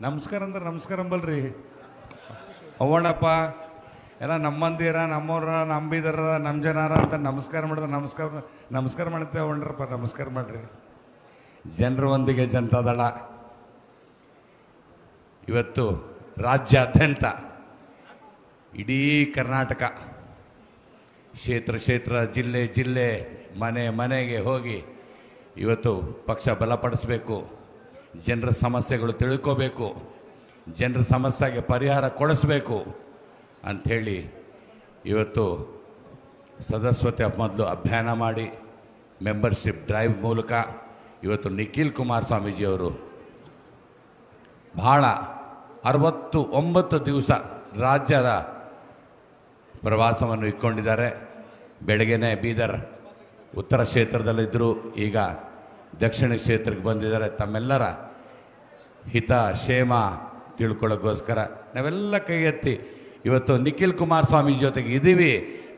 ನಮಸ್ಕಾರ ಅಂದ್ರೆ ನಮಸ್ಕಾರ ಅಂಬಲ್ರಿ ಅವಣ್ಣಪ್ಪ ಎಲ್ಲ ನಮ್ಮಂದಿರ ನಮ್ಮವ್ರ ನಂಬಿದರ ನಮ್ಮ ಜನಾರ ಅಂತ ನಮಸ್ಕಾರ ಮಾಡಿದ್ರೆ ನಮಸ್ಕಾರ ಮಾಡ್ತೇವೆ ಅವಣ್ರಪ್ಪ ನಮಸ್ಕಾರ ಮಾಡ್ರಿ. ಜನರ ಒಂದಿಗೆ ಜನತಾದಳ ಇವತ್ತು ರಾಜ್ಯಾದ್ಯಂತ ಇಡೀ ಕರ್ನಾಟಕ ಕ್ಷೇತ್ರ ಜಿಲ್ಲೆ ಜಿಲ್ಲೆ ಮನೆಗೆ ಹೋಗಿ ಇವತ್ತು ಪಕ್ಷ ಬಲಪಡಿಸಬೇಕು, ಜನರ ಸಮಸ್ಯೆಗಳು ತಿಳ್ಕೋಬೇಕು, ಜನರ ಸಮಸ್ಯೆಗೆ ಪರಿಹಾರ ಕೊಡಿಸ್ಬೇಕು ಅಂಥೇಳಿ ಇವತ್ತು ಸದಸ್ಯತೆ ಮೊದಲು ಅಭಿಯಾನ ಮಾಡಿ ಮೆಂಬರ್ಶಿಪ್ ಡ್ರೈವ್ ಮೂಲಕ ಇವತ್ತು ನಿಖಿಲ್ ಕುಮಾರಸ್ವಾಮೀಜಿಯವರು ಬಹಳ 69 ದಿವಸ ರಾಜ್ಯದ ಪ್ರವಾಸವನ್ನು ಇಟ್ಕೊಂಡಿದ್ದಾರೆ. ಬೆಳಗ್ಗೆನೇ ಬೀದರ್ ಉತ್ತರ ಕ್ಷೇತ್ರದಲ್ಲಿದ್ದರು, ಈಗ ದಕ್ಷಿಣ ಕ್ಷೇತ್ರಕ್ಕೆ ಬಂದಿದ್ದಾರೆ. ತಮ್ಮೆಲ್ಲರ ಹಿತ ಕ್ಷೇಮ ತಿಳ್ಕೊಳ್ಳೋಕ್ಕೋಸ್ಕರ ನಾವೆಲ್ಲ ಕೈ ಎತ್ತಿ ಇವತ್ತು ನಿಖಿಲ್ ಕುಮಾರಸ್ವಾಮಿ ಜೊತೆಗೆ ಇದ್ದೀವಿ,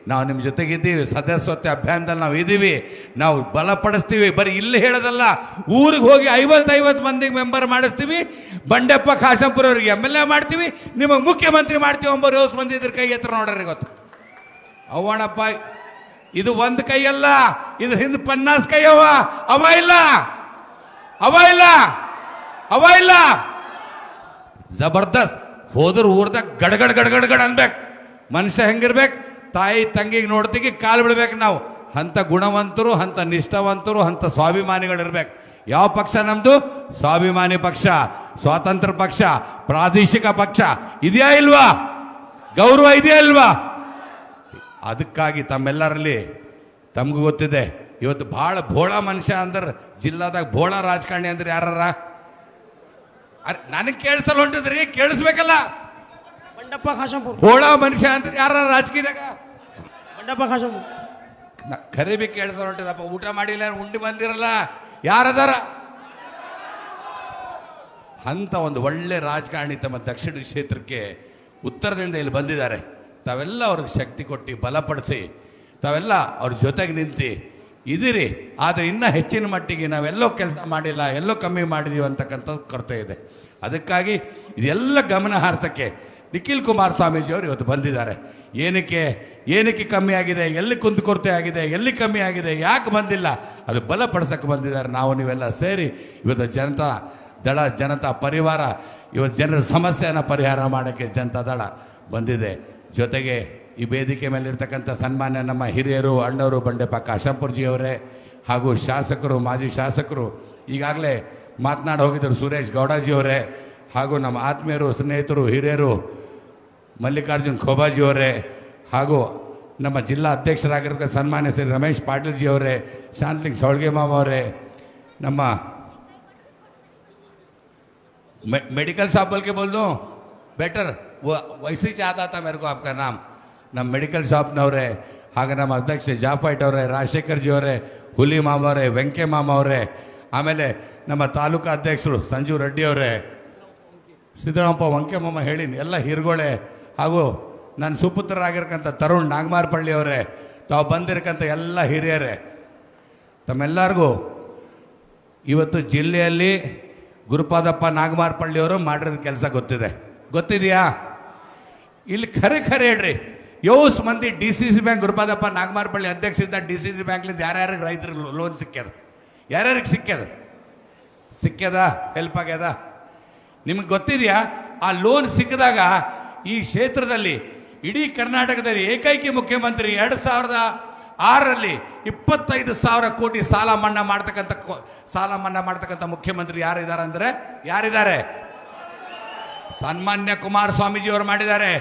ನಾವು ನಿಮ್ಮ ಜೊತೆಗಿದ್ದೀವಿ, ಸದಸ್ಯತ್ವ ಅಭಿಯಾನದಲ್ಲಿ ನಾವು ಇದ್ದೀವಿ, ನಾವು ಬಲಪಡಿಸ್ತೀವಿ. ಬರೀ ಇಲ್ಲಿ ಹೇಳೋದಲ್ಲ, ಊರಿಗೆ ಹೋಗಿ 50 ಮಂದಿಗೆ ಮೆಂಬರ್ ಮಾಡಿಸ್ತೀವಿ, ಬಂಡೆಪ್ಪ ಕಾಶಂಪುರ ಅವರಿಗೆ MLA ಮಾಡ್ತೀವಿ, ನಿಮಗೆ ಮುಖ್ಯಮಂತ್ರಿ ಮಾಡ್ತೀವಿ. 9 ಮಂದಿ ಇದ್ರ ಕೈ ಎತ್ತರ ನೋಡ್ರಿ ಗೊತ್ತು. ಅವಣಪ್ಪ ಇದು ಒಂದು ಕೈ ಅಲ್ಲ, ಇದ್ರ ಹಿಂದೆ 50 ಕೈ ಅವ ಇಲ್ಲ ಜಬರ್ದಸ್ತ್. ಹೋದ್ರ ಊರ್ದಾಗ ಗಡಗಡ್ ಅನ್ಬೇಕು. ಮನುಷ್ಯ ಹೆಂಗಿರ್ಬೇಕು, ತಾಯಿ ತಂಗಿಗೆ ನೋಡ್ತಿಗೆ ಕಾಲು ಬಿಡ್ಬೇಕು. ನಾವು ಅಂಥ ಗುಣವಂತರು, ಅಂಥ ನಿಷ್ಠಾವಂತರು, ಅಂಥ ಸ್ವಾಭಿಮಾನಿಗಳಿರ್ಬೇಕು. ಯಾವ ಪಕ್ಷ ನಮ್ದು? ಸ್ವಾಭಿಮಾನಿ ಪಕ್ಷ, ಸ್ವಾತಂತ್ರ್ಯ ಪಕ್ಷ, ಪ್ರಾದೇಶಿಕ ಪಕ್ಷ. ಇದೆಯಾ ಇಲ್ವಾ? ಗೌರವ ಇದೆಯಾ ಇಲ್ವಾ? ಅದಕ್ಕಾಗಿ ತಮ್ಮೆಲ್ಲರಲ್ಲಿ ತಮಗೂ ಗೊತ್ತಿದೆ, ಇವತ್ತು ಭಾಳ ಬೋಳ ಮನುಷ್ಯ ಅಂದ್ರೆ ಜಿಲ್ಲಾದಾಗ ಬೋಳ ರಾಜಕಾರಣಿ ಅಂದ್ರೆ ಯಾರ? ನನಗೆ ಕೇಳಿಸಲು ಹೊಂಟಿದ್ರಿ, ಕೇಳಿಸ್ಬೇಕಲ್ಲ. ಬಂಡಪ್ಪ ಕಾಶಂಪುರ ಬೋಳ ಮನುಷ್ಯ ಅಂದ್ರೆ ಯಾರ ರಾಜಕೀಯದಾಗ? ಬಂಡಪ್ಪ ಕಾಶಂಪುರ ಖರೀಬಿ ಕೇಳಿಸಲು ಹೊಂಟಿದಪ್ಪ. ಊಟ ಮಾಡಿಲ್ಲ, ಉಂಡಿ ಬಂದಿರಲ್ಲ, ಯಾರದಾರ ಅಂತ ಒಂದು ಒಳ್ಳೆ ರಾಜಕಾರಣಿ ತಮ್ಮ ದಕ್ಷಿಣ ಕ್ಷೇತ್ರಕ್ಕೆ ಉತ್ತರದಿಂದ ಇಲ್ಲಿ ಬಂದಿದ್ದಾರೆ. ತಾವೆಲ್ಲ ಅವ್ರಿಗೆ ಶಕ್ತಿ ಕೊಟ್ಟು ಬಲಪಡಿಸಿ, ತಾವೆಲ್ಲ ಅವ್ರ ಜೊತೆಗೆ ನಿಂತು ಇದ್ದೀರಿ. ಆದರೆ ಇನ್ನೂ ಹೆಚ್ಚಿನ ಮಟ್ಟಿಗೆ ನಾವೆಲ್ಲೋ ಕೆಲಸ ಮಾಡಿಲ್ಲ, ಎಲ್ಲೋ ಕಮ್ಮಿ ಮಾಡಿದೀವಿ ಅಂತಕ್ಕಂಥದ್ದು ಕೊರತೆ ಇದೆ. ಅದಕ್ಕಾಗಿ ಇದೆಲ್ಲ ಗಮನ ಹಾರಿಸೋಕ್ಕೆ ನಿಖಿಲ್ ಕುಮಾರಸ್ವಾಮೀಜಿಯವರು ಇವತ್ತು ಬಂದಿದ್ದಾರೆ. ಏನಕ್ಕೆ ಕಮ್ಮಿ ಆಗಿದೆ, ಎಲ್ಲಿ ಕುಂದುಕೊರತೆ ಆಗಿದೆ, ಎಲ್ಲಿ ಕಮ್ಮಿ ಆಗಿದೆ, ಯಾಕೆ ಬಂದಿಲ್ಲ, ಅದು ಬಲಪಡಿಸೋಕ್ಕೆ ಬಂದಿದ್ದಾರೆ. ನಾವು ನೀವೆಲ್ಲ ಸೇರಿ ಇವತ್ತು ಜನತಾ ಪರಿವಾರ ಇವತ್ತು ಜನರ ಸಮಸ್ಯೆಯನ್ನು ಪರಿಹಾರ ಮಾಡೋಕ್ಕೆ ಜನತಾದಳ ಬಂದಿದೆ. ಜೊತೆಗೆ ಈ ವೇದಿಕೆ ಮೇಲಿರ್ತಕ್ಕಂಥ ಸನ್ಮಾನ್ಯ ನಮ್ಮ ಹಿರಿಯರು, ಅಣ್ಣವರು, ಬಂಡೆಪ್ಪ ಕಾಶಂಪುರ್ಜಿಯವರೇ ಹಾಗೂ ಶಾಸಕರು, ಮಾಜಿ ಶಾಸಕರು ಈಗಾಗಲೇ ಮಾತನಾಡಿ ಹೋಗಿದ್ದರು, ಸುರೇಶ್ ಗೌಡಜಿಯವರೇ ಹಾಗೂ ನಮ್ಮ ಆತ್ಮೀಯರು, ಸ್ನೇಹಿತರು, ಹಿರಿಯರು ಮಲ್ಲಿಕಾರ್ಜುನ್ ಖೋಬಾಜಿಯವರೇ ಹಾಗೂ ನಮ್ಮ ಜಿಲ್ಲಾ ಅಧ್ಯಕ್ಷರಾಗಿರ್ತಕ್ಕ ಸನ್ಮಾನ್ಯ ಶ್ರೀ ರಮೇಶ್ ಪಾಟೀಲ್ಜಿಯವರೇ, ಶಾಂತಲಿಂಗ್ ಸೌಳ್ಗೆ ಮಾವ ಅವರೇ, ನಮ್ಮ मेडिकल शॉप बोल के बोल दूँ बेटर, वो वैसे ही चाहता था मेरे को आपका नाम. ನಮ್ಮ ಮೆಡಿಕಲ್ ಶಾಪ್ನವರೇ, ಹಾಗೆ ನಮ್ಮ ಅಧ್ಯಕ್ಷ ಜಾಫೈಟ್ ಅವರೇ, ರಾಜಶೇಖರ್ ಜಿ ಅವರೇ, ಹುಲಿ ಮಾಮ ಅವರೇ, ವೆಂಕೆ ಮಾಮ ಅವರೇ, ಆಮೇಲೆ ನಮ್ಮ ತಾಲೂಕಾ ಅಧ್ಯಕ್ಷರು ಸಂಜೀವ್ ರೆಡ್ಡಿ ಅವರೇ, ಸಿದ್ದರಾಮಪ್ಪ ವಂಕೆ ಮಾಮ ಹೇಳಿನಿ, ಎಲ್ಲ ಹಿರುಗಳೇ, ಹಾಗೂ ನನ್ನ ಸುಪುತ್ರರಾಗಿರ್ತಕ್ಕಂಥ ತರುಣ್ ನಾಗಮಾರ್ಪಳ್ಳಿ ಅವರೇ, ತಾವು ಬಂದಿರಕ್ಕಂಥ ಎಲ್ಲ ಹಿರಿಯರೇ, ತಮ್ಮೆಲ್ಲರಿಗೂ ಇವತ್ತು ಜಿಲ್ಲೆಯಲ್ಲಿ ಗುರುಪಾದಪ್ಪ ನಾಗಮಾರ್ಪಳ್ಳಿಯವರು ಮಾಡಿರೋದು ಕೆಲಸ ಗೊತ್ತಿದೆಯಾ? ಇಲ್ಲಿ ಖರೆ ಹೇಳ್ರಿ, ಯೋಸ್ ಮಂದಿ DCC ಬ್ಯಾಂಕ್ ಗುರುಪಾದಪ್ಪ ನಾಗಮಾರ್ಪಳ್ಳಿ ಅಧ್ಯಕ್ಷ ಇದ್ದ DCC ಬ್ಯಾಂಕ್ಲಿಂದ ಯಾರ್ಯಾರಿಗೆ ರೈತರಿಗೆ ಲೋನ್ ಸಿಕ್ಕ್ಯದ? ಯಾರ್ಯಾರಿಗೆ ಸಿಕ್ಕ್ಯದ ಹೆಲ್ಪ್ ಆಗ್ಯದ? ನಿಮಗೆ ಗೊತ್ತಿದೆಯಾ? ಆ ಲೋನ್ ಸಿಕ್ಕಿದಾಗ ಈ ಕ್ಷೇತ್ರದಲ್ಲಿ ಇಡೀ ಕರ್ನಾಟಕದಲ್ಲಿ ಏಕೈಕಿ ಮುಖ್ಯಮಂತ್ರಿ 2006ರಲ್ಲಿ 25,000 ಕೋಟಿ ಸಾಲ ಮನ್ನಾ ಮಾಡ್ತಕ್ಕಂಥ ಮುಖ್ಯಮಂತ್ರಿ ಯಾರಿದ್ದಾರೆ ಅಂದರೆ ಯಾರಿದ್ದಾರೆ? ಸನ್ಮಾನ್ಯ ಕುಮಾರಸ್ವಾಮೀಜಿಯವರು ಮಾಡಿದ್ದಾರೆ.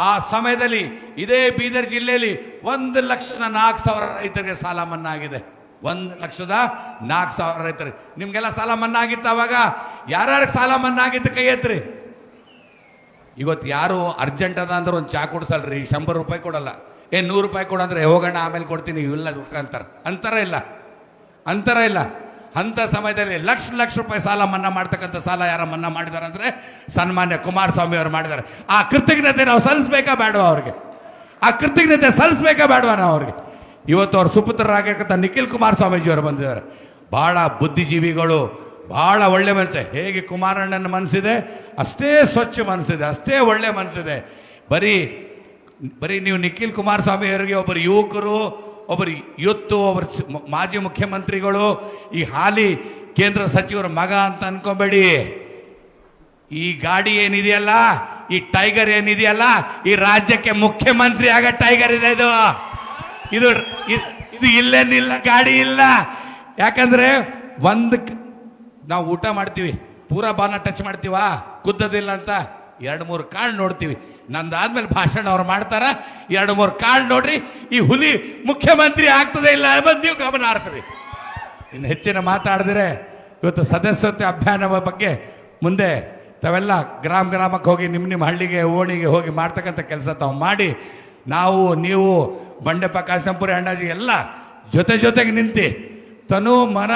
ಆ ಸಮಯದಲ್ಲಿ ಇದೇ ಬೀದರ್ ಜಿಲ್ಲೆಯಲ್ಲಿ 1,04,000 ರೈತರಿಗೆ ಸಾಲ ಮನ್ನಾ ಆಗಿದೆ. 1,04,000 ರೈತರಿಗೆ. ನಿಮ್ಗೆಲ್ಲ ಸಾಲ ಮನ್ನಾ ಆಗಿತ್ತು ಅವಾಗ? ಯಾರ್ಯಾರಿಗೆ ಸಾಲ ಮನ್ನಾ ಆಗಿತ್ತು ಕೈ ಎತ್ರಿ. ಇವತ್ತು ಯಾರು ಅರ್ಜೆಂಟ್ ಅದ ಅಂದ್ರೆ ಒಂದು ಚಾ ಕೊಡ್ಸಲ್ರಿ, 100 ರೂಪಾಯಿ ಕೊಡಲ್ಲ. 100 ರೂಪಾಯಿ ಕೊಡಂದ್ರೆ ಹೋಗೋಣ ಆಮೇಲೆ ಕೊಡ್ತೀನಿ ಇವೆಲ್ಲ ಅಂತಾರ ಇಲ್ಲ. ಅಂಥ ಸಮಯದಲ್ಲಿ ಲಕ್ಷ ರೂಪಾಯಿ ಸಾಲ ಮನ್ನಾ ಮಾಡ್ತಕ್ಕಂಥ ಸಾಲ ಯಾರ ಮನ್ನಾ ಮಾಡಿದ್ದಾರೆ ಅಂದರೆ ಸನ್ಮಾನ್ಯ ಕುಮಾರಸ್ವಾಮಿ ಅವರು ಮಾಡಿದ್ದಾರೆ. ಆ ಕೃತಜ್ಞತೆ ನಾವು ಸಲ್ಲಿಸಬೇಕಾ ಬೇಡವಾ ಅವ್ರಿಗೆ? ನಾವು ಅವ್ರಿಗೆ? ಇವತ್ತು ಅವ್ರ ಸುಪುತ್ರರಾಗಿರ್ತಕ್ಕಂಥ ನಿಖಿಲ್ ಕುಮಾರಸ್ವಾಮೀಜಿಯವರು ಬಂದಿದ್ದಾರೆ. ಭಾಳ ಬುದ್ಧಿಜೀವಿಗಳು, ಬಹಳ ಒಳ್ಳೆ ಮನಸ್ಸೆ. ಹೇಗೆ ಕುಮಾರಣ್ಣನ ಮನಸ್ಸಿದೆ ಅಷ್ಟೇ ಸ್ವಚ್ಛ ಮನಸ್ಸಿದೆ, ಅಷ್ಟೇ ಒಳ್ಳೆ ಮನಸ್ಸಿದೆ. ಬರೀ ನೀವು ನಿಖಿಲ್ ಕುಮಾರಸ್ವಾಮಿ ಅವರಿಗೆ ಒಬ್ಬರು ಯುವಕರು, ಒಬ್ಬರು ಯೂತ್ತು, ಒಬ್ಬರು ಮಾಜಿ ಮುಖ್ಯಮಂತ್ರಿಗಳು, ಈ ಹಾಲಿ ಕೇಂದ್ರ ಸಚಿವರ ಮಗ ಅಂತ ಅನ್ಕೊಂಬೇಡಿ. ಈ ಗಾಡಿ ಏನಿದೆಯಲ್ಲ, ಈ ಟೈಗರ್ ಏನಿದೆಯಲ್ಲ, ಈ ರಾಜ್ಯಕ್ಕೆ ಮುಖ್ಯಮಂತ್ರಿ ಆಗ ಟೈಗರ್ ಇದೆ. ಇದು ಇದು ಇಲ್ಲೇನಿಲ್ಲ, ಗಾಡಿ ಇಲ್ಲ. ಯಾಕಂದ್ರೆ ನಾವು ಊಟ ಮಾಡ್ತೀವಿ, ಪೂರಾ ಬಾನ ಟಚ್ ಮಾಡ್ತೀವಾ, ಕುದ್ದದಿಲ್ಲ ಅಂತ 2-3 ಕಾಳು ನೋಡ್ತೀವಿ. ನಂದಾದ್ಮೇಲೆ ಭಾಷಣ ಅವ್ರು ಮಾಡ್ತಾರ, 2-3 ಕಾಳು ನೋಡ್ರಿ, ಈ ಹುಲಿ ಮುಖ್ಯಮಂತ್ರಿ ಆಗ್ತದೆ ಇಲ್ಲ ಬಂದು ನೀವು ಗಮನ ಹರಿಸ್ರಿ. ಇನ್ನು ಹೆಚ್ಚಿನ ಮಾತಾಡಿದ್ರೆ ಇವತ್ತು ಸದಸ್ಯತ್ವ ಅಭಿಯಾನ ಬಗ್ಗೆ ಮುಂದೆ ತಾವೆಲ್ಲ ಗ್ರಾಮಕ್ಕೆ ಹೋಗಿ ನಿಮ್ಮ ಹಳ್ಳಿಗೆ ಓಣಿಗೆ ಹೋಗಿ ಮಾಡ್ತಕ್ಕಂಥ ಕೆಲಸ ತಾವು ಮಾಡಿ, ನೀವು ಬಂಡೆಪ್ಪ ಕಾಶಂಪುರಿ ಅಣ್ಣಾಜಿ ಎಲ್ಲ ಜೊತೆಗೆ ನಿಂತು ತನು ಮನ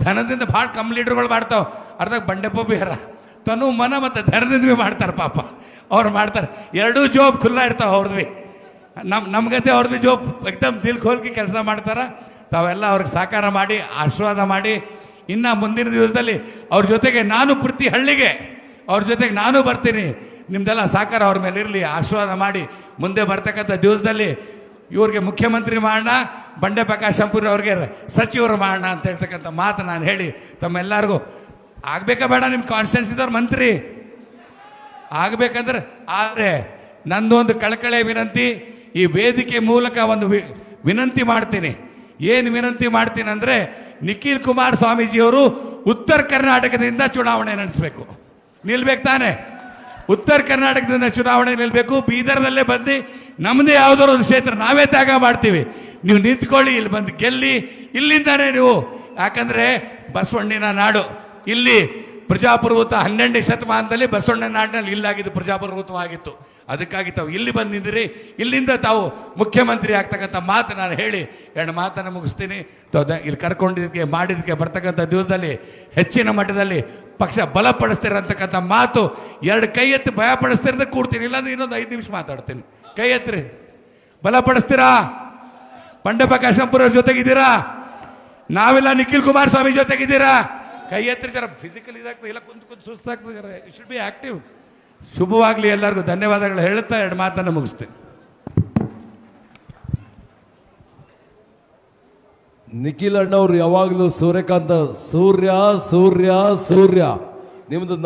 ಧನದಿಂದ ಭಾಳ ಕಮ್ ಲೀಡರ್ಗಳು ಮಾಡ್ತಾವೆ. ಅರ್ಧಕ್ಕೆ ಬಂಡೆಪ್ಪ ಬಿಹಾರ ತನು ಮನ ಮತ್ತು ಧನದಿಂದ ಭೀ ಮಾಡ್ತಾರೆ. ಪಾಪ ಅವ್ರು ಮಾಡ್ತಾರೆ, ಎರಡೂ ಜೋಬ್ ಖುಲ್ಲಾ ಇರ್ತಾವೆ ಅವ್ರದ್ದು ಭೀ. ನಮ್ಗತೆ ಅವ್ರದ್ದು ಭೀ ಜೋಬ್ ಏಕದಮ್ ದಿಲ್ ಖೋಲ್ಕಿ ಕೆಲಸ ಮಾಡ್ತಾರೆ. ತಾವೆಲ್ಲ ಅವ್ರಿಗೆ ಸಹಕಾರ ಮಾಡಿ ಆಶೀರ್ವಾದ ಮಾಡಿ, ಇನ್ನು ಮುಂದಿನ ದಿವಸದಲ್ಲಿ ಅವ್ರ ಜೊತೆಗೆ ನಾನು ಪ್ರತಿ ಹಳ್ಳಿಗೆ ಅವ್ರ ಜೊತೆಗೆ ನಾನು ಬರ್ತೀನಿ. ನಿಮ್ದೆಲ್ಲ ಸಹಕಾರ ಅವ್ರ ಮೇಲೆ ಇರಲಿ, ಆಶೀರ್ವಾದ ಮಾಡಿ ಮುಂದೆ ಬರ್ತಕ್ಕಂಥ ದಿವಸದಲ್ಲಿ ಇವ್ರಿಗೆ ಮುಖ್ಯಮಂತ್ರಿ ಮಾಡೋಣ, ಬಂಡೆಪ್ಪ ಕಾಶಂಪುರಿ ಅವ್ರಿಗೆ ಸಚಿವರು ಮಾಡೋಣ ಅಂತ ಹೇಳ್ತಕ್ಕಂಥ ಮಾತು ನಾನು ಹೇಳಿ ತಮ್ಮೆಲ್ಲರಿಗೂ ಆಗ್ಬೇಕಾ ಬೇಡ ನಿಮ್ಮ ಕಾನ್ಸ್ಟಿಟ್ಯೂನ್ಸಿದವ್ರ ಮಂತ್ರಿ ಆಗ್ಬೇಕಂದ್ರೆ. ಆದರೆ ನಂದೊಂದು ಕಳಕಳೆ ವಿನಂತಿ, ಈ ವೇದಿಕೆ ಮೂಲಕ ಒಂದು ವಿನಂತಿ ಮಾಡ್ತೀನಿ. ಏನು ವಿನಂತಿ ಮಾಡ್ತೀನಿ ಅಂದರೆ, ನಿಖಿಲ್ ಕುಮಾರಸ್ವಾಮೀಜಿಯವರು ಉತ್ತರ ಕರ್ನಾಟಕದಿಂದ ಚುನಾವಣೆ ನಡೆಸಬೇಕು, ನಿಲ್ಬೇಕು ತಾನೆ. ಉತ್ತರ ಕರ್ನಾಟಕದಿಂದ ಚುನಾವಣೆ ನಿಲ್ಲಬೇಕು. ಬೀದರ್ನಲ್ಲೇ ಬಂದು ನಮ್ಮದೇ ಯಾವುದಾದ್ರು ಒಂದು ಕ್ಷೇತ್ರ ನಾವೇ ತ್ಯಾಗ ಮಾಡ್ತೀವಿ, ನೀವು ನಿಂತ್ಕೊಳ್ಳಿ, ಇಲ್ಲಿ ಬಂದು ಗೆಲ್ಲಿ, ಇಲ್ಲಿಂದಾನೇ ನೀವು. ಯಾಕಂದರೆ ಬಸವಣ್ಣನ ನಾಡು, ಇಲ್ಲಿ ಪ್ರಜಾಪ್ರಭುತ್ವ 12ನೇ ಶತಮಾನದಲ್ಲಿ ಬಸವಣ್ಣನ ನಾಡಿನಲ್ಲಿ ಇಲ್ಲಾಗಿದ್ದು ಪ್ರಜಾಪ್ರಭುತ್ವವಾಗಿತ್ತು. ಅದಕ್ಕಾಗಿ ತಾವು ಇಲ್ಲಿ ಬಂದಿದ್ದೀರಿ, ಇಲ್ಲಿಂದ ತಾವು ಮುಖ್ಯಮಂತ್ರಿ ಆಗ್ತಕ್ಕಂಥ ಮಾತು ನಾನು ಹೇಳಿ 2 ಮಾತನ್ನು ಮುಗಿಸ್ತೀನಿ. ಇಲ್ಲಿ ಕರ್ಕೊಂಡಿದ್ದಕ್ಕೆ ಮಾಡಿದ್ದಕ್ಕೆ ಬರ್ತಕ್ಕಂಥ ದಿವಸದಲ್ಲಿ ಹೆಚ್ಚಿನ ಮಟ್ಟದಲ್ಲಿ ಪಕ್ಷ ಬಲಪಡಿಸ್ತಿರಂತಕ್ಕಂಥ ಮಾತು 2 ಕೈ ಎತ್ತಿ ಭಯಪಡಿಸ್ತಿರಂತ ಕೂಡ್ತೀನಿ, ಇಲ್ಲಾಂದ್ರೆ ಇನ್ನೊಂದು 5 ನಿಮಿಷ ಮಾತಾಡ್ತೀನಿ. ಕೈ ಎತ್ತಿರಿ, ಬಲಪಡಿಸ್ತೀರಾ? ಬಂಡೆಪ್ಪ ಕಾಶಂಪುರ ಜೊತೆಗಿದ್ದೀರಾ? ನಾವೆಲ್ಲ ನಿಖಿಲ್ ಕುಮಾರಸ್ವಾಮಿ ಜೊತೆಗಿದ್ದೀರಾ? ಕೈ ಎತ್ತಿರಿ. ಜರ ಫಿಸಿಕಲ್ ಇದಾಗ್ತದೆ, ಇಲ್ಲ ಕುಂತು ಸುಸ್ತಾಗ್ತದೆ. ಜರ ಯು ಶುಡ್ ಬಿ ಆಕ್ಟಿವ್. ಶುಭವಾಗಲಿ, ಎಲ್ಲರಿಗೂ ಧನ್ಯವಾದಗಳು ಹೇಳುತ್ತಾ 2 ಮಾತನ್ನು ಮುಗಿಸ್ತೀನಿ. ನಿಖಿಲ್ ಅಣ್ಣವ್ರು ಯಾವಾಗಲೂ ಸೂರ್ಯಕಾಂತ ಸೂರ್ಯ ನಿಮ್ಮದು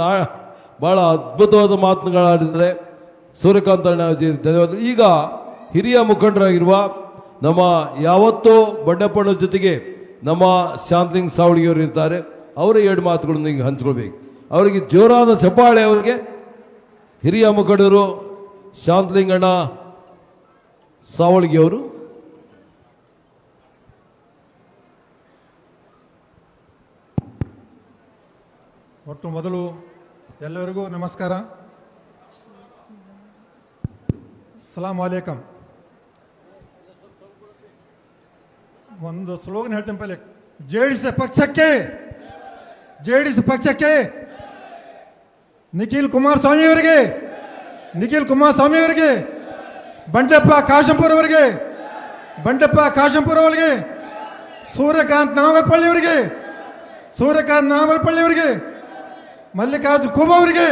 ಬಹಳ ಅದ್ಭುತವಾದ ಮಾತುಗಳಾಡಿದರೆ ಸೂರ್ಯಕಾಂತ ಅಣ್ಣಾಜಿ ಧನ್ಯವಾದ. ಈಗ ಹಿರಿಯ ಮುಖಂಡರಾಗಿರುವ ನಮ್ಮ ಯಾವತ್ತೂ ಬಂಡೆಪ್ಪಣ್ಣ ಜೊತೆಗೆ ನಮ್ಮ ಶಾಂತಲಿಂಗ್ ಸಾವಳಿಗೆಯವರು ಇರ್ತಾರೆ, ಅವರೇ 2 ಮಾತುಗಳನ್ನು ಈಗ ಹಂಚ್ಕೊಳ್ಬೇಕು. ಅವರಿಗೆ ಜೋರಾದ ಚಪ್ಪಾಳೆ. ಅವರಿಗೆ ಹಿರಿಯ ಮುಖಂಡರು ಶಾಂತಲಿಂಗಣ್ಣ ಸಾವಳಿಗೆಯವರು. ಒಟ್ಟು ಮೊದಲು ಎಲ್ಲರಿಗೂ ನಮಸ್ಕಾರ, ಸಲಾಮ್ ಅಲೈಕಂ. ಒಂದು ಸ್ಲೋಗನ್ ಹೇಳ್ತೇನೆ ಪಲ್ಲೆ, ಜೆಡಿಎಸ್ ಪಕ್ಷಕ್ಕೆ ನಿಖಿಲ್ ಕುಮಾರಸ್ವಾಮಿ ಅವರಿಗೆ, ಬಂಡೆಪ್ಪ ಕಾಶಂಪುರ ಅವರಿಗೆ, ಸೂರ್ಯಕಾಂತ್ ನಾಗರಪಳ್ಳಿ ಅವರಿಗೆ, ಮಲ್ಲಿಕಾರ್ಜುನ್ ಖೂಬಾ ಅವರಿಗೆ,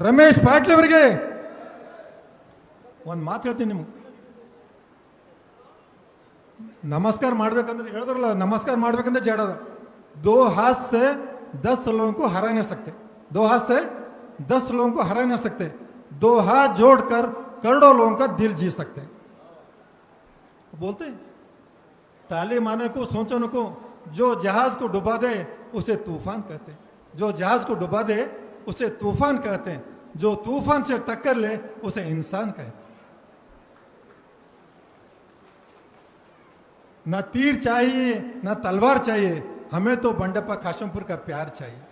ರಮೇಶ್ ಪಾಟೀಲ್ ಅವರಿಗೆ ಒಂದು ಮಾತು ಹೇಳ್ತೀನಿ ನಿಮ್ಗೆ. ನಮಸ್ಕಾರ ಮಾಡ್ಬೇಕಂದ್ರೆ ಹೇಳಿದ್ರಲ್ಲ, ನಮಸ್ಕಾರ ಮಾಡ್ಬೇಕಂದ್ರೆ ಜಡದ 2 हाथ से 10 लोगों को हरा नहीं सकते, 2 हाथ से 10 लोगों को हरा नहीं सकते, 2 हाथ जोड़कर करोड़ों लोगों का दिल जीत सकते. बोलते ताली मारने को, सोचने को, जो जहाज को डुबा दे उसे तूफान कहते हैं, जो जहाज को डुबा दे उसे तूफान कहते हैं, जो तूफान से टक्कर ले उसे इंसान कहते हैं. न तीर चाहिए न तलवार चाहिए, हमें तो बंडेप्पा काशंपुर का प्यार चाहिए.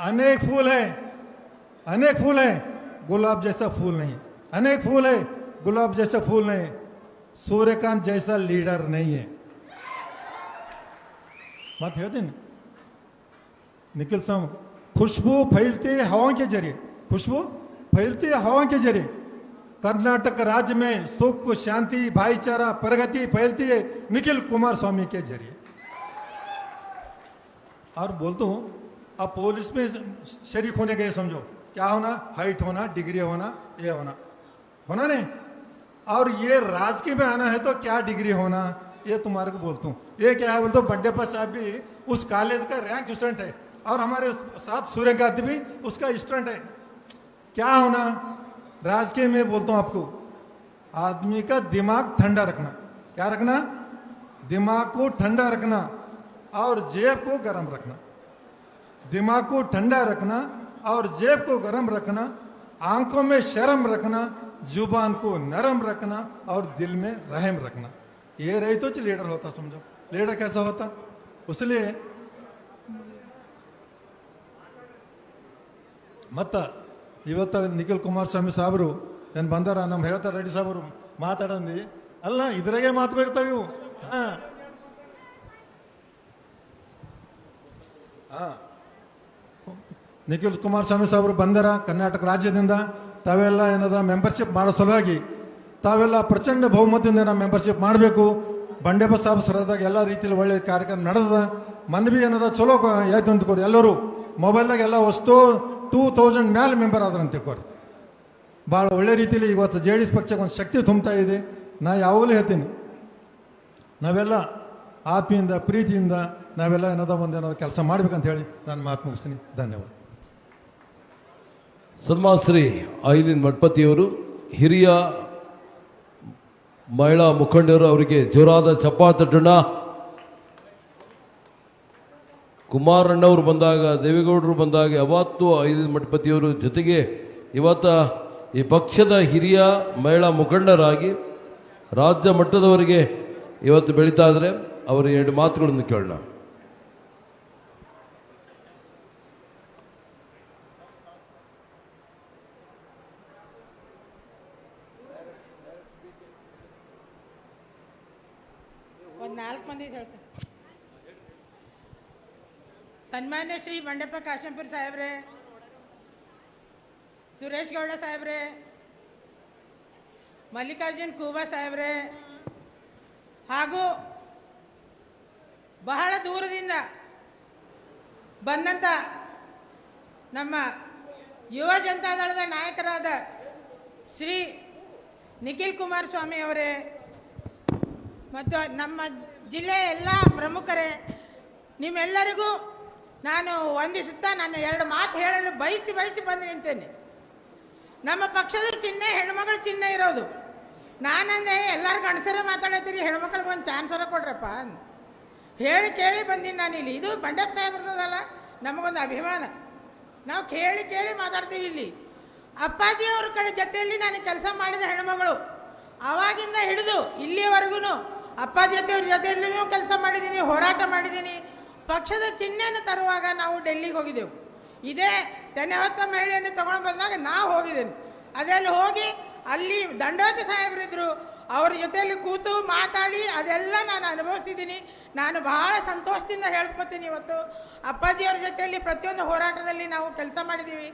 अनेक फूल है, गुलाब जैसा फूल नहीं. अनेक फूल है, गुलाब जैसा फूल नहीं. सूर्यकांत जैसा लीडर नहीं है. बात कहते हैं निखिल साहब, खुशबू फैलती है हवा के जरिए, कर्नाटक राज्य में सुख शांति भाईचारा प्रगति फैलती है निखिल कुमार स्वामी के जरिए। और बोलता हूँ अब पुलिस में शरीक होने गए समझो, क्या होना, हाइट होना, डिग्री होना, ये होना होना नहीं। और ये राजकीय में आना है तो क्या डिग्री होना, ये तुम्हारे को बोलता हूँ। ये क्या है बोलते, बड्डेप्पा साहब भी उस कॉलेज का रैंक स्टूडेंट है और हमारे साथ सूर्यकांत भी उसका स्टूडेंट है। क्या होना राजकीय में बोलता हूँ आपको, आदमी का दिमाग ठंडा रखना। क्या रखना, दिमाग को ठंडा रखना और जेब को गर्म रखना। दिमाग को ठंडा रखना और जेब को गर्म रखना, आंखों में शर्म रखना, जुबान को नरम रखना और दिल में रहम रखना। ये रही तो लीडर होता। समझो लीडर कैसा होता। इसलिए मत ಇವತ್ತು ನಿಖಿಲ್ ಕುಮಾರಸ್ವಾಮಿ ಸಾಹೇಬರು ಏನು ಬಂದಾರ, ನಮ್ಮ ಹೇಳ್ತಾರೆ ರೆಡ್ಡಿ ಸಾಹೇಬರು ಮಾತಾಡಂದು ಅಲ್ಲ, ಇದ್ರಾಗೆ ಮಾತುಗಳಿರ್ತಾವೆ ಇವು. ನಿಖಿಲ್ ಕುಮಾರಸ್ವಾಮಿ ಸಾಹೇಬರು ಬಂದಾರ ಕರ್ನಾಟಕ ರಾಜ್ಯದಿಂದ. ತಾವೆಲ್ಲ ಏನದ ಮೆಂಬರ್ಶಿಪ್ ಮಾಡೋ ಸಲುವಾಗಿ ತಾವೆಲ್ಲ ಪ್ರಚಂಡ ಬಹುಮತದಿಂದ ನಾವು ಮೆಂಬರ್ಶಿಪ್ ಮಾಡಬೇಕು. ಬಂಡೆಪ್ಪ ಸಾಹೇಬ್ ಸರದಾಗ ಎಲ್ಲ ರೀತಿಯಲ್ಲಿ ಒಳ್ಳೆ ಕಾರ್ಯಕ್ರಮ ನಡೆದ. ಮನ್ ಬಿ ಏನದ ಚಲೋ ಆಯ್ತು ಅಂದ್ಕೊಡಿ. ಎಲ್ಲರೂ ಮೊಬೈಲ್ದಾಗ ಎಲ್ಲ ಅಷ್ಟು 2000 ಮ್ಯಾಲೆ ಮೆಂಬರ್ ಆದ್ರೆ ಅಂತ ತಿಳ್ಕೊರಿ. ಭಾಳ ಒಳ್ಳೆ ರೀತಿಯಲ್ಲಿ ಇವತ್ತು JDS ಪಕ್ಷಕ್ಕೆ ಒಂದು ಶಕ್ತಿ ತುಂಬ್ತಾ ಇದೆ. ನಾ ಯಾವಾಗಲೂ ಹೇಳ್ತೀನಿ, ನಾವೆಲ್ಲ ಆತ್ಮೀಯಿಂದ ಪ್ರೀತಿಯಿಂದ ನಾವೆಲ್ಲ ಏನದ ಒಂದೇನೋ ಕೆಲಸ ಮಾಡ್ಬೇಕಂತ ಹೇಳಿ ನಾನು ಮಾತು ಮುಗಿಸ್ತೀನಿ. ಧನ್ಯವಾದ. ಸನ್ಮಾನ್ ಶ್ರೀ ಐಲಿನ್ ಮಠಪತಿಯವರು, ಹಿರಿಯ ಮಹಿಳಾ ಮುಖಂಡರು, ಅವರಿಗೆ ಜೋರಾದ ಚಪ್ಪಾಳೆ ತಟ್ಟೋಣ. ಕುಮಾರಣ್ಣವರು ಬಂದಾಗ, ದೇವೇಗೌಡರು ಬಂದಾಗ ಯಾವತ್ತೂ ಐಲಿನ್ ಮಠಪತಿಯವರು ಜೊತೆಗೆ ಇವತ್ತ ಈ ಪಕ್ಷದ ಹಿರಿಯ ಮಹಿಳಾ ಮುಖಂಡರಾಗಿ ರಾಜ್ಯ ಮಟ್ಟದವರೆಗೆ ಇವತ್ತು ಬೆಳೀತಾ ಇದ್ದಾರೆ. ಅವರ 2 ಮಾತುಗಳನ್ನು ಕೇಳೋಣ. ಒಂದು 4 ಮಂದಿ ಹೇಳ್ತಾರೆ. ಸನ್ಮಾನ್ಯ ಶ್ರೀ ಬಂಡೆಪ್ಪ ಕಾಶೆಂಪುರ ಸಾಹೇಬ್ರೆ, ಸುರೇಶ್ ಗೌಡ ಸಾಹೇಬ್ರೆ, ಮಲ್ಲಿಕಾರ್ಜುನ್ ಖೂಬಾ ಸಾಹೇಬ್ರೆ, ಹಾಗೂ ಬಹಳ ದೂರದಿಂದ ಬಂದಂಥ ನಮ್ಮ ಯುವ ಜನತಾದಳದ ನಾಯಕರಾದ ಶ್ರೀ ನಿಖಿಲ್ ಕುಮಾರಸ್ವಾಮಿ ಅವರೇ ಮತ್ತು ನಮ್ಮ ಜಿಲ್ಲೆಯ ಎಲ್ಲ ಪ್ರಮುಖರೇ, ನಿಮ್ಮೆಲ್ಲರಿಗೂ ನಾನು ವಂದಿಸುತ್ತಾ ನಾನು 2 ಮಾತು ಹೇಳಲು ಬಯಸಿ ಬಂದು ನಿಂತೇನೆ. ನಮ್ಮ ಪಕ್ಷದ ಚಿಹ್ನೆ ಹೆಣ್ಮಗಳ ಚಿಹ್ನೆ ಇರೋದು. ನಾನಂದೆ ಎಲ್ಲರೂ ಗಂಡಸರೇ ಮಾತಾಡತ್ತೀರಿ, ಹೆಣ್ಮಕ್ಳಿಗೆ ಒಂದು ಚಾನ್ಸರ ಕೊಡ್ರಪ್ಪ ಹೇಳಿ ಕೇಳಿ ಬಂದೀನಿ ನಾನು ಇಲ್ಲಿ. ಇದು ಬಂಡೆಪ್ಪ ಸಾಹೇಬ್ರದಲ್ಲ, ನಮಗೊಂದು ಅಭಿಮಾನ. ನಾವು ಕೇಳಿ ಮಾತಾಡ್ತೀವಿ ಇಲ್ಲಿ. ಅಪ್ಪಾಜಿಯವ್ರ ಕಡೆ ಜೊತೆಯಲ್ಲಿ ನಾನು ಕೆಲಸ ಮಾಡಿದ ಹೆಣ್ಮಗಳು, ಆವಾಗಿಂದ ಹಿಡಿದು ಇಲ್ಲಿವರೆಗೂ ಅಪ್ಪಾಜಿ ಅವ್ರ ಜೊತೆಯಲ್ಲಿಯೂ ಕೆಲಸ ಮಾಡಿದ್ದೀನಿ, ಹೋರಾಟ ಮಾಡಿದ್ದೀನಿ. ಪಕ್ಷದ ಚಿಹ್ನೆಯನ್ನು ತರುವಾಗ ನಾವು ಡೆಲ್ಲಿಗೆ ಹೋಗಿದ್ದೆವು. ಇದೇ ಧನ್ಯವಾದ ಮಹಿಳೆಯನ್ನು ತಗೊಂಡು ಬಂದಾಗ ನಾವು ಹೋಗಿದ್ದೇನೆ. ಅದೆಲ್ಲಿ ಹೋಗಿ ಅಲ್ಲಿ ದಂಡೋತಿ ಸಾಹೇಬರಿದ್ರು, ಅವ್ರ ಜೊತೆಯಲ್ಲಿ ಕೂತು ಮಾತಾಡಿ ಅದೆಲ್ಲ ನಾನು ಅನುಭವಿಸಿದ್ದೀನಿ. ನಾನು ಬಹಳ ಸಂತೋಷದಿಂದ ಹೇಳ್ಕೊತೀನಿ. ಇವತ್ತು ಅಪ್ಪಾಜಿಯವ್ರ ಜೊತೆಯಲ್ಲಿ ಪ್ರತಿಯೊಂದು ಹೋರಾಟದಲ್ಲಿ ನಾವು ಕೆಲಸ ಮಾಡಿದ್ದೀವಿ.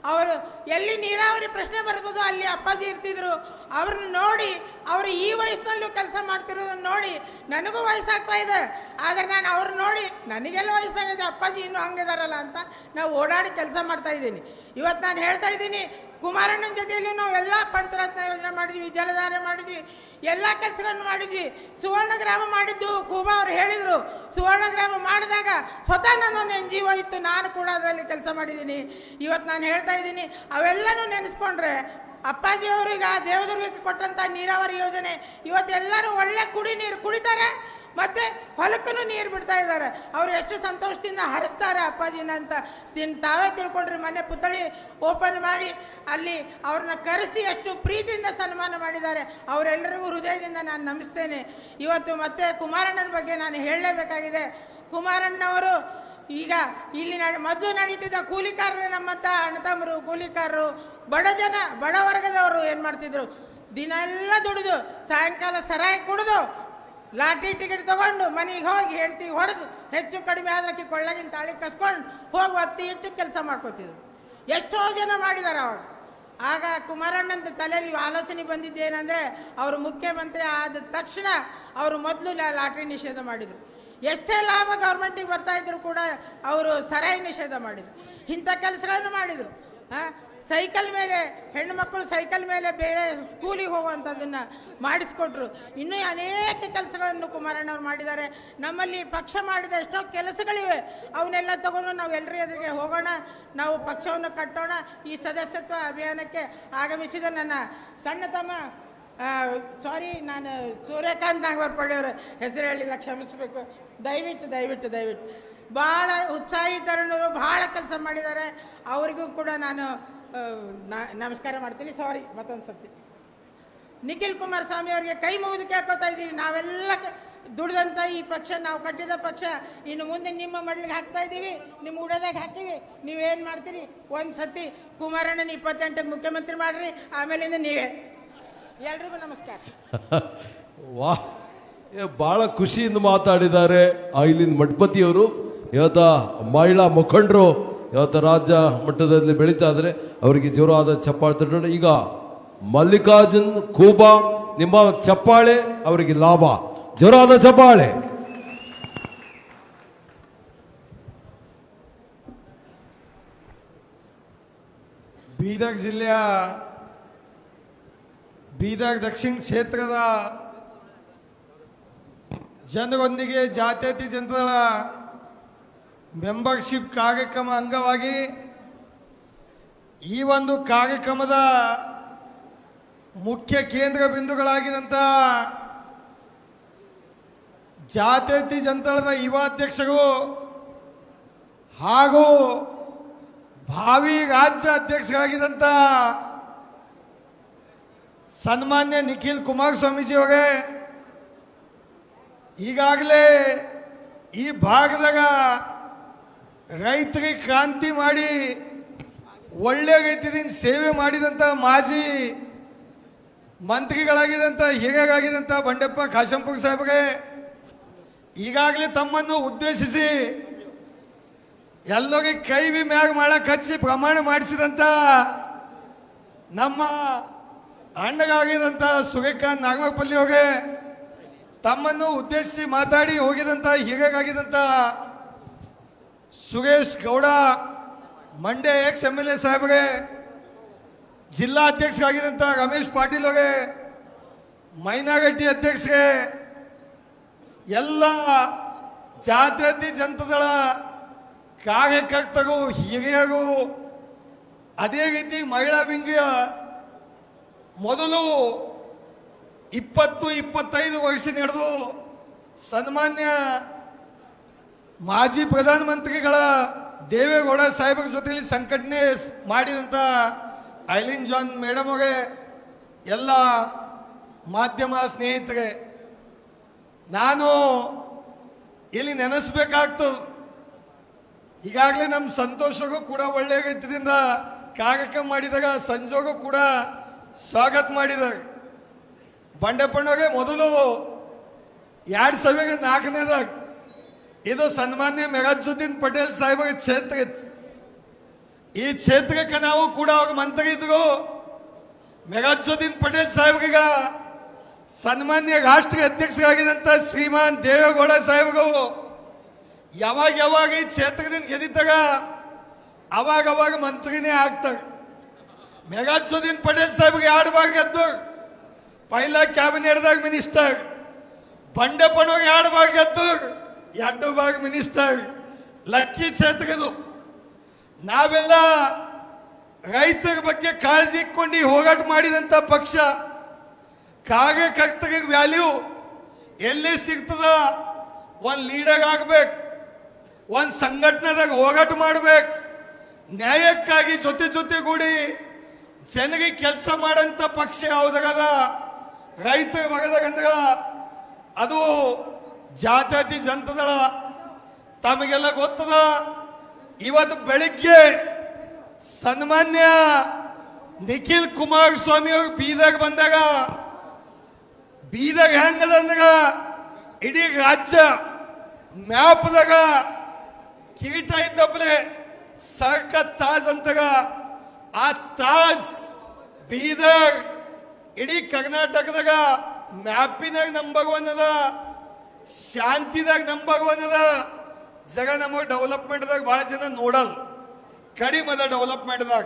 ಅವರು ಎಲ್ಲಿ ನೀರಾವರಿ ಪ್ರಶ್ನೆ ಬರ್ತದೋ ಅಲ್ಲಿ ಅಪ್ಪಾಜಿ ಇರ್ತಿದ್ರು. ಅವ್ರನ್ನ ನೋಡಿ, ಅವರು ಈ ವಯಸ್ಸಿನಲ್ಲೂ ಕೆಲಸ ಮಾಡ್ತಿರೋದನ್ನ ನೋಡಿ ನನಗೂ ವಯಸ್ಸಾಗ್ತಾ ಇದೆ. ಆದರೆ ನಾನು ಅವ್ರನ್ನ ನೋಡಿ ನನಗೆಲ್ಲ ವಯಸ್ಸಾಗಿದೆ, ಅಪ್ಪಾಜಿ ಇನ್ನೂ ಹಂಗಿದಾರಲ್ಲ ಅಂತ ನಾವು ಓಡಾಡಿ ಕೆಲಸ ಮಾಡ್ತಾ ಇದ್ದೀನಿ. ಇವತ್ತು ನಾನು ಹೇಳ್ತಾ ಇದ್ದೀನಿ, ಕುಮಾರಣ್ಣನ ಜೊತೆಯಲ್ಲಿ ನಾವು ಎಲ್ಲ ಪಂಚರತ್ನ ಯೋಜನೆ ಮಾಡಿದ್ವಿ, ಜಲಧಾರೆ ಮಾಡಿದ್ವಿ, ಎಲ್ಲ ಕೆಲಸಗಳನ್ನು ಮಾಡಿದ್ವಿ. ಸುವರ್ಣ ಗ್ರಾಮ ಮಾಡಿದ್ದು ಖೂಬಾ ಅವರು ಹೇಳಿದರು. ಸುವರ್ಣ ಗ್ರಾಮ ಮಾಡಿದಾಗ ಸ್ವತಃ ನನ್ನೊಂದು NGO ಇತ್ತು, ನಾನು ಕೂಡ ಅದರಲ್ಲಿ ಕೆಲಸ ಮಾಡಿದ್ದೀನಿ. ಇವತ್ತು ನಾನು ಹೇಳ್ತಾ ಇದ್ದೀನಿ, ಅವೆಲ್ಲನೂ ನೆನೆಸ್ಕೊಂಡ್ರೆ ಅಪ್ಪಾಜಿಯವರು ಈಗ ದೇವದುರ್ಗಕ್ಕೆ ಕೊಟ್ಟಂಥ ನೀರಾವರಿ ಯೋಜನೆ ಇವತ್ತು ಎಲ್ಲರೂ ಒಳ್ಳೆ ಕುಡಿ ನೀರು ಕುಡಿತಾರೆ, ಮತ್ತೆ ಹೊಲಕ್ಕೂ ನೀರು ಬಿಡ್ತಾ ಇದ್ದಾರೆ. ಅವ್ರು ಎಷ್ಟು ಸಂತೋಷದಿಂದ ಹರಿಸ್ತಾರೆ ಅಪ್ಪಾಜಿನ ಅಂತ ತಾವೇ ತಿಳ್ಕೊಂಡ್ರಿ. ಮೊನ್ನೆ ಪುತ್ಥಳಿ ಓಪನ್ ಮಾಡಿ ಅಲ್ಲಿ ಅವ್ರನ್ನ ಕರೆಸಿ ಎಷ್ಟು ಪ್ರೀತಿಯಿಂದ ಸನ್ಮಾನ ಮಾಡಿದ್ದಾರೆ. ಅವರೆಲ್ಲರಿಗೂ ಹೃದಯದಿಂದ ನಾನು ನಮಿಸ್ತೇನೆ. ಇವತ್ತು ಮತ್ತೆ ಕುಮಾರಣ್ಣನ ಬಗ್ಗೆ ನಾನು ಹೇಳಲೇಬೇಕಾಗಿದೆ. ಕುಮಾರಣ್ಣವರು ಈಗ ಇಲ್ಲಿ ಮೊದಲು ನಡೀತಿದ್ದ ಕೂಲಿಕಾರರು, ನಮ್ಮಂಥ ಅಣ್ಣತಮ್ಮರು ಕೂಲಿಕಾರರು, ಬಡ ವರ್ಗದವರು ಏನು ಮಾಡ್ತಿದ್ರು, ದಿನೆಲ್ಲ ದುಡಿದು ಸಾಯಂಕಾಲ ಸರಾಯಿ ಕುಡಿದು ಲಾಟ್ರಿ ಟಿಕೆಟ್ ತಗೊಂಡು ಮನೆಗೆ ಹೋಗಿ ಹೆಂಡ್ತಿಗೆ ಹೊಡೆದು ಹೆಚ್ಚು ಕಡಿಮೆ ಆದ್ರಕ್ಕೆ ಕೊಳ್ಳಗಿನ ತಾಳಿ ಕಸ್ಕೊಂಡು ಹೋಗಿ ಒತ್ತಿ ಇಟ್ಟು ಕೆಲಸ ಮಾಡ್ಕೋತಿದ್ರು. ಎಷ್ಟೋ ಜನ ಮಾಡಿದ್ದಾರೆ ಅವಾಗ. ಆಗ ಕುಮಾರಣ್ಣನ ತಲೆಯಲ್ಲಿ ಆಲೋಚನೆ ಬಂದಿದ್ದೇನೆಂದರೆ ಅವರು ಮುಖ್ಯಮಂತ್ರಿ ಆದ ತಕ್ಷಣ ಅವರು ಮೊದಲು ಲಾಟ್ರಿ ನಿಷೇಧ ಮಾಡಿದರು. ಎಷ್ಟೇ ಲಾಭ ಗೌರ್ಮೆಂಟಿಗೆ ಬರ್ತಾ ಇದ್ರು ಕೂಡ ಅವರು ಸರಾಯಿ ನಿಷೇಧ ಮಾಡಿದರು. ಇಂಥ ಕೆಲಸಗಳನ್ನು ಮಾಡಿದರು. ಸೈಕಲ್ ಮೇಲೆ ಹೆಣ್ಣು ಮಕ್ಕಳು ಸೈಕಲ್ ಮೇಲೆ ಬೇರೆ ಸ್ಕೂಲಿಗೆ ಹೋಗುವಂಥದ್ದನ್ನು ಮಾಡಿಸ್ಕೊಟ್ರು. ಇನ್ನೂ ಅನೇಕ ಕೆಲಸಗಳನ್ನು ಕುಮಾರಣ್ಣವ್ರು ಮಾಡಿದ್ದಾರೆ. ನಮ್ಮಲ್ಲಿ ಪಕ್ಷ ಮಾಡಿದ ಎಷ್ಟೋ ಕೆಲಸಗಳಿವೆ, ಅವನ್ನೆಲ್ಲ ತಗೊಂಡು ನಾವು ಎಲ್ಲರ ಎದುರಿಗೆ ಹೋಗೋಣ, ನಾವು ಪಕ್ಷವನ್ನು ಕಟ್ಟೋಣ. ಈ ಸದಸ್ಯತ್ವ ಅಭಿಯಾನಕ್ಕೆ ಆಗಮಿಸಿದ ನನ್ನ ಸಣ್ಣ ತಮ್ಮ ಸಾರಿ, ನಾನು ಸೂರ್ಯಕಾಂತ್ ನಾಗವರ್ಪಳ್ಳಿಯವರ ಹೆಸರು ಹೇಳಿಲ್ಲ, ಕ್ಷಮಿಸಬೇಕು. ದಯವಿಟ್ಟು ಭಾಳ ಉತ್ಸಾಹಿ ತರುಣರು, ಭಾಳ ಕೆಲಸ ಮಾಡಿದ್ದಾರೆ. ಅವರಿಗೂ ಕೂಡ ನಾನು ನಮಸ್ಕಾರ ಮಾಡ್ತೀನಿ. ಸಾರಿ, ಮತ್ತೊಂದು ಸತಿ ನಿಖಿಲ್ ಕುಮಾರಸ್ವಾಮಿ ಅವರಿಗೆ ಕೈ ಮುಗಿದು ಕೇಳ್ಕೊತಾ ಇದ್ದೀವಿ. ನಾವೆಲ್ಲ ದುಡ್ದಂಥ ಈ ಪಕ್ಷ, ನಾವು ಕಟ್ಟಿದ ಪಕ್ಷ ಇನ್ನು ಮುಂದೆ ನಿಮ್ಮ ಮಡ್ಲಿಗೆ ಹಾಕ್ತಾ ಇದ್ದೀವಿ, ನಿಮ್ಮ ಉಡೋದಾಗ ಹಾಕ್ತೀವಿ. ನೀವೇನು ಮಾಡ್ತೀರಿ? ಒಂದು ಸತಿ ಕುಮಾರಣ್ಣನ 28ಕ್ಕೆ ಮುಖ್ಯಮಂತ್ರಿ ಮಾಡ್ರಿ, ಆಮೇಲಿಂದ ನೀವೇ. ಎಲ್ರಿಗೂ ನಮಸ್ಕಾರ. ವಾ, ಬಹಳ ಖುಷಿಯಿಂದ ಮಾತಾಡಿದ್ದಾರೆ ಐಲಿನ್ ಮಠಪತಿಯವರು. ಇವತ್ತ ಮಹಿಳಾ ಮುಖಂಡರು ಇವತ್ತು ರಾಜ್ಯ ಮಟ್ಟದಲ್ಲಿ ಬೆಳೀತಾ ಇದ್ದಾರೆ, ಅವರಿಗೆ ಜೋರಾದ ಚಪ್ಪಾಳೆ ತಟ್ಟೋಣ. ಈಗ ಮಲ್ಲಿಕಾರ್ಜುನ್ ಖೂಬಾ, ನಿಮ್ಮ ಚಪ್ಪಾಳೆ ಅವರಿಗೆ ಲಾಭ. ಜೋರಾದ ಚಪ್ಪಾಳೆ. ಬೀದರ್ ಜಿಲ್ಲೆಯ ಬೀದರ್ ದಕ್ಷಿಣ ಕ್ಷೇತ್ರದ ಜನರೊಂದಿಗೆ ಜಾತ್ಯತೀತ ಜನತಾದಳ ಮೆಂಬರ್ಶಿಪ್ ಕಾರ್ಯಕ್ರಮ ಅಂಗವಾಗಿ ಈ ಒಂದು ಕಾರ್ಯಕ್ರಮದ ಮುಖ್ಯ ಕೇಂದ್ರ ಬಿಂದುಗಳಾಗಿದ್ದಂಥ ಜಾತ್ಯತೀತ ಜನತಾದಳದ ಯುವ ಅಧ್ಯಕ್ಷರು ಹಾಗೂ ಭಾವಿ ರಾಜ್ಯ ಅಧ್ಯಕ್ಷರಾಗಿದ್ದಂಥ ಸನ್ಮಾನ್ಯ ನಿಖಿಲ್ ಕುಮಾರಸ್ವಾಮೀಜಿಯವರೇ, ಈಗಾಗಲೇ ಈ ಭಾಗದಾಗ ರೈತರಿಗೆ ಕ್ರಾಂತಿ ಮಾಡಿ ಒಳ್ಳೆ ರೀತಿಯಿಂದ ಸೇವೆ ಮಾಡಿದಂಥ ಮಾಜಿ ಮಂತ್ರಿಗಳಾಗಿದ್ದಂಥ ಹಿರಿಯರಾಗಿದ್ದಂಥ ಬಂಡೆಪ್ಪ ಖಾಶಂಪುರ್ ಸಾಹೇಬ್ರೆ, ಈಗಾಗಲೇ ತಮ್ಮನ್ನು ಉದ್ದೇಶಿಸಿ ಎಲ್ಲರಿಗೆ ಕೈ ಮ್ಯಾಗ ಮಾಡಕ್ಕೆ ಹಚ್ಚಿ ಪ್ರಮಾಣ ಮಾಡಿಸಿದಂಥ ನಮ್ಮ ಅಣ್ಣಗಾಗಿದ್ದಂಥ ಸೂರ್ಯಕಾಂತ್ ನಾಗಮಪಲ್ಲಿಯವರೇ, ತಮ್ಮನ್ನು ಉದ್ದೇಶಿಸಿ ಮಾತಾಡಿ ಹೋಗಿದಂಥ ಹಿರಿಯರಾಗಿದ್ದಂಥ ಸುರೇಶ್ ಗೌಡ ಮಂಡ್ಯ ಎಕ್ಸ್-MLA ಸಾಹೇಬ್ರೆ, ಜಿಲ್ಲಾ ಅಧ್ಯಕ್ಷರಾಗಿದ್ದಂಥ ರಮೇಶ್ ಪಾಟೀಲ್ ಅವರೇ, ಮೈನಾರಿಟಿ ಅಧ್ಯಕ್ಷರೇ, ಎಲ್ಲ ಜಾತ್ಯತೀತ ಜನತಾದಳ ಕಾರ್ಯಕರ್ತರು, ಹಿರಿಯರು, ಅದೇ ರೀತಿ ಮಹಿಳಾ ವಿಂಗಿಯ ಮೊದಲು 20-25 ವರ್ಷ ನಡೆದು ಸನ್ಮಾನ್ಯ ಮಾಜಿ ಪ್ರಧಾನಮಂತ್ರಿಗಳ ದೇವೇಗೌಡ ಸಾಹೇಬರ ಜೊತೆಯಲ್ಲಿ ಸಂಘಟನೆ ಮಾಡಿದಂಥ ಐಲಿನ್ ಜಾನ್ ಮೇಡಮ್ ಅವರೇ, ಎಲ್ಲ ಮಾಧ್ಯಮ ಸ್ನೇಹಿತರೆ, ನಾನು ಇಲ್ಲಿ ನೆನೆಸ್ಬೇಕಾಗ್ತದೆ. ಈಗಾಗಲೇ ನಮ್ಮ ಸಂತೋಷಗೂ ಕೂಡ ಒಳ್ಳೆಯ ರೀತಿಯಿಂದ ಕಾರ್ಯಕ್ರಮ ಮಾಡಿದಾಗ ಸಂಜೋಗೂ ಕೂಡ ಸ್ವಾಗತ ಮಾಡಿದ್ದಾರೆ. ಬಂಡೆಪ್ಪಣ್ಣವ್ರಿಗೆ ಮೊದಲು 2004ನೇದಾಗ ಇದು ಸನ್ಮಾನ್ಯ ಮೆಗಾಜುದ್ದೀನ್ ಪಟೇಲ್ ಸಾಹೇಬರ ಕ್ಷೇತ್ರ ಇತ್ತು. ಈ ಕ್ಷೇತ್ರಕ್ಕೆ ನಾವು ಕೂಡ ಅವಾಗ ಮಂತ್ರಿ ಇದ್ರು. ಮೆಗಾಜುದ್ದೀನ್ ಪಟೇಲ್ ಸಾಹೇಬ್ರೀಗ ಸನ್ಮಾನ್ಯ ರಾಷ್ಟ್ರೀಯ ಅಧ್ಯಕ್ಷರಾಗಿದ್ದಂಥ ಶ್ರೀಮಾನ್ ದೇವೇಗೌಡ ಸಾಹೇಬ್ರು ಯಾವಾಗ ಈ ಕ್ಷೇತ್ರದಿಂದ ಗೆದ್ದಿದ್ದಾಗ ಅವಾಗ ಮಂತ್ರಿನೇ ಆಗ್ತಾರೆ. ಮೆಗಾಜುದ್ದೀನ್ ಪಟೇಲ್ ಸಾಹೇಬ್ರಿಗೆ 2 ಬಾರಿ ಗೆದ್ದು, ಪೈಲಾ ಕ್ಯಾಬಿನೆಟ್ದಾಗ ಮಿನಿಸ್ಟರ್. ಬಂಡೆಪ್ಪನವ್ರಿಗೆ 2 ಬಾರಿ ಗೆದ್ದು, 2 ಬಾರಿ ಮಿನಿಸ್ಟರ್. ಲಕ್ಕಿ ಕ್ಷೇತ್ರ ಇದು. ನಾವೆಲ್ಲ ರೈತರ ಬಗ್ಗೆ ಕಾಳಜಿ ಇಟ್ಕೊಂಡು ಹೋರಾಟ ಮಾಡಿದಂಥ ಪಕ್ಷ. ಕಾರ್ಯಕರ್ತರಿಗೆ ವ್ಯಾಲ್ಯೂ ಎಲ್ಲಿ ಸಿಗ್ತದ, ಒಂದು ಲೀಡರ್ ಆಗ್ಬೇಕು, ಒಂದು ಸಂಘಟನೆದಾಗ ಹೋರಾಟ ಮಾಡ್ಬೇಕು, ನ್ಯಾಯಕ್ಕಾಗಿ ಜೊತೆಗೂಡಿ ಜನರಿಗೆ ಕೆಲಸ ಮಾಡೋಂಥ ಪಕ್ಷ ಯಾವುದಾಗದ ರೈತರ ಭಾಗದಾಗ ಅಂದ್ರೆ ಅದು ಜಾತ್ಯತೀತ ಜನತಾದಳ. ತಮಗೆಲ್ಲ ಗೊತ್ತದ, ಇವತ್ತು ಬೆಳಿಗ್ಗೆ ಸನ್ಮಾನ್ಯ ನಿಖಿಲ್ ಕುಮಾರಸ್ವಾಮಿ ಅವರು ಬೀದರ್ ಬಂದಾಗ, ಬೀದರ್ ಹೆಂಗದ ಅಂದಾಗ ಇಡೀ ರಾಜ್ಯ ಮ್ಯಾಪ್ದಾಗ ಕಿರೀಟ ಇದ್ದಪ್ಪಲೆ ಸರ್ಕ ತಾಜ್ ಅಂತಾಗ ಆ ತಾಜ್ ಬೀದರ್ ಇಡೀ ಕರ್ನಾಟಕದಾಗ ಮ್ಯಾಪಿನಾಗ ನಂಬರ್ 1 ಅದ, ಶಾಂತಿದಾಗ ನಂಬರ್ 1 ಅದ. ಜಗ ನಮಗೆ ಡೆವಲಪ್ಮೆಂಟ್ದಾಗ ಭಾಳ ಜನ ನೋಡಲ್ಲ, ಕಡಿಮೆ ಅದ ಡೆವಲಪ್ಮೆಂಟ್ದಾಗ.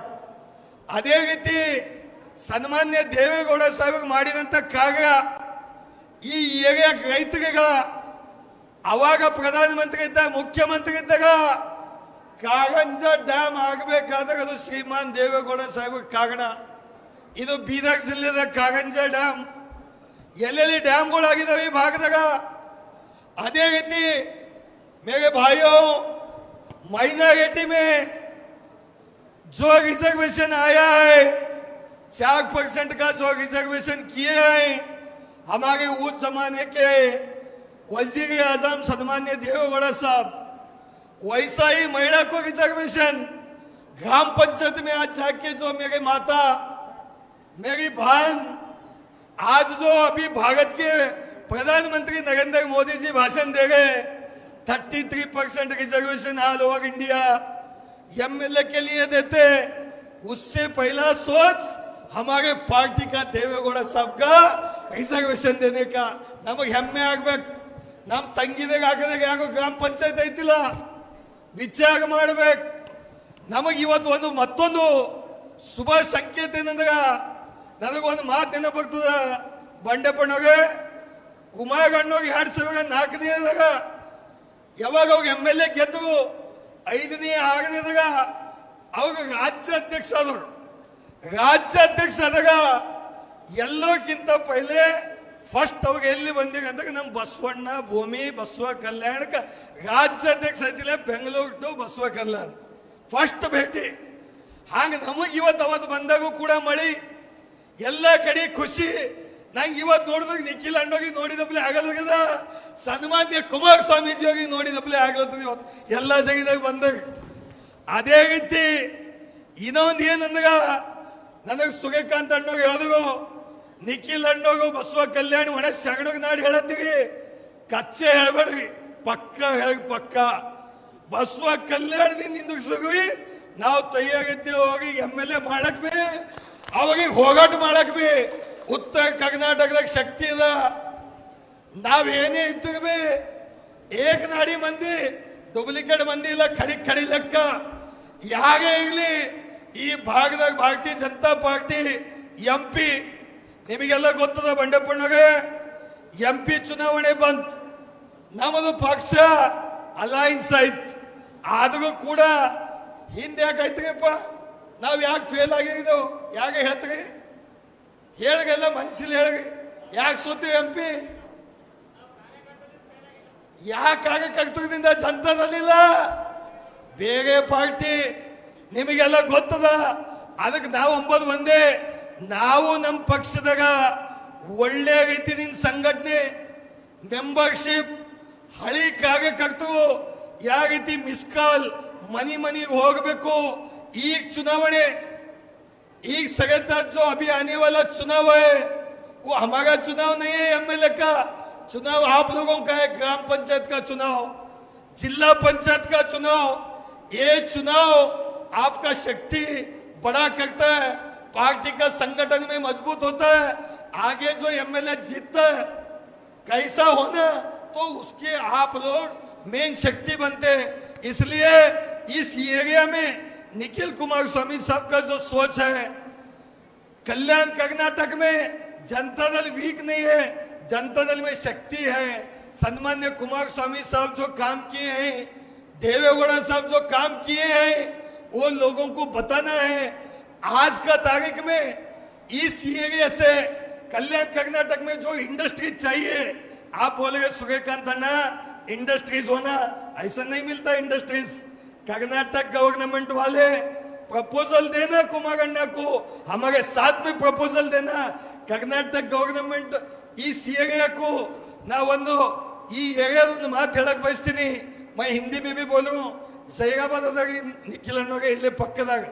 ಅದೇ ರೀತಿ ಸನ್ಮಾನ್ಯ ದೇವೇಗೌಡ ಸಾಹೇಬ್ ಮಾಡಿದಂಥ ಕಾರ್ಯ ಈ ಏರಿಯಾ ರೈತರಿಗ ಅವಾಗ ಪ್ರಧಾನಮಂತ್ರಿ ಇದ್ದಾಗ, ಮುಖ್ಯಮಂತ್ರಿ ಇದ್ದಾಗ ಕಾಗಂಜ ಡ್ಯಾಮ್ ಆಗಬೇಕಾದಾಗ ಅದು ಶ್ರೀಮಾನ್ ದೇವೇಗೌಡ ಸಾಹೇಬ್ ಕಾರಣ. ಇದು ಬೀದರ್ ಜಿಲ್ಲೆದ ಕಾಗಂಜ ಡ್ಯಾಮ್. ಎಲ್ಲೆಲ್ಲಿ ಡ್ಯಾಮ್ಗಳಾಗಿದ್ದಾವೆ ಈ ಭಾಗದಾಗ. ಅದೇ ರೀತಿ मेरे भाइयों, माइनॉरिटी में जो रिजर्वेशन आया है, 4% का जो रिजर्वेशन किए हैं हमारे उस जमाने के वजीर आजम सन्मान्य देवेगौड़ा साहब, वैसा ही महिला को रिजर्वेशन ग्राम पंचायत में आज जाके जो मेरे माता, मेरी बहन, आज जो अभी भारत के प्रधानमंत्री नरेंद्र मोदी जी भाषण दे गए, 33% reservation all over India MLA के लिए देते. उससे पहला सोच हमारे पार्टी का देवेगौड़ा साहब का रिजर्वेशन देने का. नमग ಹೆಮ್ಮೆ ಆಗಬೇಕು. ನಮ್ಮ ತಂಗಿದಾಗ ಹಾಕಿದಾಗ ಯಾಕೋ ಗ್ರಾಮ ಪಂಚಾಯತ್ ಐತಿಲ್ಲ, ವಿಚಾರ ಮಾಡಬೇಕು. ನಮಗೆ ಇವತ್ತು ಒಂದು ಮತ್ತೊಂದು ಶುಭ ಸಂಕೇತ ಏನಂದ್ರೆ, ನನಗೊಂದು ಮಾತು ನೆನಪಾಗ್ತದ. ಬಂಡೆಪ್ಪನವ್ರಿಗೆ ಕುಮಾರಣ್ಣವ್ರಿಗೆ 2004ನೇದಾಗ ಯಾವಾಗ ಅವ್ರಿಗೆ MLA ಗೆದ್ದು 5ನೇ 6ನೇದಾಗ ಅವಾಗ ರಾಜ್ಯಾಧ್ಯಕ್ಷ ಆದರು. ರಾಜ್ಯಾಧ್ಯಕ್ಷ ಆದಾಗ ಎಲ್ಲಕ್ಕಿಂತ ಪहिले ಫಸ್ಟ್ ಅವಾಗ ಎಲ್ಲಿ ಬಂದಿಗೆ ಅಂದಾಗ ನಮ್ಮ ಬಸವಣ್ಣ ಭೂಮಿ ಬಸವ ಕಲ್ಯಾಣಕ್ಕೆ ರಾಜ್ಯಾಧ್ಯಕ್ಷ ಐತಿಲ್ಲ, Bengaluru to Basavakalyan first ಭೇಟಿ. ಹಾಗೆ ನಮಗೆ ಇವತ್ತು ಅವತ್ತು ಬಂದಾಗೂ ಕೂಡ ಮಳಿ ಎಲ್ಲ ಕಡೆ ಖುಷಿ. ನಂಗೆ ಇವತ್ತು ನೋಡಿದಾಗ ನಿಖಿಲ್ ಅಣ್ಣೋಗಿ ನೋಡಿದಪ್ಲೆ ಆಗಲ್ವಾಗದ, ಸನ್ಮಾನ್ಯ ಕುಮಾರಸ್ವಾಮೀಜಿ ಹೋಗಿ ನೋಡಿದಪ್ಲೆ ಆಗ್ಲತ್ತದ ಇವತ್ತು ಎಲ್ಲ ಜಗದಾಗ ಬಂದಾಗ. ಅದೇ ರೀತಿ ಇನ್ನೊಂದು ಏನಂದಾಗ ನನಗೆ ಸೂರ್ಯಕಾಂತ್ ಅಣ್ಣೋಗಿ ಹೇಳಿದ್ರು, ನಿಖಿಲ್ ಅಣ್ಣೋಗು ಬಸವ ಕಲ್ಯಾಣ ಒಣ ಸಗಣಿಗೆ ನಾಡಿ ಹೇಳತ್ತೀವಿ, ಕಚ್ಚೆ ಹೇಳ್ಬೇಡ್ರಿ, ಪಕ್ಕ ಹೇಳಿ ಪಕ್ಕ ಬಸವ ಕಲ್ಯಾಣದಿಂದ ಹಿಂದೂಗಿ ನಾವು ತಯಾರಿದ್ದೇವೆ. ಹೋಗಿ MLA ಮಾಡಕ್ ಬಿ, ಅವಾಗ ಹೋಗಾಟ ಮಾಡಕ್ ಬಿ ಉತ್ತರ ಕರ್ನಾಟಕದಾಗ ಶಕ್ತಿ ಅದ. ನಾವೇನೇ ಇದ್ದರು ಬಿ ಏಕನಾಡಿ ಮಂದಿ, ಡೂಪ್ಲಿಕೇಟ್ ಮಂದಿ ಇಲ್ಲ, ಖಡಿ ಲೆಕ್ಕ. ಯಾರೇ ಇರಲಿ ಈ ಭಾಗದಾಗ ಭಾರತೀಯ ಜನತಾ ಪಾರ್ಟಿ MP, ನಿಮಗೆಲ್ಲ ಗೊತ್ತದ ಬಂಡೆಪ್ಪಣ್ಣಗೆ MP ಚುನಾವಣೆ ಬಂತು, ನಮ್ಮದು ಪಕ್ಷ ಅಲೈನ್ಸ್ ಆಯ್ತು. ಆದರೂ ಕೂಡ ಹಿಂದೆ ಯಾಕೆ ಆಯ್ತರಿಪ್ಪ, ನಾವು ಯಾಕೆ ಫೇಲ್ ಆಗಿದ್ದೆವು, ಯಾಕೆ ಹೇಳ್ತೀರಿ ಹೇಳಿಗೆಲ್ಲ ಮನಸ್ಸಲ್ಲಿ ಹೇಳಿ, ಯಾಕೆ ಸೋತೀವಿ MP, ಯಾಕೆ ಆಗಕ್ಕಾಗ್ತದಿಂದ ಜನತಾದಲ್ಲಿಲ್ಲ ಬೇರೆ ಪಾರ್ಟಿ, ನಿಮಗೆಲ್ಲ ಗೊತ್ತದ. ಅದಕ್ಕೆ ನಾವು 9 ಮಂದಿ, ನಾವು ನಮ್ಮ ಪಕ್ಷದಾಗ ಒಳ್ಳೆ ರೀತಿಯಿಂದ ಸಂಘಟನೆ ಮೆಂಬರ್ಶಿಪ್ ಹಳಿ ಕಾರ್ಯಕರ್ತರು ಯಾವ ರೀತಿ ಮಿಸ್ ಕಾಲ್ ಮನೆಗೆ ಹೋಗಬೇಕು. ಈಗ ಚುನಾವಣೆ, ಈಗ सगळ्यात जो अभी आने वाला चुनाव है वो हमारा चुनाव नहीं है, MLA का चुनाव आप लोगों का है, ग्राम पंचायत का चुनाव, जिला पंचायत का चुनाव. ये चुनाव आपका शक्ति बड़ा करता है, पार्टी का संगठन में मजबूत होता है. आगे जो MLA जीतता है कैसा होना, तो उसके आप लोग मेन शक्ति बनते हैं. इसलिए इस एरिया में निखिल कुमारस्वामी साहब का जो सोच है, कल्याण कर्नाटक में जनता दल वीक नहीं है, जनता दल में शक्ति है. सन्मान्य कुमारस्वामी साहब जो काम किए हैं, देवेगौड़ा साहब जो काम किए हैं, वो लोगों को बताना है. आज का तारीख में इस एरिया से कल्याण कर्नाटक में जो इंडस्ट्री चाहिए, आप बोलेंगे सूर्यकांत अन्ना इंडस्ट्रीज होना, ऐसा नहीं मिलता. इंडस्ट्रीज कर्नाटक गवर्नमेंट वाले प्रपोजल देना कुमार अन्ना को, हमारे साथ में प्रपोजल देना. कर्नाटक गवर्नमेंट इस एरिया को ना ಒಂದು ಈ ಏರಿಯಾದ ಮಾತು ಹೇಳಕ್ ಬಯಸ್ತೀನಿ. मैं हिंदी में भी बोलूँ. ಜೈರಾಬಾದಾಗ ನಿಖಿಲ್ ಅನ್ನೋಗೆ ಇಲ್ಲೇ ಪಕ್ಕದಾಗ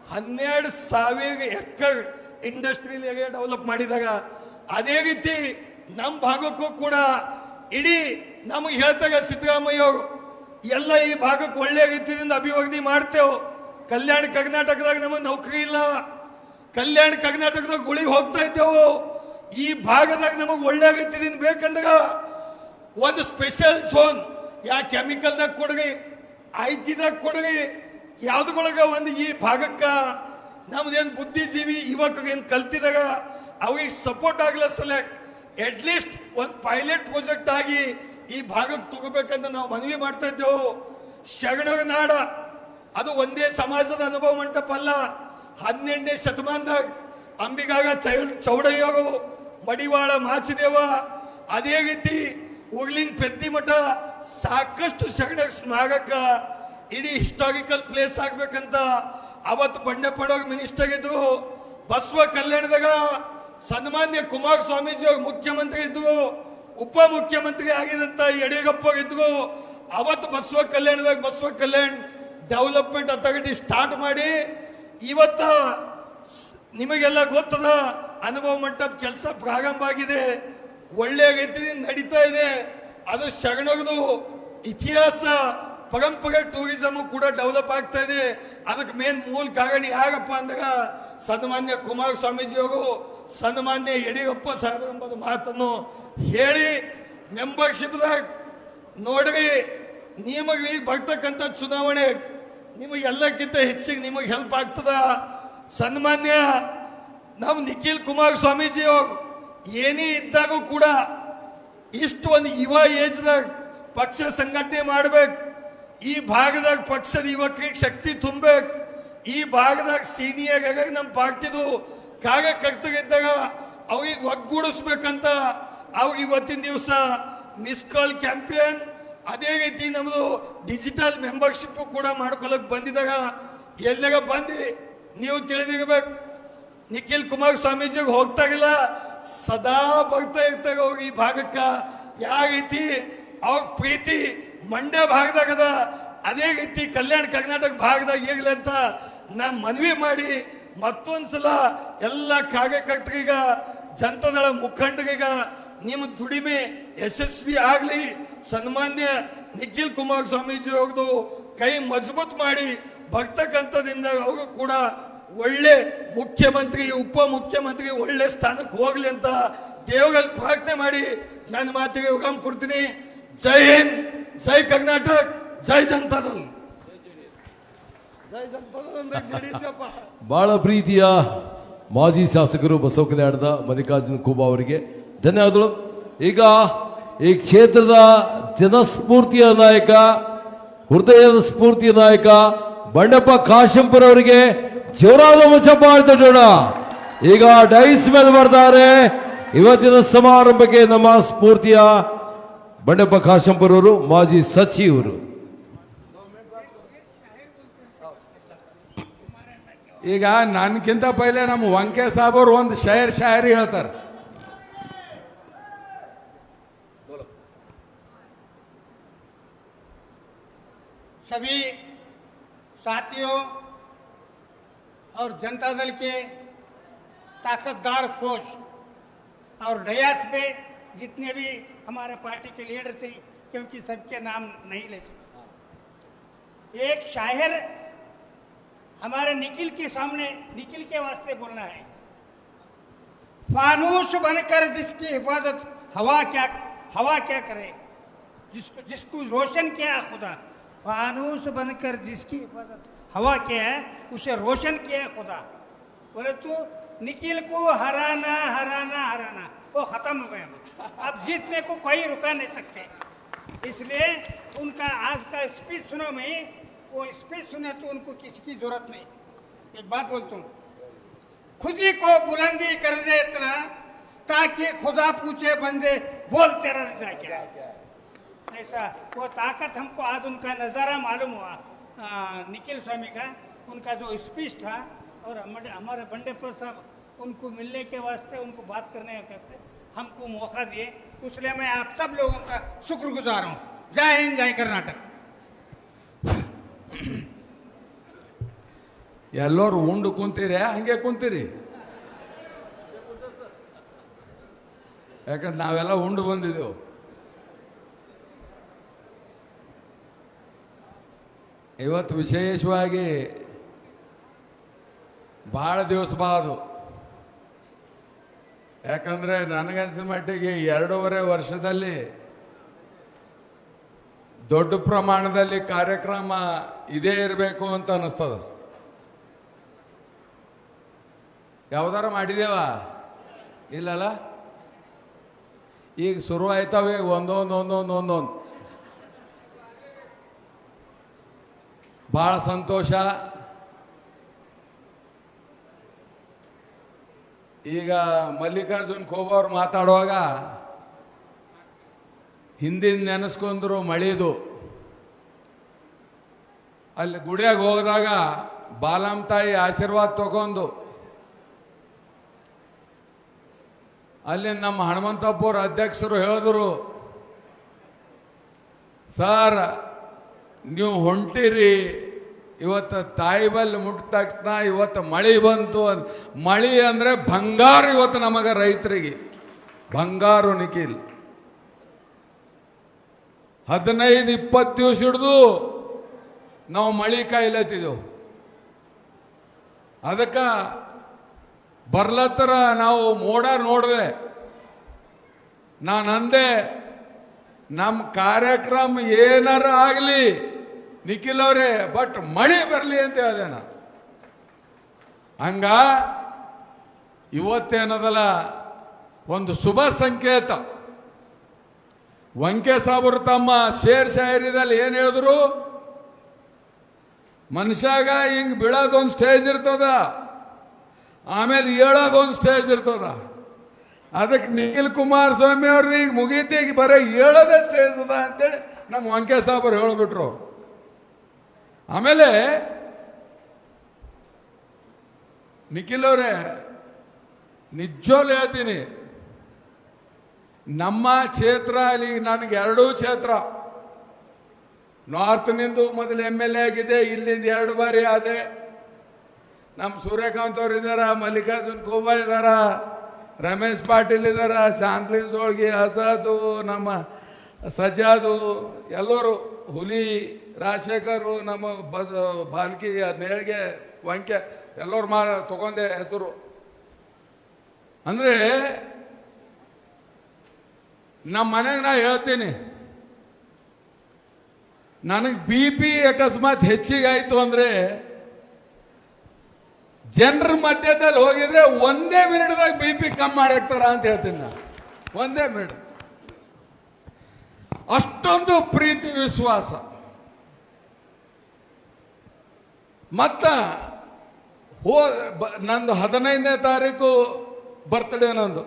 12,000 ಎಕರೆ ಇಂಡಸ್ಟ್ರಿಯಲ್ ಏರಿಯಾ ಡೆವಲಪ್ ಮಾಡಿದಾಗ, ಅದೇ ರೀತಿ ನಮ್ಮ ಭಾಗಕ್ಕೂ ಕೂಡ ಇಡೀ ನಮಗೆ ಹೇಳ್ತಾಗ ಸಿದ್ದರಾಮಯ್ಯ ಅವರು ಎಲ್ಲ ಈ ಭಾಗಕ್ಕೆ ಒಳ್ಳೆ ರೀತಿಯಿಂದ ಅಭಿವೃದ್ಧಿ ಮಾಡ್ತೇವೆ. ಕಲ್ಯಾಣ ಕರ್ನಾಟಕದಾಗ ನಮಗೆ ನೌಕರಿ ಇಲ್ಲ, ಕಲ್ಯಾಣ ಕರ್ನಾಟಕದಾಗ ಗುಳಿಗೆ ಹೋಗ್ತಾ ಇದ್ದೆವು. ಈ ಭಾಗದಾಗ ನಮಗೆ ಒಳ್ಳೆ ಆಗತ್ತಿದ್ದೀನಿ ಬೇಕಂದಾಗ ಒಂದು ಸ್ಪೆಷಲ್ ಝೋನ್ ಯಾ ಕೆಮಿಕಲ್ದಾಗ ಕೊಡ್ರಿ, ಐಟಿದಾಗ ಕೊಡ್ರಿ, ಯಾವ್ದುಗೊಳಗ ಒಂದು ಈ ಭಾಗಕ್ಕ ನಮ್ದೇನು ಬುದ್ಧಿಜೀವಿ ಯುವಕರು ಏನು ಕಲ್ತಿದಾಗ ಅವ್ರಿಗೆ ಸಪೋರ್ಟ್ ಆಗಲ ಸಲಕ್ ಅಟ್ಲೀಸ್ಟ್ ಒಂದು ಪೈಲಟ್ ಪ್ರಾಜೆಕ್ಟ್ ಆಗಿ ಈ ಭಾಗಕ್ಕೆ ತಗೋಬೇಕಂತ ನಾವು ಮನವಿ ಮಾಡ್ತಾ ಇದ್ದೆವು. ಶರಣರ ನಾಡ ಅದು ಒಂದೇ ಸಮಾಜದ ಅನುಭವ ಮಂಟಪ ಅಲ್ಲ. 12ನೇ ಶತಮಾನದಾಗ ಅಂಬಿಗಾಗ ಚೌಡಯ್ಯರು, ಮಡಿವಾಳ ಮಾಚಿದೇವ, ಅದೇ ರೀತಿ ಉರ್ಲಿಂಗ್ ಪೆದ್ದಿ ಮಠ ಸಾಕಷ್ಟು ಶರಣರ ಸ್ಮಾರಕ ಇಡೀ ಹಿಸ್ಟಾರಿಕಲ್ ಪ್ಲೇಸ್ ಆಗ್ಬೇಕಂತ ಅವತ್ತು ಬಂಡೆಪಡೋರು ಮಿನಿಸ್ಟರ್ ಇದ್ರು. ಬಸವ ಕಲ್ಯಾಣದಾಗ ಸನ್ಮಾನ್ಯ ಕುಮಾರಸ್ವಾಮೀಜಿ ಅವರು ಮುಖ್ಯಮಂತ್ರಿ ಇದ್ರು. ಉಪ ಮುಖ್ಯಮಂತ್ರಿ ಆಗಿದಂತ ಯಡಿಯೂರಪ್ಪ ಇದ್ರು. ಅವತ್ತು ಬಸವ ಕಲ್ಯಾಣದಾಗ ಬಸವ ಕಲ್ಯಾಣ ಡೆವಲಪ್ಮೆಂಟ್ ಅಥಾರಿಟಿ ಸ್ಟಾರ್ಟ್ ಮಾಡಿ ಇವತ್ತ ನಿಮಗೆಲ್ಲ ಗೊತ್ತದ ಅನುಭವ ಮಂಟಪ ಕೆಲಸ ಪ್ರಾರಂಭ ಆಗಿದೆ, ಒಳ್ಳೆ ರೀತಿ ನಡೀತಾ ಇದೆ. ಅದು ಶರಣರದು ಇತಿಹಾಸ ಪರಂಪರೆ ಟೂರಿಸಮ್ ಕೂಡ ಡೆವಲಪ್ ಆಗ್ತಾ ಇದೆ. ಅದಕ್ಕೆ ಮೇನ್ ಮೂಲ ಕಾರಣ ಯಾರಪ್ಪ ಅಂದಾಗ ಸನ್ಮಾನ್ಯ ಕುಮಾರಸ್ವಾಮೀಜಿ ಅವರು ಸನ್ಮಾನ್ಯ ಯಡಿಯೂರಪ್ಪ ಸಾಹೇಬರು ಎಂಬುದು ಮಾತನ್ನು ಹೇಳಿ ಮೆಂಬರ್ಶಿಪ್ದಾಗ ನೋಡ್ರಿ, ನಿಮಗೆ ಈಗ ಬರ್ತಕ್ಕಂಥ ಚುನಾವಣೆ ನಿಮಗೆ ಎಲ್ಲಕ್ಕಿಂತ ಹೆಚ್ಚಿಗೆ ನಿಮಗೆ ಹೆಲ್ಪ್ ಆಗ್ತದ. ಸನ್ಮಾನ್ಯ ನಮ್ಮ ನಿಖಿಲ್ ಕುಮಾರಸ್ವಾಮೀಜಿ ಅವರು ಏನೇ ಇದ್ದಾಗೂ ಕೂಡ ಇಷ್ಟು ಒಂದು ಯುವ ಏಜ್ದಾಗ ಪಕ್ಷ ಸಂಘಟನೆ ಮಾಡ್ಬೇಕು, ಈ ಭಾಗದಾಗ ಪಕ್ಷದ ಯುವಕರಿಗೆ ಶಕ್ತಿ ತುಂಬಬೇಕು, ಈ ಭಾಗದಾಗ ಸೀನಿಯರ್ ನಮ್ಮ ಪಾರ್ಟಿದು ಕಾರ್ಯಕರ್ತರಿದ್ದಾಗ ಅವ್ರಿಗೆ ಒಗ್ಗೂಡಿಸ್ಬೇಕಂತ ಅವ್ರಿಗೆ ಇವತ್ತಿನ ದಿವಸ ಮಿಸ್ ಕಾಲ್ ಕ್ಯಾಂಪೇನ್, ಅದೇ ರೀತಿ ನಮ್ಮದು ಡಿಜಿಟಲ್ ಮೆಂಬರ್ಶಿಪ್ ಕೂಡ ಮಾಡ್ಕೊಳಕ್ ಬಂದಿದಾಗ ಎಲ್ಲಾಗ ಬಂದು ನೀವು ತಿಳಿದಿರ್ಬೇಕು. ನಿಖಿಲ್ ಕುಮಾರಸ್ವಾಮೀಜಿಗೆ ಹೋಗ್ತಾಗಿಲ್ಲ, ಸದಾ ಬರ್ತಾ ಇರ್ತಾರೆ ಅವ್ರು ಈ ಭಾಗಕ್ಕ. ಯಾವ ರೀತಿ ಅವ್ರ ಪ್ರೀತಿ ಮಂಡ್ಯ ಭಾಗದಾಗದ ಅದೇ ರೀತಿ ಕಲ್ಯಾಣ ಕರ್ನಾಟಕ ಭಾಗದಾಗ ಇರಲಿ ಅಂತ ನಾ ಮನವಿ ಮಾಡಿ ಮತ್ತೊಂದ್ಸಲ ಎಲ್ಲ ಕಾರ್ಯಕರ್ತರಿಗ ಜನತಾದಳ ಮುಖಂಡರಿಗ ನಿಮ್ಮ ದುಡಿಮೆ ಯಶಸ್ವಿ ಆಗಲಿ. ಸನ್ಮಾನ್ಯ ನಿಖಿಲ್ ಕುಮಾರಸ್ವಾಮೀಜಿ ಅವ್ರದ್ದು ಕೈ ಮಜಬೂತ್ ಮಾಡಿ ಬರ್ತಕ್ಕಂಥದ್ರಿಂದ ಅವರು ಕೂಡ ಒಳ್ಳೆ ಮುಖ್ಯಮಂತ್ರಿ ಉಪ ಮುಖ್ಯಮಂತ್ರಿ ಒಳ್ಳೆ ಸ್ಥಾನಕ್ಕೆ ಹೋಗ್ಲಿ ಅಂತ ದೇವರಲ್ಲಿ ಪ್ರಾರ್ಥನೆ ಮಾಡಿ ನನ್ನ ಮಾತಿಗೆ ಉಗಮ ಕೊಡ್ತೀನಿ. ಜೈ ಹಿಂದ್, ಜೈ ಕರ್ನಾಟಕ, ಜೈ ಜನತಾದಳ. ಜೈ ಜನತಾದಳ ಅಂದ್ರೆ ಜೆಡಿಎಸ್. ಬಹಳ ಪ್ರೀತಿಯ ಮಾಜಿ ಶಾಸಕರು ಬಸವ ಕಲ್ಯಾಣದ ಮಲ್ಲಿಕಾರ್ಜುನ ಖೂಬಾ ಅವರಿಗೆ ಧನ್ಯವಾದಗಳು. ಈಗ ಈ ಕ್ಷೇತ್ರದ ಜನಸ್ಫೂರ್ತಿಯ ನಾಯಕ, ಹೃದಯದ ಸ್ಫೂರ್ತಿಯ ನಾಯಕ ಬಂಡೆಪ್ಪ ಕಾಶಂಪುರ ಅವರಿಗೆ ಜೋರಾದ ಚಪ್ಪಾಳೆ ತಟ್ಟೋಣ. ಈಗ ಡೈಸ್ ಮೇಲೆ ಬರ್ತಾರೆ. ಇವತ್ತಿನ ಸಮಾರಂಭಕ್ಕೆ ನಮ್ಮ ಸ್ಫೂರ್ತಿಯ ಬಂಡೆಪ್ಪ ಕಾಶಂಪುರ ಅವರು ಮಾಜಿ ಸಚಿವರು. ಈಗ ನನ್ಕಿಂತ ಪೈಲೆ ನಮ್ಮ ವಂಕೆ ಸಾಬ್ ಅವರು ಒಂದು ಶಾಯರಿ ಹೇಳ್ತಾರೆ. सभी साथियों और जनता दल के ताकतदार फौज और डयास पे जितने भी हमारे पार्टी के लीडर थे, क्योंकि सबके नाम नहीं ले सकते, एक शायर हमारे निखिल के सामने, निखिल के वास्ते बोलना है। फानूस बनकर जिसकी हिफाजत हवा क्या करे, जिसको रोशन किया खुदा, फानूस बनकर जिसकी हिफाजत हवा क्या है उसे रोशन किया खुदा। बोले तो निखिल को हराना हराना हराना वो खत्म हो गया। अब जीतने को कोई रुका नहीं सकते। इसलिए उनका आज का स्पीच सुनो मैं, वो स्पीच सुने तो उनको किसी की जरूरत नहीं। एक बात बोलता हूँ, खुद ही को बुलंदी कर दे इतना ताकि खुदा पूछे बंदे बोल तेरा रजा क्या। ऐसा वो ताकत हमको आज उनका नज़ारा मालूम हुआ। निखिल स्वामी का उनका जो स्पीच था, और हमारे बंडेप्पा साहब उनको मिलने के वास्ते, उनको बात करने करते हमको मौका दिए, इसलिए मैं आप सब लोगों का शुक्रगुजार हूँ। जय हिंद, जय कर्नाटक। ಎಲ್ಲರೂ ಉಂಡು ಕುಂತೀರಿ, ಹಂಗೆ ಕುಂತೀರಿ? ಯಾಕಂದ್ರೆ ನಾವೆಲ್ಲ ಉಂಡು ಬಂದಿದ್ದೆವು. ಇವತ್ತು ವಿಶೇಷವಾಗಿ ಭಾಳ ದಿವಸ ಬಾದು. ಯಾಕಂದ್ರೆ ನನಗನ್ಸಿದ ಮಟ್ಟಿಗೆ 2.5 ವರ್ಷದಲ್ಲಿ ದೊಡ್ಡ ಪ್ರಮಾಣದಲ್ಲಿ ಕಾರ್ಯಕ್ರಮ ಇದೇ ಇರಬೇಕು ಅಂತ ಅನಿಸ್ತದ. ಯಾವ್ದಾರ ಮಾಡಿದೇವ ಇಲ್ಲಲ್ಲ, ಈಗ ಶುರು ಆಯ್ತವೆ ಒಂದೊಂದು. ಭಾಳ ಸಂತೋಷ. ಈಗ ಮಲ್ಲಿಕಾರ್ಜುನ್ ಖೋಬಾ ಅವ್ರು ಮಾತಾಡುವಾಗ ಹಿಂದಿನ ನೆನೆಸ್ಕೊಂಡ್ರು ಮಳಿದು. ಅಲ್ಲಿ ಗುಡಿಯಾಗ ಹೋಗಿದಾಗ ಬಾಲಮ್ಮ ತಾಯಿ ಆಶೀರ್ವಾದ ತಗೊಂಡು ಅಲ್ಲಿ ನಮ್ಮ ಹನುಮಂತಪ್ಪವ್ರ ಅಧ್ಯಕ್ಷರು ಹೇಳಿದ್ರು, ಸರ್ ನೀವು ಹೊಂಟಿರಿ, ಇವತ್ತು ತಾಯಿ ಬಲ್ಲಿ ಮುಟ್ಟ ತಕ್ಷಣ ಇವತ್ತು ಮಳೆ ಬಂತು. ಮಳೆ ಅಂದರೆ ಬಂಗಾರ ಇವತ್ತು ನಮಗೆ ರೈತರಿಗೆ ಬಂಗಾರು. ನಿಖಿಲ್ 15-20 ದಿವಸ ಹಿಡಿದು ನಾವು ಮಳೆ ಕಾಯ್ಲತ್ತಿದ್ದೆವು. ಅದಕ್ಕೆ ಬರ್ಲತ್ತರ ನಾವು ಮೋಡ ನೋಡಿದೆ. ನಾನು ಅಂದೆ, ನಮ್ಮ ಕಾರ್ಯಕ್ರಮ ಏನಾರ ಆಗಲಿ ನಿಖಿಲ್ ಅವರೇ, ಬಟ್ ಮಳೆ ಬರಲಿ ಅಂತ ಹೇಳಿದೆ ನಾನು. ಹಂಗ ಇವತ್ತೇನದಲ್ಲ ಒಂದು ಶುಭ ಸಂಕೇತ. ವಂಕೆ ಸಾಬರು ತಮ್ಮ ಶೇರ್ ಶಾಯರಿದಲ್ಲಿ ಏನು ಹೇಳಿದ್ರು, ಮನುಷ್ಯಾಗ ಹಿಂಗೆ ಬೀಳೋದೊಂದು ಸ್ಟೇಜ್ ಇರ್ತದ, ಆಮೇಲೆ ಹೇಳೋದೊಂದು ಸ್ಟೇಜ್ ಇರ್ತದ. ಅದಕ್ಕೆ ನಿಖಿಲ್ ಕುಮಾರಸ್ವಾಮಿ ಅವ್ರನ್ನ ಈಗ ಮುಗೀತಿ, ಈಗ ಬರೀ ಹೇಳೋದೇ ಸ್ಟೇಜ್ ಅದ ಅಂತೇಳಿ ನಮ್ಮ ವಂಕೆ ಸಾಬರು ಹೇಳಿಬಿಟ್ರು. ಆಮೇಲೆ ನಿಖಿಲ್ ಅವರೇ, ನಿಜವಾಗ್ಲೂ ಹೇಳ್ತೀನಿ, ನಮ್ಮ ಕ್ಷೇತ್ರ ಅಲ್ಲಿ ನನಗೆ 2 ಕ್ಷೇತ್ರ. ನಾರ್ತ್ನಿಂದು ಮೊದಲು MLA ಆಗಿದೆ, ಇಲ್ಲಿಂದ 2 ಬಾರಿ ಆದೆ. ನಮ್ಮ ಸೂರ್ಯಕಾಂತ್ ಅವ್ರು ಇದ್ದಾರ, ಮಲ್ಲಿಕಾರ್ಜುನ್ ಖೋಬಾ ಇದ್ದಾರ, ರಮೇಶ್ ಪಾಟೀಲ್ ಇದ್ದಾರ, ಶಾಂತ್ಲಿನ್ ಸೋಳ್ಗಿ, ಅಸಾದು, ನಮ್ಮ ಸಜ್ಜಾದು, ಎಲ್ಲರೂ, ಹುಲಿ, ರಾಜಶೇಖರು, ನಮ್ಮ ಬಾಲ್ಕಿ, ನೇಳ್ಗೆ, ವಂಕೆ, ಎಲ್ಲರೂ ತಗೊಂಡೆ ಹೆಸರು. ಅಂದರೆ ನಮ್ಮ ಮನೆಗೆ ನಾ ಹೇಳ್ತೀನಿ, ನನಗೆ BP ಅಕಸ್ಮಾತ್ ಹೆಚ್ಚಿಗೆ ಆಯಿತು ಅಂದರೆ ಜನರ ಮಧ್ಯದಲ್ಲಿ ಹೋಗಿದ್ರೆ 1 ಮಿನಿಟ್ದಾಗ BP ಕಮ್ಮಿ ಮಾಡಾಕ್ತಾರ ಅಂತ ಹೇಳ್ತೀನಿ ನಾನು. 1 ಮಿನಿಟ್. ಅಷ್ಟೊಂದು ಪ್ರೀತಿ ವಿಶ್ವಾಸ. ಮತ್ತ ನಂದು 15ನೇ ತಾರೀಕು ಬರ್ತ್ಡೇ, ನಂದು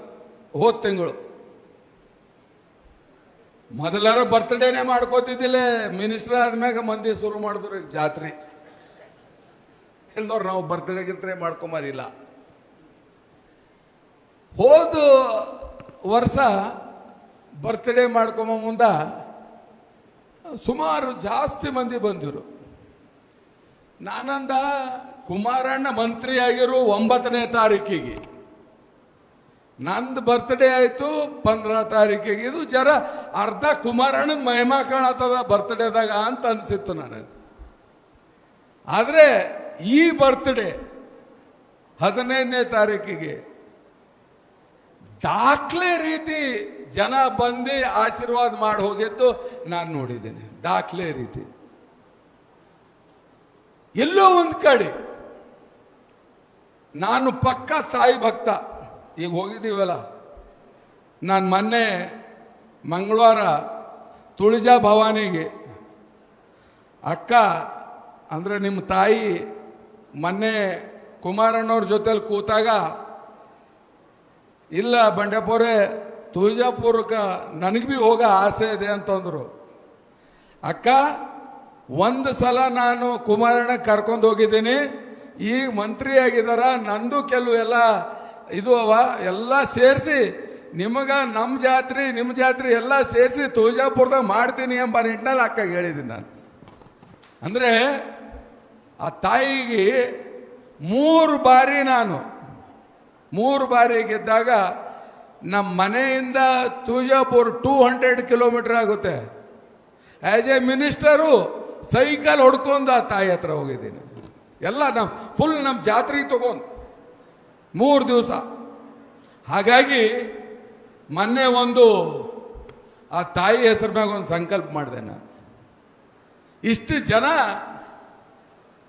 ಹೋದ ತಿಂಗಳು. ಮೊದಲಾರ ಬರ್ತ್ಡೇನೆ ಮಾಡ್ಕೋತಿದ್ದಿಲ್ಲ, ಮಿನಿಸ್ಟರ್ ಆದ್ಮ್ಯಾಗ ಮಂದಿ ಶುರು ಮಾಡಿದ್ರು ಜಾತ್ರೆ. ಎಲ್ಲರೂ ನಾವು ಬರ್ತ್ಡೇ ಗಿರ್ತ್ಡೇ ಮಾಡ್ಕೊಂಬರಿಲ್ಲ. ಹೋದ ವರ್ಷ ಬರ್ತ್ಡೇ ಮಾಡ್ಕೊಂಬ ಮುಂದ ಸುಮಾರು ಜಾಸ್ತಿ ಮಂದಿ ಬಂದಿರು. ನಾನಂದ, ಕುಮಾರಣ್ಣ ಮಂತ್ರಿ ಆಗಿರು 9ನೇ ತಾರೀಕಿಗೆ, ನಂದು ಬರ್ತ್ಡೇ ಆಯಿತು 15 ತಾರೀಕಿಗೆ. ಇದು ಜರ ಅರ್ಧ ಕುಮಾರಣ್ಣನ ಮಹಿಮಾ ಕಾಣತ್ತದ ಬರ್ತ್ಡೇದಾಗ ಅಂತ ಅನಿಸಿತ್ತು ನನಗೆ. ಆದರೆ ಈ ಬರ್ತ್ಡೇ 15ನೇ ತಾರೀಕಿಗೆ ದಾಖಲೆ ರೀತಿ ಜನ ಬಂದು ಆಶೀರ್ವಾದ ಮಾಡಿ ಹೋಗಿದ್ದು ನಾನು ನೋಡಿದ್ದೇನೆ. ದಾಖಲೆ ರೀತಿ. ಎಲ್ಲೋ ಒಂದು ಕಡೆ ನಾನು ಪಕ್ಕ ತಾಯಿ ಭಕ್ತ. ಈಗ ಹೋಗಿದ್ದೀವಲ್ಲ, ನಾನು ಮೊನ್ನೆ ಮಂಗಳವಾರ ತುಳಜಾ ಭವಾನಿಗೆ, ಅಕ್ಕ ಅಂದರೆ ನಿಮ್ಮ ತಾಯಿ ಮೊನ್ನೆ ಕುಮಾರಣ್ಣವ್ರ ಜೊತೆಲಿ ಕೂತಾಗ, ಇಲ್ಲ ಬಂಡೆಪುರೇ ತುಳಜಾಪುರಕ್ಕೆ ನನಗೆ ಭೀ ಹೋಗೋ ಆಸೆ ಇದೆ ಅಂತಂದರು. ಅಕ್ಕ, 1 ಸಲ ನಾನು ಕುಮಾರಣ್ಣ ಕರ್ಕೊಂಡು ಹೋಗಿದ್ದೀನಿ, ಈಗ ಮಂತ್ರಿ ಆಗಿದಾರ, ನಂದು ಕೆಲವು ಎಲ್ಲ ಇದು ಅವ, ಎಲ್ಲ ಸೇರಿಸಿ ನಿಮಗೆ ನಮ್ಮ ಜಾತ್ರೆ ನಿಮ್ಮ ಜಾತ್ರೆ ಎಲ್ಲ ಸೇರಿಸಿ ತುಳಜಾಪುರದಾಗ ಮಾಡ್ತೀನಿ ಎಂಬ ನಿಟ್ಟಿನಲ್ಲಿ ಅಕ್ಕಗೆ ಹೇಳಿದ್ದೀನಿ ನಾನು. ಅಂದರೆ ಆ ತಾಯಿಗೆ 3 ಬಾರಿ ನಾನು 3 ಬಾರಿ ಗೆದ್ದಾಗ ನಮ್ಮ ಮನೆಯಿಂದ ತುಳಜಾಪುರ 200 ಕಿಲೋಮೀಟರ್ ಆಗುತ್ತೆ. ಆ್ಯಸ್ ಎ ಮಿನಿಸ್ಟರು ಸೈಕಲ್ ಹೊಡ್ಕೊಂಡು ಆ ತಾಯಿ ಹತ್ರ ಹೋಗಿದ್ದೀನಿ. ಎಲ್ಲ ನಮ್ಮ ಫುಲ್ ನಮ್ಮ ಜಾತ್ರೆಗೆ ತಗೊಂಡು 3 ದಿವಸ. ಹಾಗಾಗಿ ಮೊನ್ನೆ ಆ ತಾಯಿ ಹೆಸರ ಮ್ಯಾಗ ಒಂದು ಸಂಕಲ್ಪ ಮಾಡಿದೆ ನಾನು. ಇಷ್ಟು ಜನ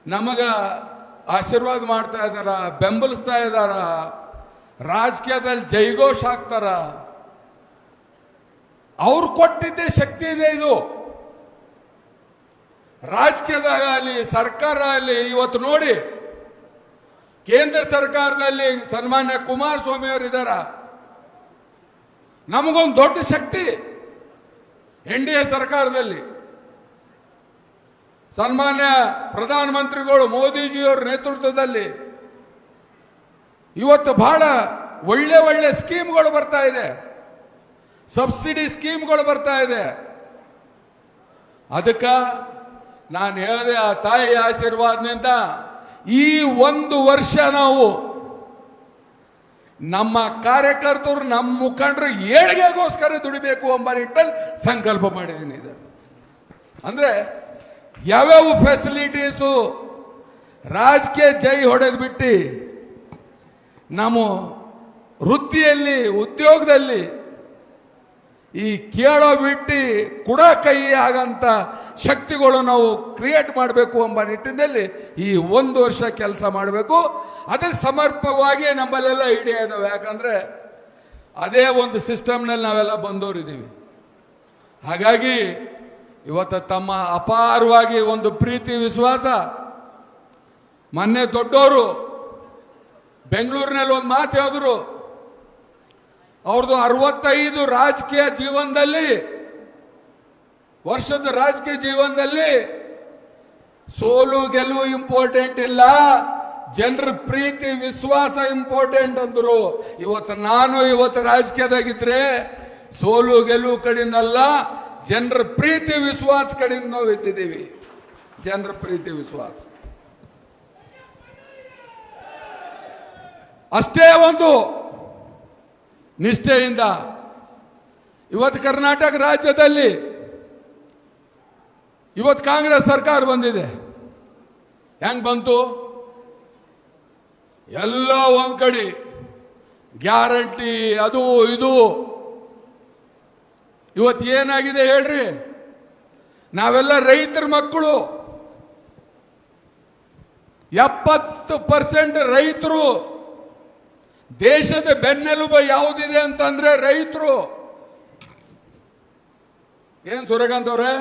ನಮಗ ಆಶೀರ್ವಾದ ಮಾಡ್ತಾ ಇದ್ದಾರ, ಬೆಂಬಲಿಸ್ತಾ ಇದ್ದಾರ, ರಾಜಕೀಯದಲ್ಲಿ ಜೈಘೋಷ ಹಾಕ್ತಾರ. ಅವ್ರು ಕೊಟ್ಟಿದ್ದೇ ಶಕ್ತಿ ಇದೆ. ಇದು ರಾಜಕೀಯದಾಗ ಆಗಲಿ, ಸರ್ಕಾರ ಆಗಲಿ, ಇವತ್ತು ನೋಡಿ ಕೇಂದ್ರ ಸರ್ಕಾರದಲ್ಲಿ ಸನ್ಮಾನ್ಯ ಕುಮಾರಸ್ವಾಮಿ ಅವರು ಇದ್ದಾರ. ನಮಗೊಂದು ದೊಡ್ಡ ಶಕ್ತಿ NDA ಸರ್ಕಾರದಲ್ಲಿ. ಸನ್ಮಾನ್ಯ ಪ್ರಧಾನಮಂತ್ರಿಗಳು ಮೋದಿಜಿಯವರ ನೇತೃತ್ವದಲ್ಲಿ ಇವತ್ತು ಬಹಳ ಒಳ್ಳೆ ಒಳ್ಳೆ ಸ್ಕೀಮ್ಗಳು ಬರ್ತಾ ಇದೆ, ಸಬ್ಸಿಡಿ ಸ್ಕೀಮ್ಗಳು ಬರ್ತಾ ಇದೆ. ಅದಕ್ಕೆ ನಾನು ಹೇಳಿದೆ, ಆ ತಾಯಿ ಆಶೀರ್ವಾದದಿಂದ ಈ 1 ವರ್ಷ ನಾವು ನಮ್ಮ ಕಾರ್ಯಕರ್ತರು, ನಮ್ಮ ಮುಖಂಡರು ಏಳಿಗೆಗೋಸ್ಕರ ದುಡಿಬೇಕು ಎಂಬ ನಿಟ್ಟಲ್ಲಿ ಸಂಕಲ್ಪ ಮಾಡಿದ್ದೀನಿ. ಇದು ಅಂದ್ರೆ ಯಾವ್ಯಾವ ಫೆಸಿಲಿಟೀಸು ರಾಜಕೀಯ ಜೈ ಹೊಡೆದು ಬಿಟ್ಟು ನಮ್ಮ ವೃತ್ತಿಯಲ್ಲಿ, ಉದ್ಯೋಗದಲ್ಲಿ ಈ ಕೇಳೋ ಬಿಟ್ಟು ಕುಡ ಕೈ ಆಗಂತ ಶಕ್ತಿಗಳು ನಾವು ಕ್ರಿಯೇಟ್ ಮಾಡಬೇಕು ಎಂಬ ನಿಟ್ಟಿನಲ್ಲಿ ಈ 1 ವರ್ಷ ಕೆಲಸ ಮಾಡಬೇಕು. ಅದಕ್ಕೆ ಸಮರ್ಪಕವಾಗಿ ನಮ್ಮಲ್ಲೆಲ್ಲ ಐಡಿಯಾ ಇದಾವೆ. ಯಾಕಂದ್ರೆ ಅದೇ ಒಂದು ಸಿಸ್ಟಮ್ನಲ್ಲಿ ನಾವೆಲ್ಲ ಬಂದವರಿದ್ದೀವಿ. ಹಾಗಾಗಿ ಇವತ್ತು ತಮ್ಮ ಅಪಾರವಾಗಿ ಒಂದು ಪ್ರೀತಿ ವಿಶ್ವಾಸ. ಮೊನ್ನೆ ದೊಡ್ಡವರು ಬೆಂಗಳೂರಿನಲ್ಲಿ ಒಂದು ಮಾತು ಹೇಳಿದ್ರು, ಅವ್ರದ್ದು 65 ರಾಜಕೀಯ ಜೀವನದಲ್ಲಿ, ವರ್ಷದ ರಾಜಕೀಯ ಜೀವನದಲ್ಲಿ ಸೋಲು ಗೆಲುವು ಇಂಪಾರ್ಟೆಂಟ್ ಇಲ್ಲ, ಜನರ ಪ್ರೀತಿ ವಿಶ್ವಾಸ ಇಂಪಾರ್ಟೆಂಟ್ ಅಂದ್ರು. ಇವತ್ತು ರಾಜಕೀಯದಾಗಿದ್ರೆ ಸೋಲು ಗೆಲುವು ಕಡೆಯಿಂದಲ್ಲ, ಜನರ ಪ್ರೀತಿ ವಿಶ್ವಾಸ ಕಡೆಯಿಂದ ನಾವು ಎತ್ತಿದ್ದೀವಿ. ಜನರ ಪ್ರೀತಿ ವಿಶ್ವಾಸ ಅಷ್ಟೇ ಒಂದು ನಿಷ್ಠೆಯಿಂದ ಇವತ್ತು ಕರ್ನಾಟಕ ರಾಜ್ಯದಲ್ಲಿ ಇವತ್ತು ಕಾಂಗ್ರೆಸ್ ಸರ್ಕಾರ ಬಂದಿದೆ. ಹೆಂಗ್ ಬಂತು? ಎಲ್ಲ ಒಂದ್ ಕಡೆ ಗ್ಯಾರಂಟಿ, ಅದು ಇದು. ಇವತ್ತು ಏನಾಗಿದೆ ಹೇಳ್ರಿ? ನಾವೆಲ್ಲ ರೈತರ ಮಕ್ಕಳು. 70% ರೈತರು. ದೇಶದ ಬೆನ್ನೆಲುಬು ಯಾವುದಿದೆ ಅಂತಂದ್ರೆ ರೈತರು. ಏನ್ ಸೂರ್ಯಕಾಂತ್ ಅವ್ರೆ?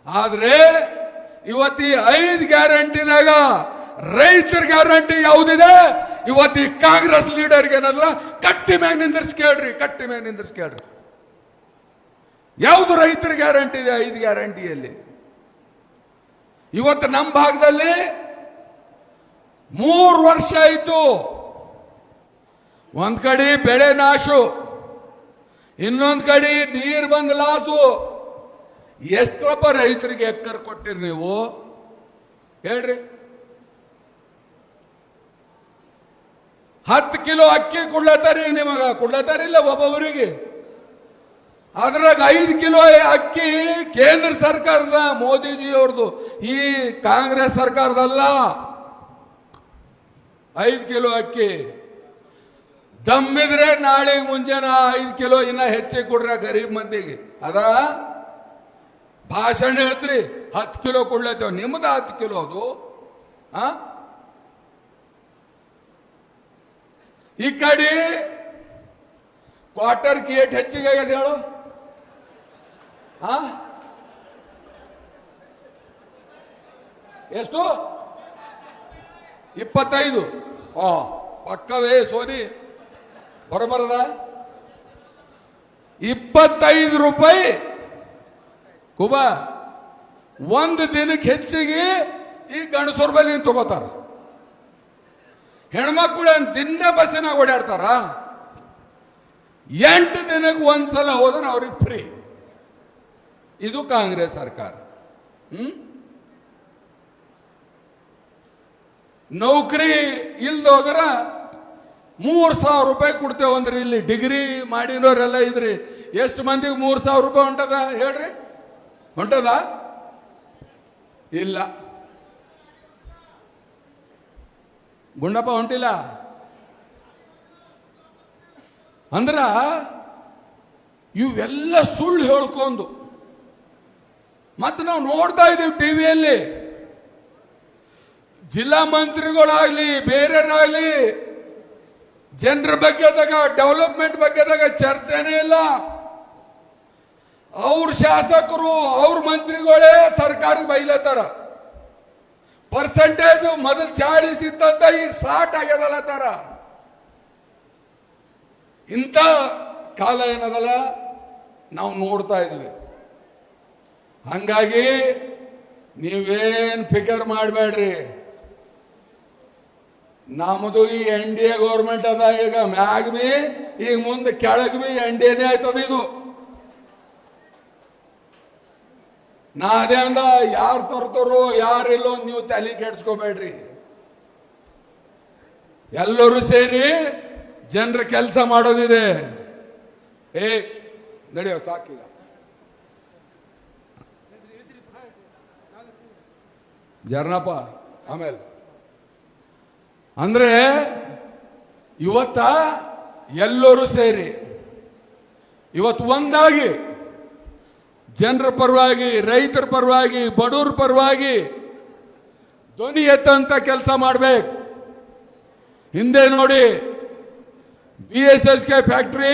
ಆದ್ರೆ ಇವತ್ತು ಈ 5 ಗ್ಯಾರಂಟಿನಾಗ ರೈತರ ಗ್ಯಾರಂಟಿ ಯಾವುದಿದೆ? ಇವತ್ತು ಈ ಕಾಂಗ್ರೆಸ್ ಲೀಡರ್ಗೆ ಏನಲ್ಲ, ಕಟ್ಟಿ ಮ್ಯಾಗ ನಿಂದಿರ್ಸ್ಕೇಳ್ರಿ, ಕಟ್ಟಿ ಮ್ಯಾಗ ನಿಂದಿರ್ಸ್ಕೇಳ್ರಿ. ಯಾವುದು ರೈತರ ಗ್ಯಾರಂಟಿ ಇದೆ 5 ಗ್ಯಾರಂಟಿಯಲ್ಲಿ? ಇವತ್ತು ನಮ್ಮ ಭಾಗದಲ್ಲಿ 3 ವರ್ಷ ಆಯಿತು. ಒಂದ್ ಕಡೆ ಬೆಳೆ ನಾಶು, ಇನ್ನೊಂದ್ ಕಡೆ ನೀರು ಬಂದ ಲಾಸು. ಎಷ್ಟಪ್ಪ ರೈತರಿಗೆ ಎಕ್ಕರ್ ಕೊಟ್ಟಿರಿ ನೀವು ಹೇಳ್ರಿ? 10 ಕಿಲೋ ಅಕ್ಕಿ ಕೊಡ್ಲತ್ತಾರಿ ನಿಮಗ, ಕೊಡ್ಲತ್ತಾರಿಲ್ಲ ಒಬ್ಬೊಬ್ಬರಿಗೆ. ಅದ್ರಾಗ 5 ಕಿಲೋ ಅಕ್ಕಿ ಕೇಂದ್ರ ಸರ್ಕಾರದ ಮೋದಿಜಿ ಅವ್ರದ್ದು, ಈ ಕಾಂಗ್ರೆಸ್ ಸರ್ಕಾರದಲ್ಲ. 5 ಕಿಲೋ ಅಕ್ಕಿ ದಮ್ಮಿದ್ರೆ ನಾಳೆ ಮುಂಜಾನೆ 5 ಕಿಲೋ ಇನ್ನ ಹೆಚ್ಚಿಗೆ ಕೊಡ್ರ ಗರೀಬ್ ಮಂದಿಗೆ. ಅದ ಭಾಷಣ ಹೇಳ್ತ್ರಿ 10 ಕಿಲೋ ಕೊಡ್ಲತ್ತೇವ್, ನಿಮ್ದ 10 ಕಿಲೋ ಅದು. ಈ ಕಡೆ ಕ್ವಾರ್ಟರ್ ಏಟ್ ಹೆಚ್ಚಿಗೆ ಆಗ್ಯದ ಹೇಳು? ಎಷ್ಟು? 25. ಪಕ್ಕದೇ ಸೋನಿ ಬರಬರದ 25 ರೂಪಾಯಿ ಕುಬಾ ಒಂದು ದಿನಕ್ಕೆ ಹೆಚ್ಚಿಗೆ ಈ ಗಂಡಸೂರ್ ಬಲ್ಲಿ ತಗೋತಾರ. ಹೆಣ್ಮಕ್ಳು ದಿನ ಬಸ್ಸಿನಾಗ ಓಡಾಡ್ತಾರ. 8 ದಿನಕ್ಕೆ ಒಂದ್ಸಲ ಹೋದ್ರೆ ಅವ್ರಿಗೆ ಫ್ರೀ. ಇದು ಕಾಂಗ್ರೆಸ್ ಸರ್ಕಾರ. ನೌಕರಿ ಇಲ್ದೋದ್ರ 3,000 ರೂಪಾಯಿ ಕೊಡ್ತೇವಂದ್ರಿ. ಇಲ್ಲಿ ಡಿಗ್ರಿ ಮಾಡಿನವರೆಲ್ಲ ಇದ್ರಿ. ಎಷ್ಟು ಮಂದಿಗೆ 3,000 ರೂಪಾಯಿ ಹೊಂಟದ ಹೇಳ್ರಿ? ಹೊಂಟದ? ಇಲ್ಲ. ಗುಂಡಪ್ಪ ಹೊಂಟಿಲ್ಲ ಅಂದ್ರ ಇವೆಲ್ಲ ಸುಳ್ಳು ಹೇಳ್ಕೊಂಡು ಮತ್ತೆ ನಾವು ನೋಡ್ತಾ ಇದ್ದೀವಿ ಟಿವಿಯಲ್ಲಿ ಜಿಲ್ಲಾ ಮಂತ್ರಿಗಳಾಗ್ಲಿ ಬೇರೆಯವರಾಗ್ಲಿ ಜನರ ಬಗ್ಗೆದಾಗ ಡೆವಲಪ್ಮೆಂಟ್ ಬಗ್ಗೆದಾಗ ಚರ್ಚೆನೇ ಇಲ್ಲ. ಅವ್ರ ಶಾಸಕರು ಅವ್ರ ಮಂತ್ರಿಗಳೇ ಸರ್ಕಾರ ಬೈಲತ್ತಾರ. ಪರ್ಸೆಂಟೇಜ್ ಮೊದಲು 40 ಇತ್ತಂತ ಈಗ 60 ಆಗ್ಯದಲ್ಲತ್ತಾರ. ಇಂಥ ಕಾಲ ಏನದಲ್ಲ ನಾವು ನೋಡ್ತಾ ಇದ್ವಿ. ಹಂಗಾಗಿ ನೀವೇನ್ ಫಿಕರ್ ಮಾಡಬೇಡ್ರಿ. ನಮ್ಮದು ಈ NDA ಗೌರ್ಮೆಂಟ್ ಅದ. ಈಗ ಮ್ಯಾಗ್ ಬಿ ಈಗ ಮುಂದೆ ಕೆಳಗ್ ಬಿ NDAನೇ ಆಯ್ತದ. ಇದು ನಾ ಅದೇ ಅಂದ ಯಾರು ತರ್ತಾರೋ ಯಾರಿಲ್ಲೋ ನೀವು ತಲೆ ಕೆಡ್ಸ್ಕೋಬೇಡ್ರಿ. ಎಲ್ಲರೂ ಸೇರಿ ಜನರ ಕೆಲಸ ಮಾಡೋದಿದೆ. ನಡೆಯೋ ಸಾಕೀಗ. ಜರ್ನಪ್ಪ ಆಮೇಲೆ ಅಂದ್ರೆ ಇವತ್ತ ಎಲ್ಲರೂ ಸೇರಿ ಇವತ್ತು ಒಂದಾಗಿ ಜನರ ಪರವಾಗಿ, ರೈತರ ಪರವಾಗಿ, ಬಡವರ ಪರವಾಗಿ ಧ್ವನಿ ಎತ್ತಂತ ಕೆಲಸ ಮಾಡ್ಬೇಕು. ಹಿಂದೆ ನೋಡಿ BSSK ಫ್ಯಾಕ್ಟ್ರಿ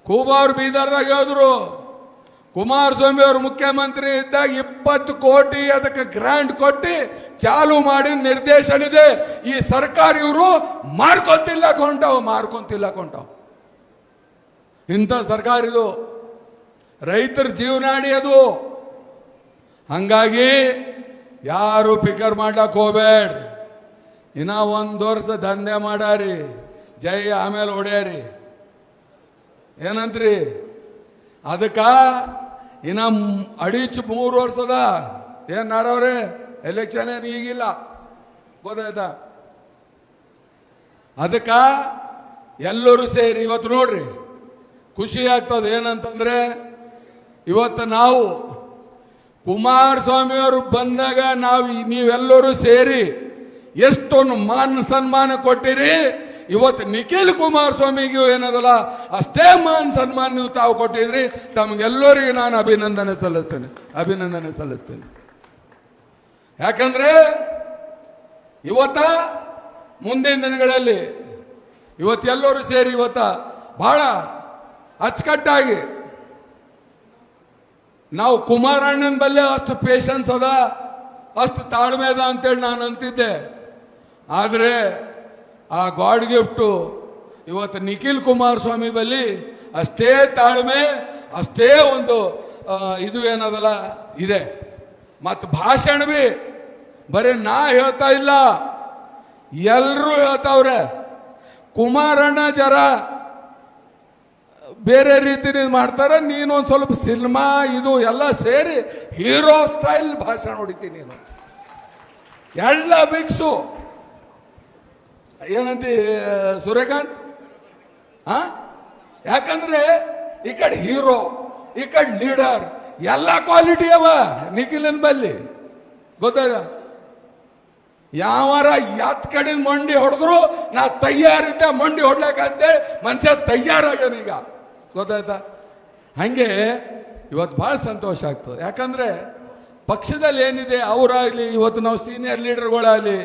ಕೂಬಾರ್ ಬೀದರ್ದಾಗ ಹೋದ್ರು. ಕುಮಾರಸ್ವಾಮಿ ಅವರು ಮುಖ್ಯಮಂತ್ರಿ ಇದ್ದಾಗ 20 ಕೋಟಿ ಅದಕ್ಕೆ ಗ್ರಾಂಟ್ ಕೊಟ್ಟು ಚಾಲು ಮಾಡಿ ನಿರ್ದೇಶನ ಇದೆ. ಈ ಸರ್ಕಾರ ಇವರು ಮಾರ್ಕೊಂತಿಲ್ಲ ಕೊಂಟಾವ್. ಇಂಥ ಸರ್ಕಾರ ಇದು. ರೈತರ ಜೀವನಾಡಿ ಅದು. ಹಂಗಾಗಿ ಯಾರು ಫಿಕರ್ ಮಾಡ್ಲಕ್ ಹೋಗ್ಬೇಡ. ಇನ್ನ 1 ವರ್ಷ ದಂಧೆ ಮಾಡಾರಿ, ಜೈ ಆಮೇಲೆ ಹೊಡ್ಯಾರಿ. ಏನಂತ್ರಿ? ಅದಕ್ಕ ಇನ್ನ 2.5-3 ವರ್ಷದ ಏನ್ ನಾರವ್ರೆ ಎಲೆಕ್ಷನ್ ಏನು ಈಗಿಲ್ಲ, ಗೊತ್ತಾಯ್ತಾ? ಅದಕ್ಕ ಎಲ್ಲರೂ ಸೇರಿ ಇವತ್ತು ನೋಡ್ರಿ ಖುಷಿ ಆಗ್ತದೆ. ಏನಂತಂದ್ರೆ ಇವತ್ತು ನಾವು ಕುಮಾರಸ್ವಾಮಿ ಅವರು ಬಂದಾಗ ನೀವೆಲ್ಲರೂ ಸೇರಿ ಎಷ್ಟೊಂದು ಮಾನ ಸನ್ಮಾನ ಕೊಟ್ಟಿರಿ. ಇವತ್ತು ನಿಖಿಲ್ ಕುಮಾರಸ್ವಾಮಿಗೂ ಏನದಲ್ಲ ಅಷ್ಟೇ ಮಾನ ಸನ್ಮಾನ ನೀವು ತಾವು ಕೊಟ್ಟಿದ್ರಿ. ತಮಗೆಲ್ಲರಿಗೂ ನಾನು ಅಭಿನಂದನೆ ಸಲ್ಲಿಸ್ತೇನೆ. ಯಾಕಂದ್ರೆ ಇವತ್ತ ಮುಂದಿನ ದಿನಗಳಲ್ಲಿ ಇವತ್ತೆಲ್ಲರೂ ಸೇರಿ ಇವತ್ತ ಬಹಳ ಅಚ್ಚುಕಟ್ಟಾಗಿ ನಾವು ಕುಮಾರಣ್ಣನ ಬಲ್ಲೆ ಅಷ್ಟು ಪೇಷನ್ಸ್ ಅದ, ಅಷ್ಟು ತಾಳ್ಮೆ ಅದ ಅಂತೇಳಿ ನಾನು ಅಂತಿದ್ದೆ. ಆದರೆ ಆ ಗಾಡ್ ಗಿಫ್ಟು ಇವತ್ತು ನಿಖಿಲ್ ಕುಮಾರಸ್ವಾಮಿ ಬಲ್ಲಿ ಅಷ್ಟೇ ತಾಳ್ಮೆ, ಅಷ್ಟೇ ಒಂದು ಇದು ಏನದಲ್ಲ ಇದೆ. ಮತ್ತು ಭಾಷಣ ಬಿ ಬರೀ ನಾ ಹೇಳ್ತಾ ಇಲ್ಲ, ಎಲ್ಲರೂ ಹೇಳ್ತಾವ್ರೆ. ಕುಮಾರಣ್ಣ ಜರ ಬೇರೆ ರೀತಿ ಮಾಡ್ತಾರೆ, ನೀನೊಂದು ಸ್ವಲ್ಪ ಸಿನಿಮಾ ಇದು ಎಲ್ಲ ಸೇರಿ ಹೀರೋ ಸ್ಟೈಲ್ ಭಾಷಣ ಹೊಡಿತೀನಿ ನೀನು. ಎಲ್ಲ ಮಿಕ್ಸು. ಏನಂತಿ ಸೂರ್ಯಕಾಂತ್? ಯಾಕಂದ್ರೆ ಈ ಕಡೆ ಹೀರೋ, ಈ ಕಡೆ ಲೀಡರ್, ಎಲ್ಲ ಕ್ವಾಲಿಟಿ ಅವ ನಿಖಿಲನ್ ಬಲ್ಲಿ, ಗೊತ್ತಾಗ? ಯಾವಾರ ಯಾತ್ ಕಡೆ ಮಂಡಿ ಹೊಡೆದ್ರು ನಾ ತಯಾರಿದ್ದೆ ಮಂಡಿ ಹೊಡ್ಲಕ್ಕಂತೇಳಿ ಮನುಷ್ಯ ತಯಾರಾಗ್ಯಾನ ಈಗ, ಗೊತ್ತಾಯ್ತಾ? ಹಂಗೆ ಇವತ್ತು ಭಾಳ ಸಂತೋಷ ಆಗ್ತದೆ. ಯಾಕಂದ್ರೆ ಪಕ್ಷದಲ್ಲಿ ಏನಿದೆ ಅವರಾಗಲಿ, ಇವತ್ತು ನಾವು ಸೀನಿಯರ್ ಲೀಡರ್ಗಳಾಗಲಿ,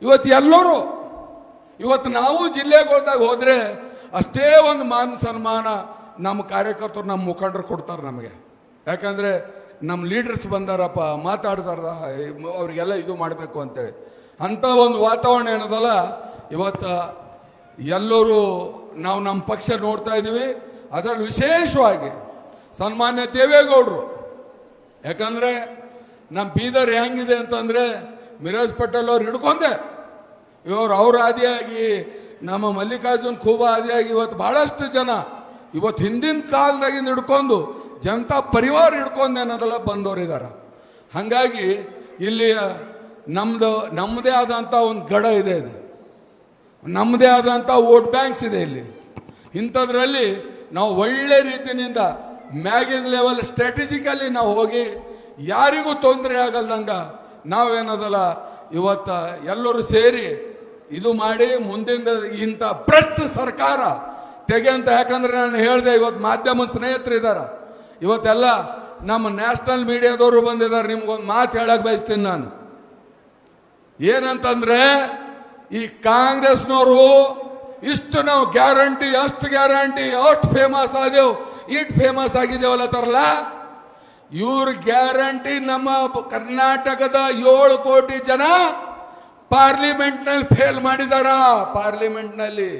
ಇವತ್ತು ಎಲ್ಲರೂ ಇವತ್ತು ನಾವು ಜಿಲ್ಲೆಗಳ್ದಾಗ ಹೋದ್ರೆ ಅಷ್ಟೇ ಒಂದು ಮಾನ ಸನ್ಮಾನ ನಮ್ಮ ಕಾರ್ಯಕರ್ತರು, ನಮ್ಮ ಮುಖಂಡರು ಕೊಡ್ತಾರೆ ನಮಗೆ. ಯಾಕಂದ್ರೆ ನಮ್ಮ ಲೀಡರ್ಸ್ ಬಂದಾರಪ್ಪ, ಮಾತಾಡ್ತಾರ, ಅವ್ರಿಗೆಲ್ಲ ಇದು ಮಾಡಬೇಕು ಅಂತೇಳಿ. ಅಂಥ ಒಂದು ವಾತಾವರಣ ಏನದಲ್ಲ ಇವತ್ತು ಎಲ್ಲರೂ ನಾವು ನಮ್ಮ ಪಕ್ಷ ನೋಡ್ತಾ ಇದ್ದೀವಿ. ಅದರಲ್ಲಿ ವಿಶೇಷವಾಗಿ ಸನ್ಮಾನ್ಯ ದೇವೇಗೌಡರು. ಯಾಕಂದ್ರೆ ನಮ್ಮ ಬೀದರ್ ಹೆಂಗಿದೆ ಅಂತಂದ್ರೆ ಮಿರಾಜ್ ಪಟೇಲ್ ಅವ್ರು ಹಿಡ್ಕೊಂಡೆ, ಅವ್ರ ಆದಿಯಾಗಿ ನಮ್ಮ ಮಲ್ಲಿಕಾರ್ಜುನ್ ಖೂಬಾ ಆದಿಯಾಗಿ ಇವತ್ತು ಬಹಳಷ್ಟು ಜನ ಇವತ್ತು ಹಿಂದಿನ ಕಾಲದಾಗಿಂದ ಹಿಡ್ಕೊಂಡು ಜನತಾ ಪರಿವಾರ ಹಿಡ್ಕೊಂಡು ಏನದಲ್ಲ ಬಂದವರಿದ್ದಾರೆ. ಹಾಗಾಗಿ ಇಲ್ಲಿ ನಮ್ಮದೇ ಆದಂಥ ಒಂದು ಗಡ ಇದೆ, ಇದು ನಮ್ಮದೇ ಆದಂಥ ವೋಟ್ ಬ್ಯಾಂಕ್ಸ್ ಇದೆ ಇಲ್ಲಿ. ಇಂಥದ್ರಲ್ಲಿ ನಾವು ಒಳ್ಳೆ ರೀತಿಯಿಂದ ಮ್ಯಾಗಿನ ಲೆವೆಲ್ ಸ್ಟ್ರಾಟಜಿಕಲಿ ನಾವು ಹೋಗಿ ಯಾರಿಗೂ ತೊಂದರೆ ಆಗಲ್ದಂಗ ನಾವೇನದಲ್ಲ ಇವತ್ತ ಎಲ್ಲರೂ ಸೇರಿ ಇದು ಮಾಡಿ ಮುಂದಿನ ಇಂಥ ಭ್ರಷ್ಟ ಸರ್ಕಾರ ತೆಗೆಯಂತ. ಯಾಕಂದ್ರೆ ನಾನು ಹೇಳಿದೆ, ಇವತ್ತು ಮಾಧ್ಯಮ ಸ್ನೇಹಿತರು ಇದ್ದಾರೆ, ಇವತ್ತೆಲ್ಲ ನಮ್ಮ ನ್ಯಾಷನಲ್ ಮೀಡಿಯಾದವರು ಬಂದಿದ್ದಾರೆ. ನಿಮ್ಗೊಂದು ಮಾತು ಹೇಳಕ್ ಬಯಸ್ತೀನಿ ನಾನು. ಏನಂತಂದ್ರೆ ಈ ಕಾಂಗ್ರೆಸ್ನವರು ಇಷ್ಟು ನಾವು ಗ್ಯಾರಂಟಿ, ಅಷ್ಟು ಗ್ಯಾರಂಟಿ, ಅಷ್ಟು ಫೇಮಸ್ ಆದೇವು, ಇಷ್ಟು ಫೇಮಸ್ ಆಗಿದ್ದೇವಲ್ಲ ತರಲ್ಲ. ಇವ್ರ ಗ್ಯಾರಂಟಿ ನಮ್ಮ ಕರ್ನಾಟಕದ 7 ಕೋಟಿ ಜನ ಪಾರ್ಲಿಮೆಂಟ್ನಲ್ಲಿ ಫೇಲ್ ಮಾಡಿದಾರ. ಪಾರ್ಲಿಮೆಂಟ್ನಲ್ಲಿ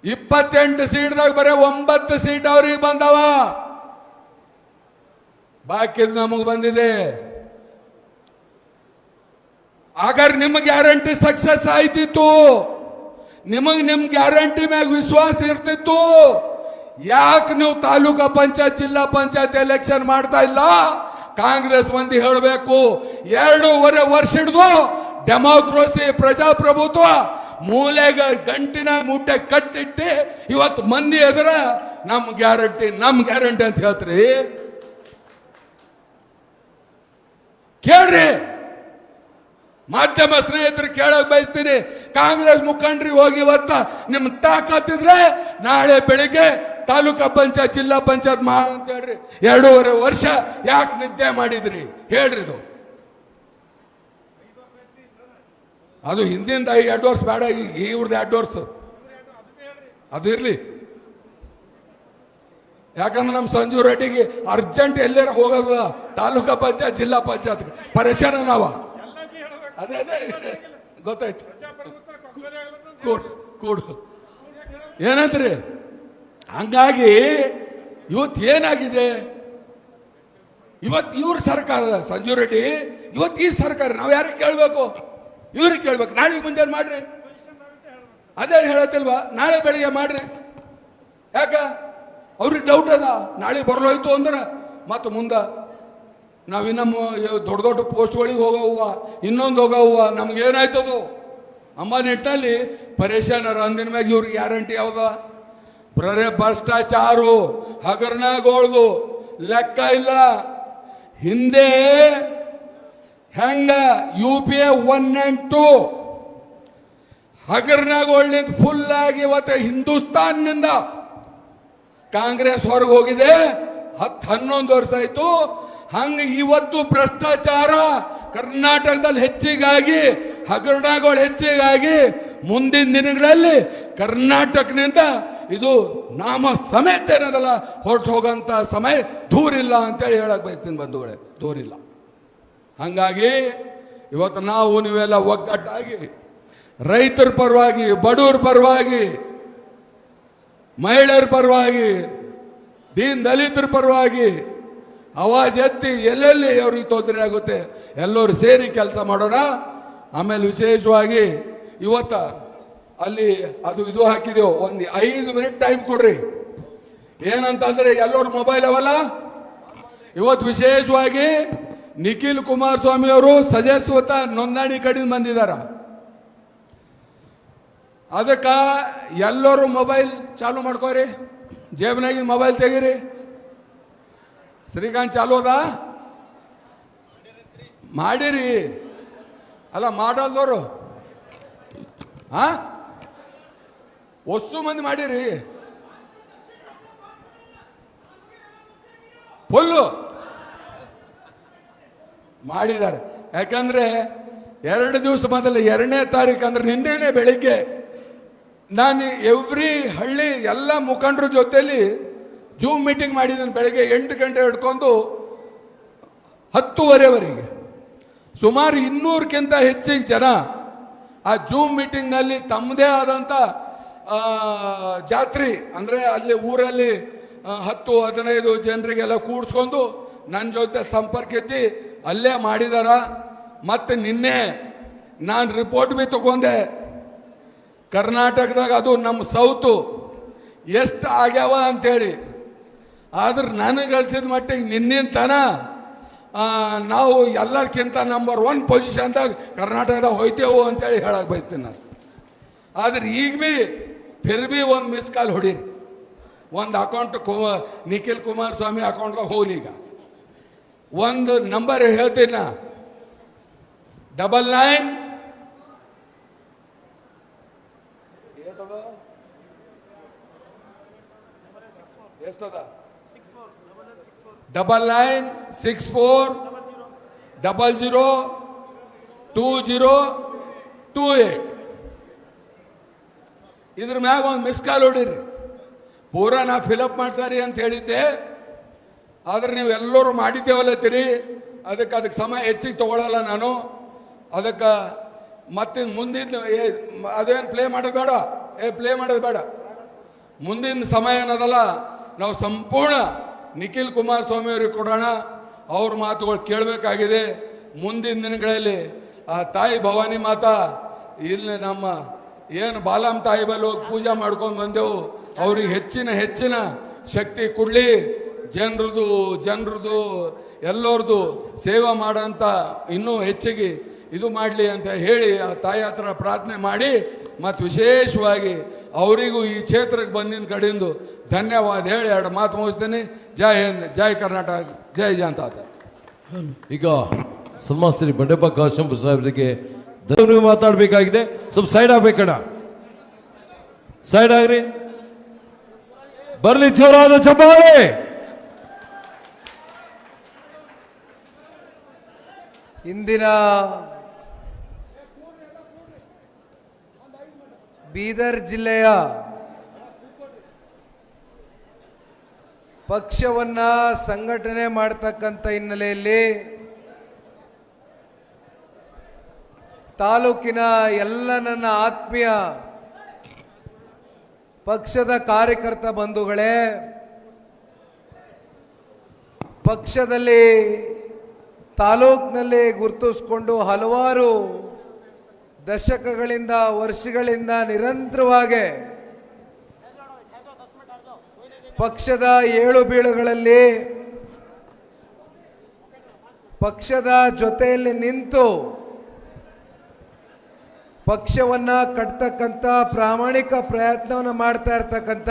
28 ಸೀಟ್ದಾಗ ಬರೀ 9 ಸೀಟ್ ಅವ್ರಿಗೆ ಬಂದವ, ಬಾಕಿದ್ ನಮಗ್ ಬಂದಿದೆ. ಅಗರ್ ನಿಮ್ಮ ಗ್ಯಾರಂಟಿ ಸಕ್ಸಸ್ ಆಯ್ತಿತ್ತು, ನಿಮ್ ಗ್ಯಾರಂಟಿ ಮ್ಯಾಗ ವಿಶ್ವಾಸ ಇರ್ತಿತ್ತು, ಯಾಕೆ ನೀವು ತಾಲೂಕಾ ಪಂಚಾಯತ್ ಜಿಲ್ಲಾ ಪಂಚಾಯತ್ ಎಲೆಕ್ಷನ್ ಮಾಡ್ತಾ ಇಲ್ಲ? ಕಾಂಗ್ರೆಸ್ ಮಂದಿ ಹೇಳಬೇಕು. 2.5 ವರ್ಷ ಹಿಡಿದು ಡೆಮೋಕ್ರಸಿ, ಪ್ರಜಾಪ್ರಭುತ್ವ ಮೂಲೆಗ ಗಂಟಿನ ಮುಟ್ಟೆ ಕಟ್ಟಿಟ್ಟು ಇವತ್ತು ಮಂದಿ ಎದುರ ನಮ್ ಗ್ಯಾರಂಟಿ ಅಂತ ಹೇಳ್ತ್ರಿ. ಕೇಳ್ರಿ, ಮಾಧ್ಯಮ ಸ್ನೇಹಿತರು ಕೇಳಕ್ ಬಯಸ್ತೀನಿ. ಕಾಂಗ್ರೆಸ್ ಮುಖಂಡರಿಗೆ ಹೋಗಿ ಇವತ್ತ ನಿಮ್ ತಾಕತ್ತಿದ್ರೆ ನಾಳೆ ಬೆಳಿಗ್ಗೆ ತಾಲೂಕಾ ಪಂಚಾಯತ್ ಜಿಲ್ಲಾ ಪಂಚಾಯತ್ ಮಾಡ ಅಂತ ಹೇಳ್ರಿ. 2.5 ವರ್ಷ ಯಾಕೆ ನಿದ್ದೆ ಮಾಡಿದ್ರಿ ಹೇಳ್ರಿ. ಅದು ಹಿಂದಿಂದ 2 ವರ್ಷ ಬೇಡ, ಇವ್ರದ್ದು 2 ವರ್ಷ ಅದು ಇರ್ಲಿ. ಯಾಕಂದ್ರೆ ನಮ್ಮ ಸಂಜು ರೆಡ್ಡಿಗೆ ಅರ್ಜೆಂಟ್ ಎಲ್ಲಾರ ಹೋಗೋದ ತಾಲೂಕಾ ಪಂಚಾಯತ್ ಜಿಲ್ಲಾ ಪಂಚಾಯತ್ ಪರೇಶಾನ ನಾವ. ಅದೇ ಗೊತ್ತಾಯ್ತು. ಕೂಡು ಏನಂತ್ರಿ? ಹಂಗಾಗಿ ಇವತ್ತು ಏನಾಗಿದೆ, ಇವತ್ತು ಇವ್ರ ಸರ್ಕಾರ ಸಂಜು ರೆಡ್ಡಿ, ಇವತ್ತು ಈ ಸರ್ಕಾರ ನಾವು ಯಾರಿಗೆ ಕೇಳಬೇಕು? ಇವ್ರಿಗೆ ಕೇಳ್ಬೇಕು. ನಾಳೆ ಮುಂಜಾನೆ ಮಾಡ್ರಿ, ಅದೇ ಹೇಳತ್ತಿಲ್ವಾ? ನಾಳೆ ಬೆಳಿಗ್ಗೆ ಮಾಡ್ರಿ. ಯಾಕ ಅವ್ರಿಗೆ ಡೌಟ್ ಅದ, ನಾಳೆ ಬರ್ಲೋಯ್ತು ಅಂದ್ರೆ ಮತ್ತೆ ಮುಂದೆ ನಾವಿನ್ನಮ್ಮ ದೊಡ್ಡ ದೊಡ್ಡ ಪೋಸ್ಟ್ಗಳಿಗೆ ಹೋಗವ್ವ, ಇನ್ನೊಂದು ಹೋಗವ್ವ, ನಮ್ಗೇನಾಯ್ತದು ಅಂಬ ನಿಟ್ಟಿನಲ್ಲಿ ಪರೇಶಾನರ. ಅಂದಿನ ಮ್ಯಾಗ ಇವ್ರಿಗೆ ಗ್ಯಾರಂಟಿ ಯಾವ್ದ? ಬರೇ ಭ್ರಷ್ಟಾಚಾರ, ಹಗರಣಗೋಳ್ದು ಲೆಕ್ಕ ಇಲ್ಲ. ಹಿಂದೆ ಹೆಂಗ UPA 1 and 2 ಹಗರಣಗೋಳ್ನಿಂದ ಫುಲ್ ಆಗಿ ಇವತ್ತು ಹಿಂದೂಸ್ತಾನ್ನಿಂದ ಕಾಂಗ್ರೆಸ್ ಹೊರಗೆ ಹೋಗಿದೆ. 10-11 ವರ್ಷ ಆಯ್ತು. ಹಂಗ ಇವತ್ತು ಭ್ರಷ್ಟಾಚಾರ ಕರ್ನಾಟಕದಲ್ಲಿ ಹೆಚ್ಚಿಗಾಗಿ, ಹಗರಣಗಳು ಹೆಚ್ಚಿಗಾಗಿ ಮುಂದಿನ ದಿನಗಳಲ್ಲಿ ಕರ್ನಾಟಕದಿಂದ ಇದು ನಾಮ ಸಮೇತ ಏನದಲ್ಲ ಹೊರಟು ಹೋಗಂತ ಸಮಯ ದೂರಿಲ್ಲ ಅಂತೇಳಿ ಹೇಳಕ್ ಬಯಸ್ತೀನಿ ಬಂಧುಗಳೇ, ದೂರಿಲ್ಲ. ಹಂಗಾಗಿ ಇವತ್ತು ನಾವು ನೀವೆಲ್ಲ ಒಗ್ಗಟ್ಟಾಗಿ ರೈತರ ಪರವಾಗಿ, ಬಡವರ ಪರವಾಗಿ, ಮಹಿಳೆಯರ ಪರವಾಗಿ, ದೀನ್ ದಲಿತರ ಪರವಾಗಿ ಆವಾಜ್ ಎತ್ತಿ ಎಲ್ಲೆಲ್ಲಿ ಅವ್ರಿಗೆ ತೊಂದರೆ ಆಗುತ್ತೆ ಎಲ್ಲರೂ ಸೇರಿ ಕೆಲಸ ಮಾಡೋಣ. ಆಮೇಲೆ ವಿಶೇಷವಾಗಿ ಇವತ್ತ ಅಲ್ಲಿ ಅದು ಇದು ಹಾಕಿದೆವು, ಒಂದು 5 ಮಿನಿಟ್ ಟೈಮ್ ಕೊಡ್ರಿ. ಏನಂತಂದ್ರೆ ಎಲ್ಲರೂ ಮೊಬೈಲ್ ಅವಲ್ಲ. ಇವತ್ತು ವಿಶೇಷವಾಗಿ ನಿಖಿಲ್ ಕುಮಾರಸ್ವಾಮಿ ಅವರು ಸದಸ್ಯತ್ವ ನೋಂದಣಿ ಕಡೆಯಿಂದ ಬಂದಿದ್ದಾರ. ಅದಕ್ಕ ಎಲ್ಲರೂ ಮೊಬೈಲ್ ಚಾಲು ಮಾಡ್ಕೋರಿ, ಜೇಬ್ನಾಗಿನ ಮೊಬೈಲ್ ತೆಗೀರಿ. ಶ್ರೀಕಾಂತ್ ಚಾಲು ಅದ ಮಾಡಿರಿ, ಅಲ್ಲ ಮಾಡೋದವರು ಒಸ್ಸು ಮಂದಿ ಮಾಡಿರಿ, ಫುಲ್ಲು ಮಾಡಿದ್ದಾರೆ. ಯಾಕಂದ್ರೆ 2 ದಿವಸ ಮೊದಲು 2ನೇ ತಾರೀಕು ಅಂದ್ರೆ ನಿನ್ನೆನೆ ಬೆಳಿಗ್ಗೆ ನಾನು ಎವ್ರಿ ಹಳ್ಳಿ ಎಲ್ಲ ಮುಖಂಡರ ಜೊತೆಲಿ ಜೂಮ್ ಮೀಟಿಂಗ್ ಮಾಡಿದ್ದೀನಿ. ಬೆಳಗ್ಗೆ 8 ಗಂಟೆ ಹಿಡ್ಕೊಂಡು 10:30ವರೆಗೆ ಸುಮಾರು 200ಕ್ಕಿಂತ ಹೆಚ್ಚಿಗೆ ಜನ ಆ ಜೂಮ್ ಮೀಟಿಂಗ್ನಲ್ಲಿ ತಮ್ಮದೇ ಆದಂಥ ಜಾತ್ರೆ ಅಂದರೆ ಅಲ್ಲಿ ಊರಲ್ಲಿ 10-15 ಜನರಿಗೆಲ್ಲ ಕೂಡಿಸ್ಕೊಂಡು ನನ್ನ ಜೊತೆ ಸಂಪರ್ಕ ಇದ್ದು ಅಲ್ಲೇ ಮಾಡಿದಾರ. ಮತ್ತೆ ನಿನ್ನೆ ನಾನು ರಿಪೋರ್ಟ್ ಬಿ ತಗೊಂಡೆ ಕರ್ನಾಟಕದಾಗ, ಅದು ನಮ್ಮ ಸೌತು ಎಷ್ಟು ಆಗ್ಯಾವ ಅಂತೇಳಿ. ಆದ್ರೆ ನನಗನ್ಸಿದ ಮಟ್ಟಿಗೆ ನಿನ್ನಿನ ತನ ನಾವು ಎಲ್ಲದಕ್ಕಿಂತ ನಂಬರ್ 1 ಪೊಸಿಷನ್ದಾಗ ಕರ್ನಾಟಕದಾಗ ಹೋಯ್ತೇವು ಅಂತೇಳಿ ಹೇಳಕ್ ಬಯಸ್ತೀನಿ ನಾನು. ಆದ್ರೆ ಈಗ ಬಿ ಒಂದು ಮಿಸ್ ಕಾಲ್ ಹೊಡೀರಿ, ಒಂದು ಅಕೌಂಟ್ ನಿಖಿಲ್ ಕುಮಾರಸ್ವಾಮಿ ಅಕೌಂಟ್ದಾಗ ಹೋಗ್ಲಿ. ಈಗ ಒಂದು ನಂಬರ್ ಹೇಳ್ತೀನಿ ನಾ, 99 ಎಷ್ಟದ 9964002028 ಇದ್ರ ಮ್ಯಾಗ ಒಂದು ಮಿಸ್ ಕಾಲ್ ಹೊಡೀರಿ. ಪೂರಾ ನಾ ಫಿಲಪ್ ಮಾಡ್ಸಾರಿ ಅಂತ ಹೇಳಿದ್ದೆ, ಆದ್ರೆ ನೀವು ಎಲ್ಲರೂ ಮಾಡಿದ್ದೇವಲ್ಲತ್ತೀರಿ. ಅದಕ್ಕೆ ಸಮಯ ಹೆಚ್ಚಿಗೆ ತಗೊಳ್ಳಲ್ಲ ನಾನು. ಅದಕ್ಕೆ ಮತ್ತಿನ ಮುಂದಿನ ಅದೇನು ಪ್ಲೇ ಮಾಡೋದು ಬೇಡ, ಪ್ಲೇ ಮಾಡೋದು ಬೇಡ. ಮುಂದಿನ ಸಮಯ ಏನದಲ್ಲ, ನಾವು ಸಂಪೂರ್ಣ ನಿಖಿಲ್ ಕುಮಾರಸ್ವಾಮಿ ಅವರಿಗೆ ಕೊಡೋಣ. ಅವ್ರ ಮಾತುಗಳು ಕೇಳಬೇಕಾಗಿದೆ. ಮುಂದಿನ ದಿನಗಳಲ್ಲಿ ಆ ತಾಯಿ ಭವಾನಿ ಮಾತಾ ಇಲ್ಲಿ ನಮ್ಮ ಏನು ಬಾಲಮ್ಮ ತಾಯಿ ಬಲ್ಲಿ ಹೋಗಿ ಪೂಜೆ ಮಾಡ್ಕೊಂಡು ಬಂದೆವು, ಅವ್ರಿಗೆ ಹೆಚ್ಚಿನ ಶಕ್ತಿ ಕೊಡಲಿ. ಜನರದು ಎಲ್ಲರದು ಸೇವೆ ಮಾಡೋಂಥ ಇನ್ನೂ ಹೆಚ್ಚಿಗೆ ಇದು ಮಾಡಲಿ ಅಂತ ಹೇಳಿ ಆ ತಾಯಿ ಹತ್ರ ಪ್ರಾರ್ಥನೆ ಮಾಡಿ, ಮತ್ತು ವಿಶೇಷವಾಗಿ ಅವರಿಗೂ ಈ ಕ್ಷೇತ್ರಕ್ಕೆ ಬಂದಿನ ಕಡೆಯಿಂದ ಧನ್ಯವಾದ ಹೇಳಿ ಎರಡು ಮಾತು ಮುಗಿಸ್ತೀನಿ. ಜೈ ಹಿಂದ್, ಜೈ ಕರ್ನಾಟಕ, ಜೈ ಜನತಾ. ಈಗ ಸನ್ಮಾನ ಶ್ರೀ ಬಂಡೆಪ್ಪ ಕಾಶಂಪುರ ಸಾಹೇಬರಿಗೆ ಮಾತಾಡಬೇಕಾಗಿದೆ. ಸ್ವಲ್ಪ ಸೈಡ್ ಆಗ್ಬೇಕಣ್ಣ, ಸೈಡ್ ಆಗ್ರಿ. ಬರ್ಲಿ ಜೋರಾದ ಚಪ್ಪಾಳೆ. ಇಂದಿನ ಬೀದರ್ ಜಿಲ್ಲೆಯ ಪಕ್ಷವನ್ನ ಸಂಘಟನೆ ಮಾಡತಕ್ಕಂಥ ಹಿನ್ನೆಲೆಯಲ್ಲಿ ತಾಲೂಕಿನ ಎಲ್ಲ ನನ್ನ ಆತ್ಮೀಯ ಪಕ್ಷದ ಕಾರ್ಯಕರ್ತ ಬಂಧುಗಳೇ, ಪಕ್ಷದಲ್ಲಿ ತಾಲೂಕಿನಲ್ಲಿ ಗುರುತಿಸಿಕೊಂಡು ಹಲವಾರು ದಶಕಗಳಿಂದ ವರ್ಷಗಳಿಂದ ನಿರಂತರವಾಗಿ ಪಕ್ಷದ ಏಳು ಬೀಳುಗಳಲ್ಲಿ ಪಕ್ಷದ ಜೊತೆಯಲ್ಲಿ ನಿಂತು ಪಕ್ಷವನ್ನ ಕಟ್ತಕ್ಕಂಥ ಪ್ರಾಮಾಣಿಕ ಪ್ರಯತ್ನವನ್ನು ಮಾಡ್ತಾ ಇರ್ತಕ್ಕಂಥ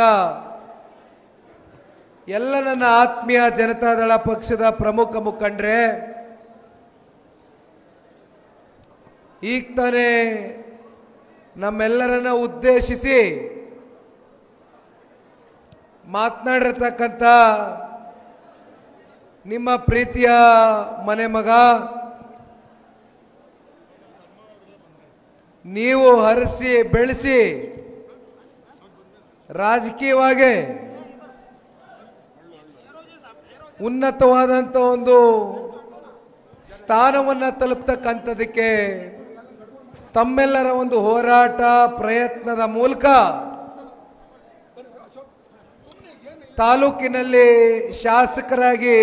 ಎಲ್ಲ ನನ್ನ ಆತ್ಮೀಯ ಜನತಾದಳ ಪಕ್ಷದ ಪ್ರಮುಖ ಮುಖಂಡರೇ, ಈಗ ತಾನೇ ನಮ್ಮೆಲ್ಲರನ್ನ ಉದ್ದೇಶಿಸಿ ಮಾತನಾಡಿರ್ತಕ್ಕಂಥ ನಿಮ್ಮ ಪ್ರೀತಿಯ ಮನೆ ಮಗ, ನೀವು ಹರಿಸಿ ಬೆಳೆಸಿ ರಾಜಕೀಯವಾಗಿ ಉನ್ನತವಾದಂಥ ಒಂದು ಸ್ಥಾನವನ್ನು ತಲುಪ್ತಕ್ಕಂಥದಕ್ಕೆ ತಮ್ಮೆಲ್ಲರ ಒಂದು ಹೋರಾಟ ಪ್ರಯತ್ನದ ಮೂಲಕ ತಾಲೂಕಿನಲ್ಲಿ ಶಾಸಕರಾಗಿ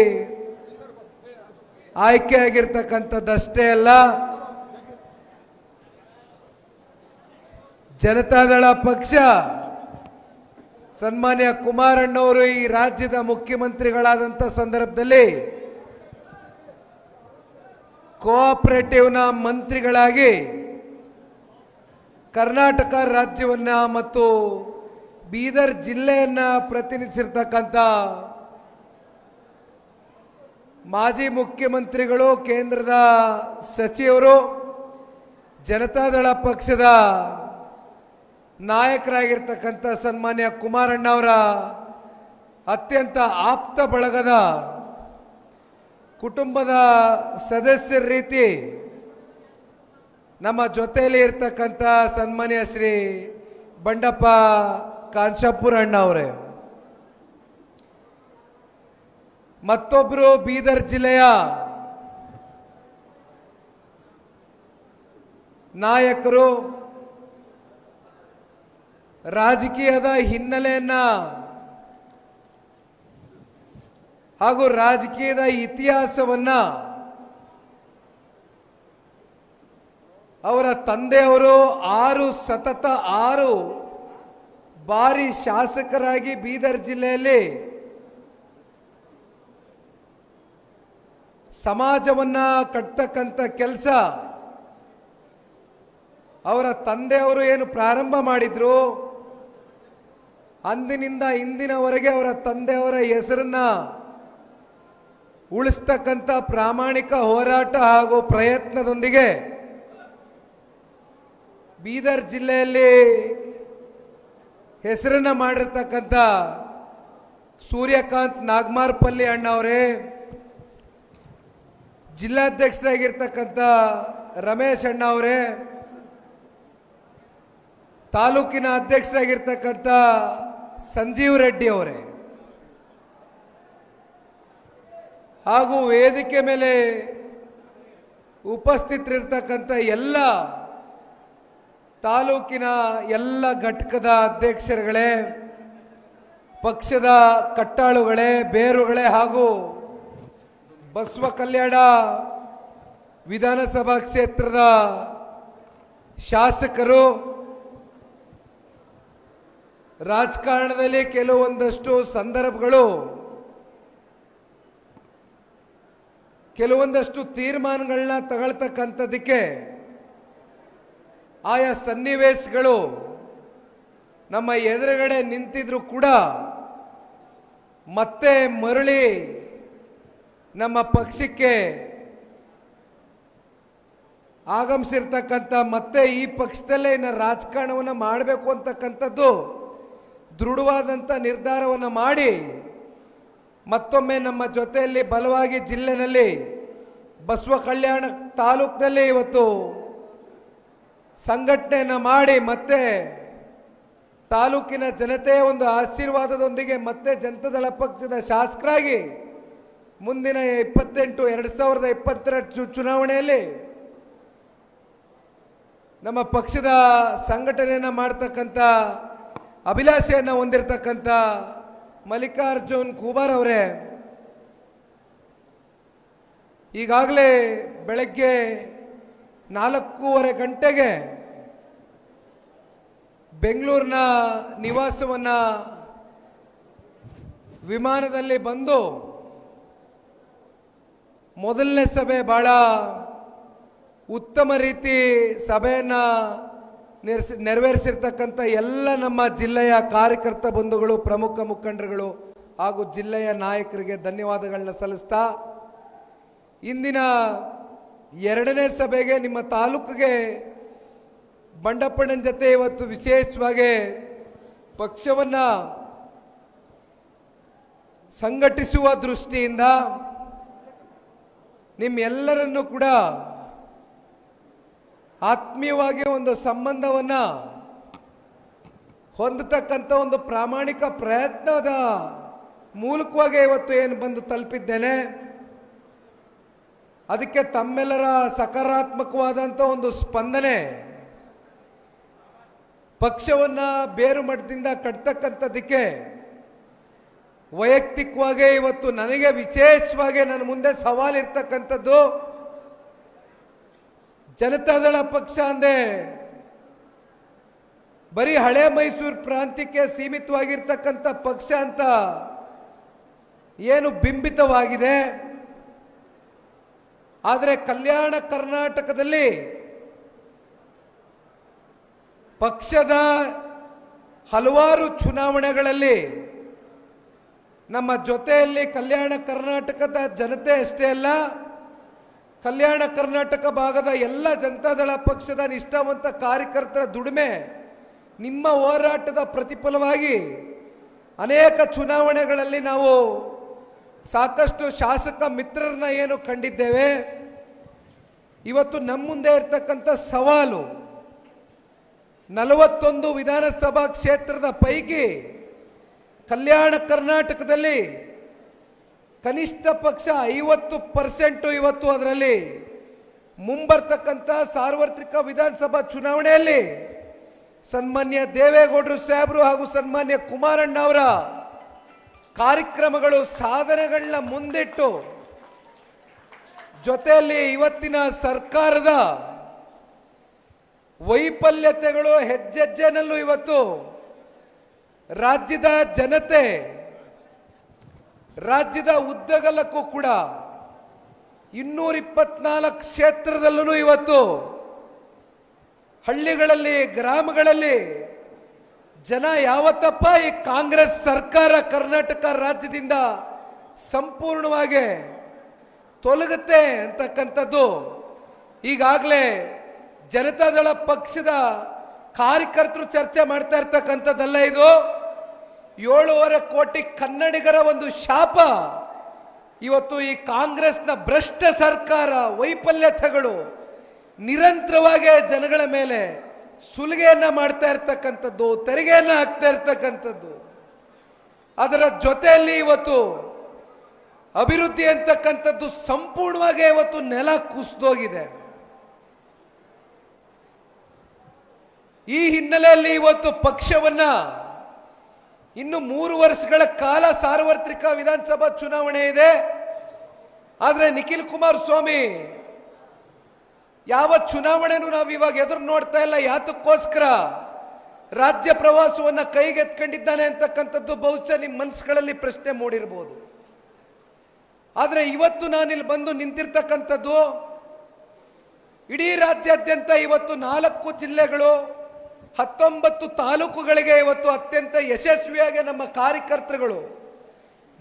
ಆಯ್ಕೆಯಾಗಿರ್ತಕ್ಕಂಥದ್ದಷ್ಟೇ ಅಲ್ಲ, ಜನತಾದಳ ಪಕ್ಷ ಸನ್ಮಾನ್ಯ ಕುಮಾರಣ್ಣವರು ಈ ರಾಜ್ಯದ ಮುಖ್ಯಮಂತ್ರಿಗಳಾದಂಥ ಸಂದರ್ಭದಲ್ಲಿ ಕೋಆಪರೇಟಿವ್ನ ಮಂತ್ರಿಗಳಾಗಿ ಕರ್ನಾಟಕ ರಾಜ್ಯವನ್ನ ಮತ್ತು ಬೀದರ್ ಜಿಲ್ಲೆಯನ್ನ ಪ್ರತಿನಿಧಿಸಿರ್ತಕ್ಕಂಥ ಮಾಜಿ ಮುಖ್ಯಮಂತ್ರಿಗಳು, ಕೇಂದ್ರದ ಸಚಿವರು, ಜನತಾದಳ ಪಕ್ಷದ ನಾಯಕರಾಗಿರ್ತಕ್ಕಂಥ ಸನ್ಮಾನ್ಯ ಕುಮಾರಣ್ಣ ಅವರ ಅತ್ಯಂತ ಆಪ್ತ ಬಳಗದ ಕುಟುಂಬದ ಸದಸ್ಯರ ರೀತಿ ನಮ್ಮ ಜೊತೆಯಲ್ಲಿ ಇರ್ತಕ್ಕಂಥ ಸನ್ಮಾನ್ಯ ಶ್ರೀ ಬಂಡಪ್ಪ ಕಾಶಂಪುರ ಅಣ್ಣ ಅವರೇ, ಮತ್ತೊಬ್ಬರು ಬೀದರ್ ಜಿಲ್ಲೆಯ ನಾಯಕರು, ರಾಜಕೀಯದ ಹಿನ್ನೆಲೆಯನ್ನ ಹಾಗೂ ರಾಜಕೀಯದ ಇತಿಹಾಸವನ್ನ ಅವರ ತಂದೆಯವರು ಸತತ 6 ಬಾರಿ ಶಾಸಕರಾಗಿ ಬೀದರ್ ಜಿಲ್ಲೆಯಲ್ಲಿ ಸಮಾಜವನ್ನ ಕಟ್ತಕ್ಕಂಥ ಕೆಲಸ ಅವರ ತಂದೆಯವರು ಏನು ಪ್ರಾರಂಭ ಮಾಡಿದ್ರು, ಅಂದಿನಿಂದ ಇಂದಿನವರೆಗೆ ಅವರ ತಂದೆಯವರ ಹೆಸರನ್ನ ಉಳಿಸ್ತಕ್ಕಂಥ ಪ್ರಾಮಾಣಿಕ ಹೋರಾಟ ಹಾಗೂ ಪ್ರಯತ್ನದೊಂದಿಗೆ ಬೀದರ್ ಜಿಲ್ಲೆಯಲ್ಲಿ ಹೆಸರನ್ನ ಮಾಡಿರ್ತಕ್ಕಂಥ ಸೂರ್ಯಕಾಂತ್ ನಾಗಮಾರ್ಪಲ್ಲಿ ಅಣ್ಣವರೇ, ಜಿಲ್ಲಾಧ್ಯಕ್ಷರಾಗಿರ್ತಕ್ಕಂಥ ರಮೇಶ್ ಅಣ್ಣ ಅವರೇ, ತಾಲೂಕಿನ ಅಧ್ಯಕ್ಷರಾಗಿರ್ತಕ್ಕಂಥ ಸಂಜೀವ್ ರೆಡ್ಡಿ ಅವರೇ, ಹಾಗೂ ವೇದಿಕೆ ಮೇಲೆ ಉಪಸ್ಥಿತರಿರ್ತಕ್ಕಂಥ ಎಲ್ಲ ತಾಲೂಕಿನ ಎಲ್ಲ ಘಟಕದ ಅಧ್ಯಕ್ಷರುಗಳೇ, ಪಕ್ಷದ ಕಟ್ಟಾಳುಗಳೇ, ಬೇರುಗಳೇ ಹಾಗೂ ಬಸವ ಕಲ್ಯಾಣ ವಿಧಾನಸಭಾ ಕ್ಷೇತ್ರದ ಶಾಸಕರು, ರಾಜಕಾರಣದಲ್ಲಿ ಕೆಲವೊಂದಷ್ಟು ಸಂದರ್ಭಗಳು ಕೆಲವೊಂದಷ್ಟು ತೀರ್ಮಾನಗಳನ್ನ ತಗೊಳ್ತಕ್ಕಂಥದ್ದಕ್ಕೆ ಆಯಾ ಸನ್ನಿವೇಶಗಳು ನಮ್ಮ ಎದುರುಗಡೆ ನಿಂತಿದ್ರು ಕೂಡ ಮತ್ತೆ ಮರಳಿ ನಮ್ಮ ಪಕ್ಷಕ್ಕೆ ಆಗಮಿಸಿರ್ತಕ್ಕಂಥ, ಮತ್ತೆ ಈ ಪಕ್ಷದಲ್ಲೇ ಇನ್ನು ರಾಜಕಾರಣವನ್ನು ಮಾಡಬೇಕು ಅಂತಕ್ಕಂಥದ್ದು ದೃಢವಾದಂಥ ನಿರ್ಧಾರವನ್ನು ಮಾಡಿ ಮತ್ತೊಮ್ಮೆ ನಮ್ಮ ಜೊತೆಯಲ್ಲಿ ಬಲವಾಗಿ ಜಿಲ್ಲೆನಲ್ಲಿ ಬಸವ ಕಲ್ಯಾಣ ತಾಲೂಕಿನಲ್ಲಿ ಇವತ್ತು ಸಂಘಟನೆಯನ್ನು ಮಾಡಿ ಮತ್ತೆ ತಾಲೂಕಿನ ಜನತೆಯ ಒಂದು ಆಶೀರ್ವಾದದೊಂದಿಗೆ ಮತ್ತೆ ಜನತಾದಳ ಪಕ್ಷದ ಶಾಸಕರಾಗಿ ಮುಂದಿನ 2022 ಚುನಾವಣೆಯಲ್ಲಿ ನಮ್ಮ ಪಕ್ಷದ ಸಂಘಟನೆಯನ್ನು ಮಾಡ್ತಕ್ಕಂಥ ಅಭಿಲಾಷೆಯನ್ನು ಹೊಂದಿರತಕ್ಕಂಥ ಮಲ್ಲಿಕಾರ್ಜುನ್ ಖೂಬಾರ್ ಅವರೇ, ಈಗಾಗಲೇ ಬೆಳಗ್ಗೆ 4:30 ಗಂಟೆಗೆ ಬೆಂಗಳೂರಿನ ನಿವಾಸವನ್ನು ವಿಮಾನದಲ್ಲಿ ಬಂದು ಮೊದಲನೇ ಸಭೆ ಬಹಳ ಉತ್ತಮ ರೀತಿ ಸಭೆಯನ್ನು ನೆರವೇರಿಸಿರ್ತಕ್ಕಂಥ ಎಲ್ಲ ನಮ್ಮ ಜಿಲ್ಲೆಯ ಕಾರ್ಯಕರ್ತ ಬಂಧುಗಳು, ಪ್ರಮುಖ ಮುಖಂಡರುಗಳು ಹಾಗೂ ಜಿಲ್ಲೆಯ ನಾಯಕರಿಗೆ ಧನ್ಯವಾದಗಳನ್ನ ಸಲ್ಲಿಸ್ತಾ, ಇಂದಿನ 2ನೇ ಸಭೆಗೆ ನಿಮ್ಮ ತಾಲೂಕಿಗೆ ಬಂಡಪ್ಪಣ್ಣನ ಜೊತೆ ಇವತ್ತು ವಿಶೇಷವಾಗಿ ಪಕ್ಷವನ್ನು ಸಂಘಟಿಸುವ ದೃಷ್ಟಿಯಿಂದ ನಿಮ್ಮೆಲ್ಲರನ್ನು ಕೂಡ ಆತ್ಮೀಯವಾಗಿ ಒಂದು ಸಂಬಂಧವನ್ನು ಹೊಂದತಕ್ಕಂಥ ಒಂದು ಪ್ರಾಮಾಣಿಕ ಪ್ರಯತ್ನದ ಮೂಲಕವಾಗಿ ಇವತ್ತು ಏನು ಬಂದು ತಲುಪಿದ್ದೇನೆ. ಅದಕ್ಕೆ ತಮ್ಮೆಲ್ಲರ ಸಕಾರಾತ್ಮಕವಾದಂಥ ಒಂದು ಸ್ಪಂದನೆ, ಪಕ್ಷವನ್ನು ಬೇರು ಮಟ್ಟದಿಂದ ಕಟ್ತಕ್ಕಂಥದ್ದಕ್ಕೆ ವೈಯಕ್ತಿಕವಾಗಿ ಇವತ್ತು ನನಗೆ ವಿಶೇಷವಾಗಿ ನನ್ನ ಮುಂದೆ ಸವಾಲಿರ್ತಕ್ಕಂಥದ್ದು, ಜನತಾದಳ ಪಕ್ಷ ಅಂದೆ ಬರೀ ಹಳೆ ಮೈಸೂರು ಪ್ರಾಂತ್ಯಕ್ಕೆ ಸೀಮಿತವಾಗಿರ್ತಕ್ಕಂಥ ಪಕ್ಷ ಅಂತ ಏನು ಬಿಂಬಿತವಾಗಿದೆ. ಆದರೆ ಕಲ್ಯಾಣ ಕರ್ನಾಟಕದಲ್ಲಿ ಪಕ್ಷದ ಹಲವಾರು ಚುನಾವಣೆಗಳಲ್ಲಿ ನಮ್ಮ ಜೊತೆಯಲ್ಲಿ ಕಲ್ಯಾಣ ಕರ್ನಾಟಕದ ಜನತೆ ಅಷ್ಟೇ ಅಲ್ಲ, ಕಲ್ಯಾಣ ಕರ್ನಾಟಕ ಭಾಗದ ಎಲ್ಲ ಜನತಾದಳ ಪಕ್ಷದ ನಿಷ್ಠಾವಂತ ಕಾರ್ಯಕರ್ತರ ದುಡಿಮೆ, ನಿಮ್ಮ ಹೋರಾಟದ ಪ್ರತಿಫಲವಾಗಿ ಅನೇಕ ಚುನಾವಣೆಗಳಲ್ಲಿ ನಾವು ಸಾಕಷ್ಟು ಶಾಸಕ ಮಿತ್ರರನ್ನ ಏನು ಕಂಡಿದ್ದೇವೆ. ಇವತ್ತು ನಮ್ಮ ಮುಂದೆ ಇರ್ತಕ್ಕಂಥ ಸವಾಲು 41 ವಿಧಾನಸಭಾ ಕ್ಷೇತ್ರದ ಪೈಕಿ ಕಲ್ಯಾಣ ಕರ್ನಾಟಕದಲ್ಲಿ ಕನಿಷ್ಠ ಪಕ್ಷ 50% ಇವತ್ತು ಅದರಲ್ಲಿ ಮುಂಬರ್ತಕ್ಕಂಥ ಸಾರ್ವತ್ರಿಕ ವಿಧಾನಸಭಾ ಚುನಾವಣೆಯಲ್ಲಿ ಸನ್ಮಾನ್ಯ ದೇವೇಗೌಡರು ಸಾಹೇಬರು ಹಾಗೂ ಸನ್ಮಾನ್ಯ ಕುಮಾರಣ್ಣ ಅವರ ಕಾರ್ಯಕ್ರಮಗಳು, ಸಾಧನೆಗಳನ್ನ ಮುಂದಿಟ್ಟು ಜೊತೆಯಲ್ಲಿ ಇವತ್ತಿನ ಸರ್ಕಾರದ ವೈಫಲ್ಯತೆಗಳು ಹೆಜ್ಜೆಜ್ಜೆನಲ್ಲೂ ಇವತ್ತು ರಾಜ್ಯದ ಜನತೆ, ರಾಜ್ಯದ ಉದ್ದಗಲಕ್ಕೂ ಕೂಡ 224 ಕ್ಷೇತ್ರದಲ್ಲೂ ಇವತ್ತು ಹಳ್ಳಿಗಳಲ್ಲಿ, ಗ್ರಾಮಗಳಲ್ಲಿ ಜನ ಯಾವತ್ತಪ್ಪ ಈ ಕಾಂಗ್ರೆಸ್ ಸರ್ಕಾರ ಕರ್ನಾಟಕ ರಾಜ್ಯದಿಂದ ಸಂಪೂರ್ಣವಾಗಿ ತೊಲಗುತ್ತೆ ಅಂತಕ್ಕಂಥದ್ದು ಈಗಾಗಲೇ ಜನತಾದಳ ಪಕ್ಷದ ಕಾರ್ಯಕರ್ತರು ಚರ್ಚೆ ಮಾಡ್ತಾ ಇರ್ತಕ್ಕಂಥದ್ದಲ್ಲ. ಇದು 7.5 ಕೋಟಿ ಕನ್ನಡಿಗರ ಒಂದು ಶಾಪ. ಇವತ್ತು ಈ ಕಾಂಗ್ರೆಸ್ನ ಭ್ರಷ್ಟ ಸರ್ಕಾರ ವೈಫಲ್ಯತೆಗಳು ನಿರಂತರವಾಗಿ ಜನಗಳ ಮೇಲೆ ಸುಲಿಗೆಯನ್ನ ಮಾಡ್ತಾ ಇರ್ತಕ್ಕಂಥದ್ದು, ತೆರಿಗೆಯನ್ನ ಹಾಕ್ತಾ ಇರ್ತಕ್ಕಂಥದ್ದು. ಅದರ ಜೊತೆಯಲ್ಲಿ ಇವತ್ತು ಅಭಿವೃದ್ಧಿ ಅಂತಕ್ಕಂಥದ್ದು ಸಂಪೂರ್ಣವಾಗಿ ಇವತ್ತು ನೆಲ ಕುಸಿದೋಗಿದೆ. ಈ ಹಿನ್ನೆಲೆಯಲ್ಲಿ ಇವತ್ತು ಪಕ್ಷವನ್ನ ಇನ್ನು 3 ವರ್ಷಗಳ ಕಾಲ ಸಾರ್ವತ್ರಿಕ ವಿಧಾನಸಭಾ ಚುನಾವಣೆ ಇದೆ. ಆದರೆ ನಿಖಿಲ್ ಕುಮಾರಸ್ವಾಮಿ ಯಾವ ಚುನಾವಣೆನೂ ನಾವು ಇವಾಗ ಎದುರು ನೋಡ್ತಾ ಇಲ್ಲ. ಯಾತಕ್ಕೋಸ್ಕರ ರಾಜ್ಯ ಪ್ರವಾಸವನ್ನ ಕೈಗೆತ್ಕೊಂಡಿದ್ದಾನೆ ಅಂತಕ್ಕಂಥದ್ದು ಬಹುಶಃ ನಿಮ್ಮ ಮನಸ್ಸುಗಳಲ್ಲಿ ಪ್ರಶ್ನೆ ಮೂಡಿರ್ಬೋದು. ಆದರೆ ಇವತ್ತು ನಾನಿಲ್ಲಿ ಬಂದು ನಿಂತಿರ್ತಕ್ಕಂಥದ್ದು ಇಡೀ ರಾಜ್ಯಾದ್ಯಂತ ಇವತ್ತು 4 ಜಿಲ್ಲೆಗಳು 19 ತಾಲೂಕುಗಳಿಗೆ ಇವತ್ತು ಅತ್ಯಂತ ಯಶಸ್ವಿಯಾಗಿ ನಮ್ಮ ಕಾರ್ಯಕರ್ತರುಗಳು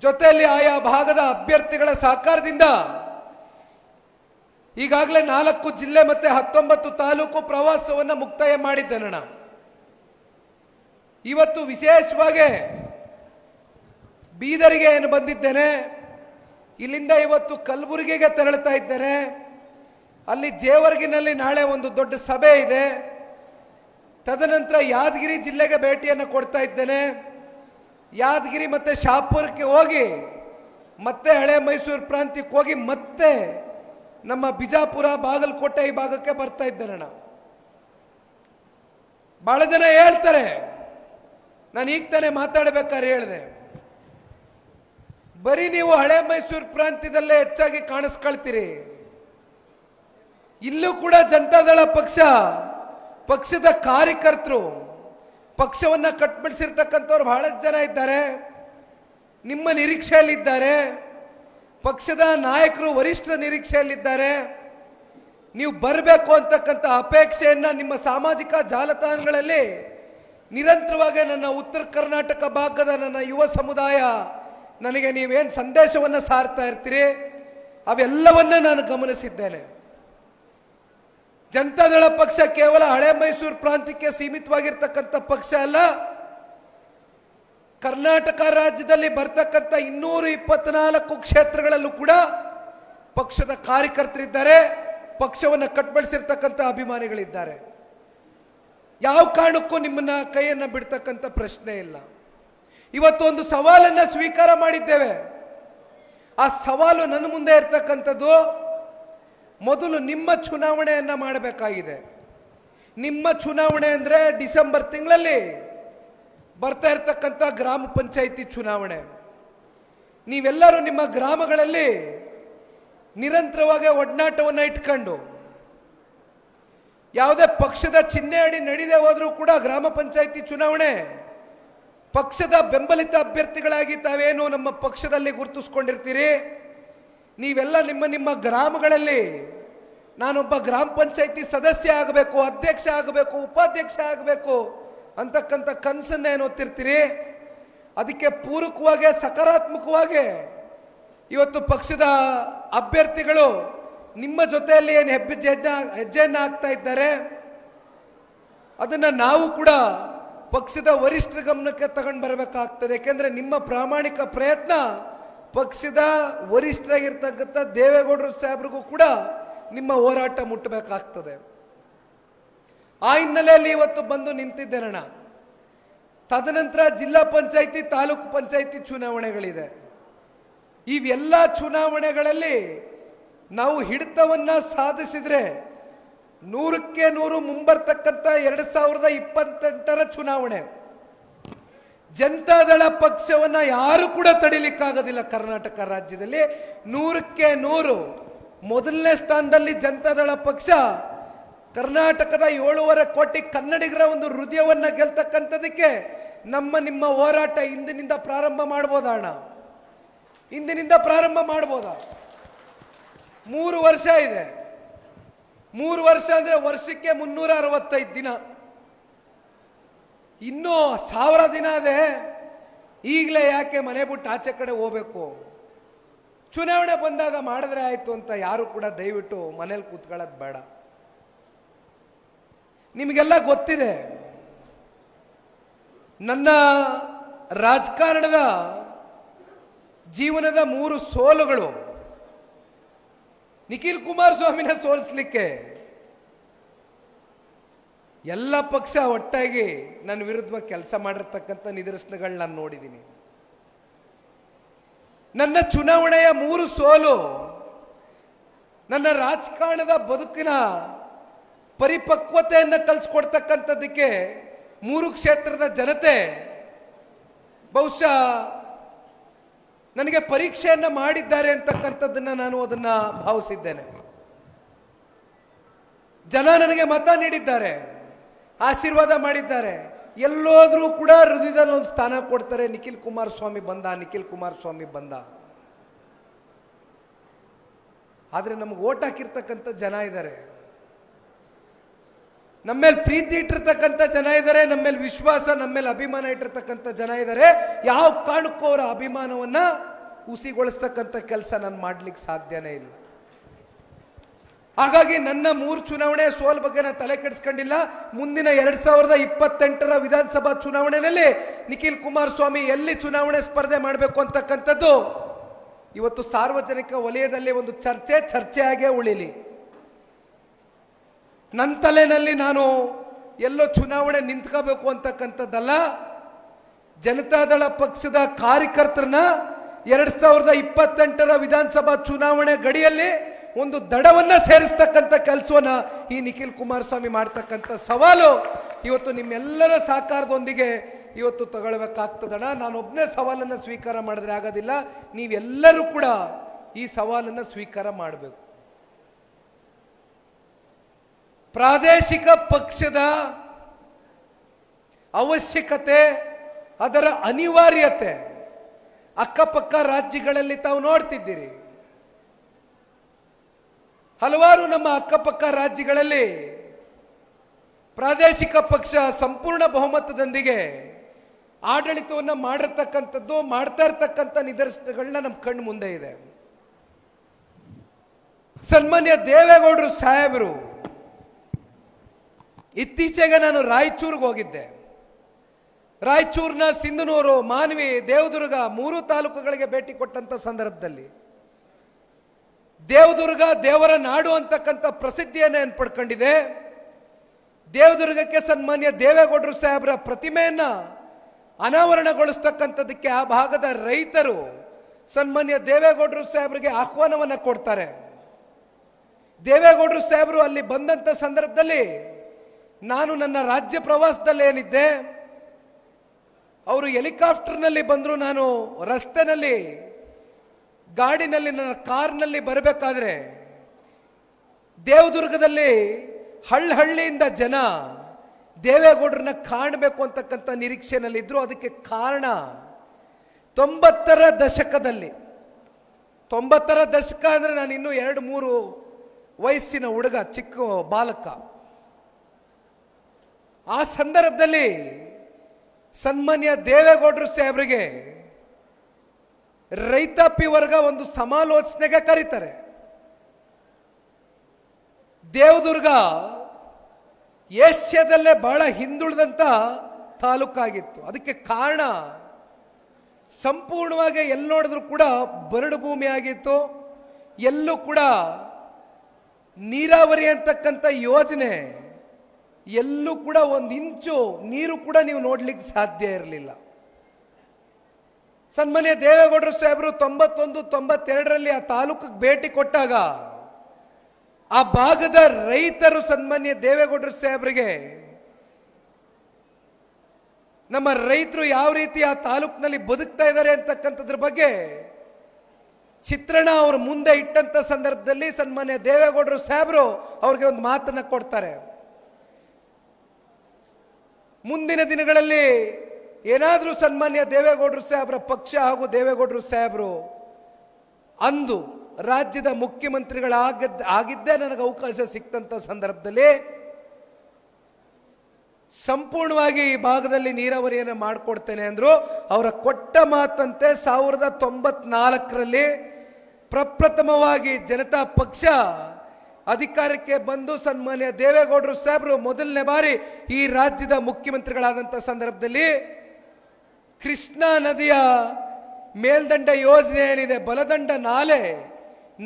ಜೊತೆಯಲ್ಲಿ ಆಯಾ ಭಾಗದ ಅಭ್ಯರ್ಥಿಗಳ ಸಹಕಾರದಿಂದ ಈಗಾಗಲೇ 4 ಜಿಲ್ಲೆ ಮತ್ತೆ 19 ತಾಲೂಕು ಪ್ರವಾಸವನ್ನು ಮುಕ್ತಾಯ ಮಾಡಿದ್ದೇನಣ್ಣ. ಇವತ್ತು ವಿಶೇಷವಾಗಿ ಬೀದರಿಗೆ ಏನು ಬಂದಿದ್ದೇನೆ, ಇಲ್ಲಿಂದ ಇವತ್ತು ಕಲಬುರಗಿಗೆ ತೆರಳುತ್ತಾ ಇದ್ದೇನೆ. ಅಲ್ಲಿ ಜೇವರ್ಗಿನಲ್ಲಿ ನಾಳೆ ಒಂದು ದೊಡ್ಡ ಸಭೆ ಇದೆ. ತದನಂತರ ಯಾದಗಿರಿ ಜಿಲ್ಲೆಗೆ ಭೇಟಿಯನ್ನು ಕೊಡ್ತಾ ಇದ್ದೇನೆ. ಯಾದಗಿರಿ ಮತ್ತೆ ಶಾಪುರಕ್ಕೆ ಹೋಗಿ ಮತ್ತೆ ಹಳೆ ಮೈಸೂರು ಪ್ರಾಂತ್ಯಕ್ಕೆ ಹೋಗಿ ಮತ್ತೆ ನಮ್ಮ ಬಿಜಾಪುರ ಬಾಗಲಕೋಟೆ ಈ ಭಾಗಕ್ಕೆ ಬರ್ತಾ ಇದ್ದೇನೆ. ಬಹಳ ಜನ ಹೇಳ್ತಾರೆ, ನಾನು ಈಗ ತಾನೇ ಮಾತಾಡಬೇಕಾದ್ರೆ ಹೇಳಿದೆ, ಬರೀ ನೀವು ಹಳೆ ಮೈಸೂರು ಪ್ರಾಂತ್ಯದಲ್ಲೇ ಹೆಚ್ಚಾಗಿ ಕಾಣಿಸ್ಕೊಳ್ತೀರಿ. ಇಲ್ಲೂ ಕೂಡ ಜನತಾದಳ ಪಕ್ಷದ ಕಾರ್ಯಕರ್ತರು ಪಕ್ಷವನ್ನ ಕಟ್ಬಿಡಿಸಿರ್ತಕ್ಕಂಥವ್ರು ಬಹಳಷ್ಟು ಜನ ಇದ್ದಾರೆ. ನಿಮ್ಮ ನಿರೀಕ್ಷೆಯಲ್ಲಿದ್ದಾರೆ, ಪಕ್ಷದ ನಾಯಕರು ವರಿಷ್ಠರ ನಿರೀಕ್ಷೆಯಲ್ಲಿದ್ದಾರೆ. ನೀವು ಬರಬೇಕು ಅಂತಕ್ಕಂಥ ಅಪೇಕ್ಷೆಯನ್ನ ನಿಮ್ಮ ಸಾಮಾಜಿಕ ಜಾಲತಾಣಗಳಲ್ಲಿ ನಿರಂತರವಾಗಿ ನನ್ನ ಉತ್ತರ ಕರ್ನಾಟಕ ಭಾಗದ ನನ್ನ ಯುವ ಸಮುದಾಯ ನನಗೆ ನೀವೇನು ಸಂದೇಶವನ್ನು ಸಾರ್ತಾ ಇರ್ತೀರಿ ಅವೆಲ್ಲವನ್ನ ನಾನು ಗಮನಿಸಿದ್ದೇನೆ. ಜನತಾದಳ ಪಕ್ಷ ಕೇವಲ ಹಳೆ ಮೈಸೂರು ಪ್ರಾಂತ್ಯಕ್ಕೆ ಸೀಮಿತವಾಗಿರ್ತಕ್ಕಂಥ ಪಕ್ಷ ಅಲ್ಲ. ಕರ್ನಾಟಕ ರಾಜ್ಯದಲ್ಲಿ ಬರ್ತಕ್ಕಂಥ 224 ಕ್ಷೇತ್ರಗಳಲ್ಲೂ ಕೂಡ ಪಕ್ಷದ ಕಾರ್ಯಕರ್ತರಿದ್ದಾರೆ, ಪಕ್ಷವನ್ನು ಕಟ್ಬಡಿಸಿರ್ತಕ್ಕಂಥ ಅಭಿಮಾನಿಗಳಿದ್ದಾರೆ. ಯಾವ ಕಾರಣಕ್ಕೂ ನಿಮ್ಮನ್ನ ಕೈಯನ್ನ ಬಿಡ್ತಕ್ಕಂಥ ಪ್ರಶ್ನೆ ಇಲ್ಲ. ಇವತ್ತು ಒಂದು ಸವಾಲನ್ನ ಸ್ವೀಕಾರ ಮಾಡಿದ್ದೇವೆ. ಆ ಸವಾಲು ನನ್ನ ಮುಂದೆ ಇರ್ತಕ್ಕಂಥದ್ದು, ಮೊದಲು ನಿಮ್ಮ ಚುನಾವಣೆಯನ್ನ ಮಾಡಬೇಕಾಗಿದೆ. ನಿಮ್ಮ ಚುನಾವಣೆ ಅಂದ್ರೆ ಡಿಸೆಂಬರ್ ತಿಂಗಳಲ್ಲಿ ಬರ್ತಾ ಇರ್ತಕ್ಕಂಥ ಗ್ರಾಮ ಪಂಚಾಯಿತಿ ಚುನಾವಣೆ. ನೀವೆಲ್ಲರೂ ನಿಮ್ಮ ಗ್ರಾಮಗಳಲ್ಲಿ ನಿರಂತರವಾಗಿ ಒಡನಾಟವನ್ನು ಇಟ್ಕೊಂಡು ಯಾವುದೇ ಪಕ್ಷದ ಚಿಹ್ನೆ ಅಡಿ ನಡೀದೇ ಹೋದ್ರೂ ಕೂಡ ಗ್ರಾಮ ಪಂಚಾಯಿತಿ ಚುನಾವಣೆ ಪಕ್ಷದ ಬೆಂಬಲಿತ ಅಭ್ಯರ್ಥಿಗಳಾಗಿ ತಾವೇನು ನಮ್ಮ ಪಕ್ಷದಲ್ಲಿ ಗುರುತಿಸ್ಕೊಂಡಿರ್ತೀರಿ. ನೀವೆಲ್ಲ ನಿಮ್ಮ ಗ್ರಾಮಗಳಲ್ಲಿ ನಾನೊಬ್ಬ ಗ್ರಾಮ ಪಂಚಾಯಿತಿ ಸದಸ್ಯ ಆಗಬೇಕು, ಅಧ್ಯಕ್ಷ ಆಗಬೇಕು, ಉಪಾಧ್ಯಕ್ಷ ಆಗಬೇಕು ಅಂತಕ್ಕಂಥ ಕನಸನ್ನ ಏನು ಹೊತ್ತಿರ್ತೀರಿ. ಅದಕ್ಕೆ ಪೂರಕವಾಗಿ ಸಕಾರಾತ್ಮಕವಾಗಿ ಇವತ್ತು ಪಕ್ಷದ ಅಭ್ಯರ್ಥಿಗಳು ನಿಮ್ಮ ಜೊತೆಯಲ್ಲಿ ಏನು ಹೆಜ್ಜೆಯನ್ನ ಹಾಕ್ತಾ ಇದ್ದಾರೆ, ಅದನ್ನ ನಾವು ಕೂಡ ಪಕ್ಷದ ವರಿಷ್ಠರ ಗಮನಕ್ಕೆ ತಗೊಂಡು ಬರಬೇಕಾಗ್ತದೆ. ಯಾಕೆಂದ್ರೆ ನಿಮ್ಮ ಪ್ರಾಮಾಣಿಕ ಪ್ರಯತ್ನ ಪಕ್ಷದ ವರಿಷ್ಠರಾಗಿರ್ತಕ್ಕಂಥ ದೇವೇಗೌಡರು ಸಾಹೇಬ್ರಿಗೂ ಕೂಡ ನಿಮ್ಮ ಹೋರಾಟ ಮುಟ್ಟಬೇಕಾಗ್ತದೆ. ಆ ಹಿನ್ನೆಲೆಯಲ್ಲಿ ಇವತ್ತು ಬಂದು ನಿಂತಿದ್ದೇನಣ್ಣ. ತದನಂತರ ಜಿಲ್ಲಾ ಪಂಚಾಯಿತಿ, ತಾಲೂಕು ಪಂಚಾಯಿತಿ ಚುನಾವಣೆಗಳಿದೆ. ಇವೆಲ್ಲ ಚುನಾವಣೆಗಳಲ್ಲಿ ನಾವು ಹಿಡಿತವನ್ನ ಸಾಧಿಸಿದ್ರೆ 100ಕ್ಕೆ 100 ಮುಂಬರ್ತಕ್ಕಂಥ 2028ರ ಚುನಾವಣೆ ಜನತಾದಳ ಪಕ್ಷವನ್ನ ಯಾರು ಕೂಡ ತಡಿಲಿಕ್ಕಾಗೋದಿಲ್ಲ. ಕರ್ನಾಟಕ ರಾಜ್ಯದಲ್ಲಿ 100ಕ್ಕೆ 100 ಮೊದಲನೇ ಸ್ಥಾನದಲ್ಲಿ ಜನತಾದಳ ಪಕ್ಷ ಕರ್ನಾಟಕದ 7.5 ಕೋಟಿ ಕನ್ನಡಿಗರ ಒಂದು ಹೃದಯವನ್ನ ಗೆಲ್ತಕ್ಕಂಥದಕ್ಕೆ ನಿಮ್ಮ ಹೋರಾಟ ಇಂದಿನಿಂದ ಪ್ರಾರಂಭ ಮಾಡ್ಬೋದಾ ಅಣ್ಣ? ಇಂದಿನಿಂದ ಪ್ರಾರಂಭ ಮಾಡ್ಬೋದಾ? 3 ವರ್ಷ ಇದೆ. 3 ವರ್ಷ ಅಂದ್ರೆ ವರ್ಷಕ್ಕೆ 365 ದಿನ, ಇನ್ನೂ 1000 ದಿನ ಇದೆ. ಈಗಲೇ ಯಾಕೆ ಮನೆ ಬಿಟ್ಟು ಆಚೆ ಕಡೆ ಹೋಗ್ಬೇಕು? ಚುನಾವಣೆ ಬಂದಾಗ ಮಾಡಿದ್ರೆ ಆಯ್ತು ಅಂತ ಯಾರು ಕೂಡ ದಯವಿಟ್ಟು ಮನೇಲಿ ಕೂತ್ಕೊಳ್ಳೋದು ಬೇಡ. ನಿಮಗೆಲ್ಲ ಗೊತ್ತಿದೆ, ನನ್ನ ರಾಜಕಾರಣದ ಜೀವನದ 3 ಸೋಲುಗಳು ನಿಖಿಲ್ ಕುಮಾರಸ್ವಾಮಿನ ಸೋಲಿಸಲಿಕ್ಕೆ ಎಲ್ಲ ಪಕ್ಷ ಒಟ್ಟಾಗಿ ನನ್ನ ವಿರುದ್ಧ ಕೆಲಸ ಮಾಡಿರ್ತಕ್ಕಂಥ ನಿದರ್ಶನಗಳು ನಾನು ನೋಡಿದ್ದೀನಿ. ನನ್ನ ಚುನಾವಣೆಯ 3 ಸೋಲು ನನ್ನ ರಾಜಕಾರಣದ ಬದುಕಿನ ಪರಿಪಕ್ವತೆಯನ್ನು ಕಲಿಸ್ಕೊಡ್ತಕ್ಕಂಥದ್ದಕ್ಕೆ 3 ಕ್ಷೇತ್ರದ ಜನತೆ ಬಹುಶಃ ನನಗೆ ಪರೀಕ್ಷೆಯನ್ನ ಮಾಡಿದ್ದಾರೆ ಅಂತಕ್ಕಂಥದ್ದನ್ನ ನಾನು ಅದನ್ನ ಭಾವಿಸಿದ್ದೇನೆ. ಜನ ನನಗೆ ಮತ ನೀಡಿದ್ದಾರೆ, ಆಶೀರ್ವಾದ ಮಾಡಿದ್ದಾರೆ. ಎಲ್ಲೋದ್ರೂ ಕೂಡ ಹೃದಯದಲ್ಲಿ ಒಂದು ಸ್ಥಾನ ಕೊಡ್ತಾರೆ, ನಿಖಿಲ್ ಕುಮಾರಸ್ವಾಮಿ ಬಂದ, ನಿಖಿಲ್ ಕುಮಾರಸ್ವಾಮಿ ಬಂದ. ಆದ್ರೆ ನಮ್ಗೆ ಓಟ್ ಹಾಕಿರ್ತಕ್ಕಂಥ ಜನ ಇದ್ದಾರೆ, ನಮ್ಮೇಲೆ ಪ್ರೀತಿ ಇಟ್ಟಿರ್ತಕ್ಕಂಥ ಜನ ಇದ್ದಾರೆ, ನಮ್ಮೇಲೆ ವಿಶ್ವಾಸ, ನಮ್ಮೇಲೆ ಅಭಿಮಾನ ಇಟ್ಟಿರ್ತಕ್ಕಂಥ ಜನ ಇದ್ದಾರೆ. ಯಾವ ಕಾರಣಕ್ಕೂ ಅವರ ಅಭಿಮಾನವನ್ನ ಹುಸಿಗೊಳಿಸ್ತಕ್ಕಂಥ ಕೆಲಸ ನಾನು ಮಾಡ್ಲಿಕ್ಕೆ ಸಾಧ್ಯನೇ ಇಲ್ಲ. ಹಾಗಾಗಿ ನನ್ನ 3 ಚುನಾವಣೆ ಸೋಲ್ ಬಗ್ಗೆ ನಾನು ತಲೆ ಕೆಡಿಸ್ಕೊಂಡಿಲ್ಲ. ಮುಂದಿನ 2028ರ ವಿಧಾನಸಭಾ ಚುನಾವಣೆಯಲ್ಲಿ ನಿಖಿಲ್ ಕುಮಾರಸ್ವಾಮಿ ಎಲ್ಲಿ ಚುನಾವಣೆ ಸ್ಪರ್ಧೆ ಮಾಡಬೇಕು ಅಂತಕ್ಕಂಥದ್ದು ಇವತ್ತು ಸಾರ್ವಜನಿಕ ವಲಯದಲ್ಲಿ ಒಂದು ಚರ್ಚೆಯಾಗೇ ಉಳಿಲಿ. ನನ್ನ ತಲೆನಲ್ಲಿ ನಾನು ಎಲ್ಲೋ ಚುನಾವಣೆ ನಿಂತ್ಕೋಬೇಕು ಅಂತಕ್ಕಂಥದ್ದಲ್ಲ. ಜನತಾದಳ ಪಕ್ಷದ ಕಾರ್ಯಕರ್ತರನ್ನ 2028ರ ವಿಧಾನಸಭಾ ಚುನಾವಣೆ ಗಡಿಯಲ್ಲಿ ಒಂದು ದಡವನ್ನ ಸೇರಿಸ್ತಕ್ಕಂಥ ಕೆಲಸವನ್ನ ಈ ನಿಖಿಲ್ ಕುಮಾರಸ್ವಾಮಿ ಮಾಡ್ತಕ್ಕಂಥ ಸವಾಲು ಇವತ್ತು ನಿಮ್ಮೆಲ್ಲರ ಸಹಕಾರದೊಂದಿಗೆ ಇವತ್ತು ತಗೊಳ್ಬೇಕಾಗ್ತದಣ್ಣ. ನಾನೊಬ್ಬನೇ ಸವಾಲನ್ನು ಸ್ವೀಕಾರ ಮಾಡಿದ್ರೆ ಆಗೋದಿಲ್ಲ, ನೀವೆಲ್ಲರೂ ಕೂಡ ಈ ಸವಾಲನ್ನು ಸ್ವೀಕಾರ ಮಾಡಬೇಕು. ಪ್ರಾದೇಶಿಕ ಪಕ್ಷದ ಅವಶ್ಯಕತೆ, ಅದರ ಅನಿವಾರ್ಯತೆ ಅಕ್ಕಪಕ್ಕ ರಾಜ್ಯಗಳಲ್ಲಿ ತಾವು ನೋಡ್ತಿದ್ದೀರಿ. ಹಲವಾರು ನಮ್ಮ ಅಕ್ಕಪಕ್ಕ ರಾಜ್ಯಗಳಲ್ಲಿ ಪ್ರಾದೇಶಿಕ ಪಕ್ಷ ಸಂಪೂರ್ಣ ಬಹುಮತದೊಂದಿಗೆ ಆಡಳಿತವನ್ನು ಮಾಡಿರ್ತಕ್ಕಂಥದ್ದು, ಮಾಡ್ತಾ ಇರ್ತಕ್ಕಂಥ ನಿದರ್ಶನಗಳನ್ನ ನಮ್ಮ ಕಣ್ಣು ಮುಂದೆ ಇದೆ. ಸನ್ಮಾನ್ಯ ದೇವೇಗೌಡರು ಸಾಹೇಬರು ಇತ್ತೀಚೆಗೆ ನಾನು ರಾಯಚೂರಿಗೆ ಹೋಗಿದ್ದೆ. ರಾಯಚೂರಿನ ಸಿಂಧನೂರು, ಮಾನ್ವಿ, ದೇವದುರ್ಗ 3 ತಾಲೂಕುಗಳಿಗೆ ಭೇಟಿ ಕೊಟ್ಟಂತ ಸಂದರ್ಭದಲ್ಲಿ ದೇವದುರ್ಗ ದೇವರ ನಾಡು ಅಂತಕ್ಕಂಥ ಪ್ರಸಿದ್ಧಿಯನ್ನು ಏನು ಪಡ್ಕೊಂಡಿದೆ. ದೇವದುರ್ಗಕ್ಕೆ ಸನ್ಮಾನ್ಯ ದೇವೇಗೌಡರು ಸಾಹೇಬರ ಪ್ರತಿಮೆಯನ್ನ ಅನಾವರಣಗೊಳಿಸ್ತಕ್ಕಂಥದ್ದಕ್ಕೆ ಆ ಭಾಗದ ರೈತರು ಸನ್ಮಾನ್ಯ ದೇವೇಗೌಡರು ಸಾಹೇಬರಿಗೆ ಆಹ್ವಾನವನ್ನ ಕೊಡ್ತಾರೆ. ದೇವೇಗೌಡರು ಸಾಹೇಬರು ಅಲ್ಲಿ ಬಂದಂತ ಸಂದರ್ಭದಲ್ಲಿ ನಾನು ನನ್ನ ರಾಜ್ಯ ಪ್ರವಾಸದಲ್ಲಿ ಏನಿದ್ದೆ, ಅವರು ಹೆಲಿಕಾಪ್ಟರ್ನಲ್ಲಿ ಬಂದರು. ನಾನು ರಸ್ತೆನಲ್ಲಿ ಗಾಡಿನಲ್ಲಿ ನನ್ನ ಕಾರ್ನಲ್ಲಿ ಬರಬೇಕಾದ್ರೆ ದೇವದುರ್ಗದಲ್ಲಿ ಹಳ್ಳಿಯಿಂದ ಜನ ದೇವೇಗೌಡರನ್ನ ಕಾಣಬೇಕು ಅಂತಕ್ಕಂಥ ನಿರೀಕ್ಷೆನಲ್ಲಿದ್ದರು. ಅದಕ್ಕೆ ಕಾರಣ 90ರ ದಶಕದಲ್ಲಿ, 90ರ ದಶಕ ಅಂದರೆ ನಾನು ಇನ್ನೂ 2-3 ವಯಸ್ಸಿನ ಹುಡುಗ, ಚಿಕ್ಕ ಬಾಲಕ. ಆ ಸಂದರ್ಭದಲ್ಲಿ ಸನ್ಮಾನ್ಯ ದೇವೇಗೌಡರು ಸಾಹೇಬರಿಗೆ ರೈತಾಪಿ ವರ್ಗ ಒಂದು ಸಮಾಲೋಚನೆಗೆ ಕರೀತಾರೆ. ದೇವದುರ್ಗ ಏಷ್ಯಾದಲ್ಲೇ ಬಹಳ ಹಿಂದುಳಿದಂತ ತಾಲೂಕಾಗಿತ್ತು. ಅದಕ್ಕೆ ಕಾರಣ ಸಂಪೂರ್ಣವಾಗಿ ಎಲ್ಲಿ ನೋಡಿದ್ರು ಕೂಡ ಬರಡು ಭೂಮಿ ಆಗಿತ್ತು. ಎಲ್ಲೂ ಕೂಡ ನೀರಾವರಿ ಅಂತಕ್ಕಂಥ ಯೋಜನೆ ಎಲ್ಲೂ ಕೂಡ 1 ಇಂಚು ನೀರು ಕೂಡ ನೀವು ನೋಡ್ಲಿಕ್ಕೆ ಸಾಧ್ಯ ಇರಲಿಲ್ಲ. ಸನ್ಮಾನ್ಯ ದೇವೇಗೌಡರು ಸಾಹೇಬರು 91-92ರಲ್ಲಿ ಆ ತಾಲೂಕಿಗೆ ಭೇಟಿ ಕೊಟ್ಟಾಗ ಆ ಭಾಗದ ರೈತರು ಸನ್ಮಾನ್ಯ ದೇವೇಗೌಡರು ಸಾಹೇಬರಿಗೆ ನಮ್ಮ ರೈತರು ಯಾವ ರೀತಿ ಆ ತಾಲೂಕಿನಲ್ಲಿ ಬದುಕ್ತಾ ಇದ್ದಾರೆ ಅಂತಕ್ಕಂಥದ್ರ ಬಗ್ಗೆ ಚಿತ್ರಣ ಅವ್ರ ಮುಂದೆ ಇಟ್ಟಂತ ಸಂದರ್ಭದಲ್ಲಿ ಸನ್ಮಾನ್ಯ ದೇವೇಗೌಡರು ಸಾಹೇಬರು ಅವ್ರಿಗೆ ಒಂದು ಮಾತನ್ನ ಕೊಡ್ತಾರೆ. ಮುಂದಿನ ದಿನಗಳಲ್ಲಿ ಏನಾದರೂ ಸನ್ಮಾನ್ಯ ದೇವೇಗೌಡರು ಸಾಹೇಬರ ಪಕ್ಷ ಹಾಗೂ ದೇವೇಗೌಡರು ಸಾಹೇಬರು ಅಂದು ರಾಜ್ಯದ ಮುಖ್ಯಮಂತ್ರಿಗಳಾಗಿದ್ದೇ ನನಗೆ ಅವಕಾಶ ಸಿಕ್ತಂತ ಸಂದರ್ಭದಲ್ಲಿ ಸಂಪೂರ್ಣವಾಗಿ ಈ ಭಾಗದಲ್ಲಿ ನೀರಾವರಿಯನ್ನು ಮಾಡಿಕೊಡ್ತೇನೆ ಅಂದ್ರು. ಅವರ ಕೊಟ್ಟ ಮಾತಂತೆ 1994ರಲ್ಲಿ ಪ್ರಪ್ರಥಮವಾಗಿ ಜನತಾ ಪಕ್ಷ ಅಧಿಕಾರಕ್ಕೆ ಬಂದು ಸನ್ಮಾನ್ಯ ದೇವೇಗೌಡರು ಸಾಹೇಬರು ಮೊದಲನೇ ಬಾರಿ ಈ ರಾಜ್ಯದ ಮುಖ್ಯಮಂತ್ರಿಗಳಾದಂಥ ಸಂದರ್ಭದಲ್ಲಿ ಕೃಷ್ಣಾ ನದಿಯ ಮೇಲ್ದಂಡ ಯೋಜನೆ ಏನಿದೆ, ಬಲದಂಡ ನಾಲೆ,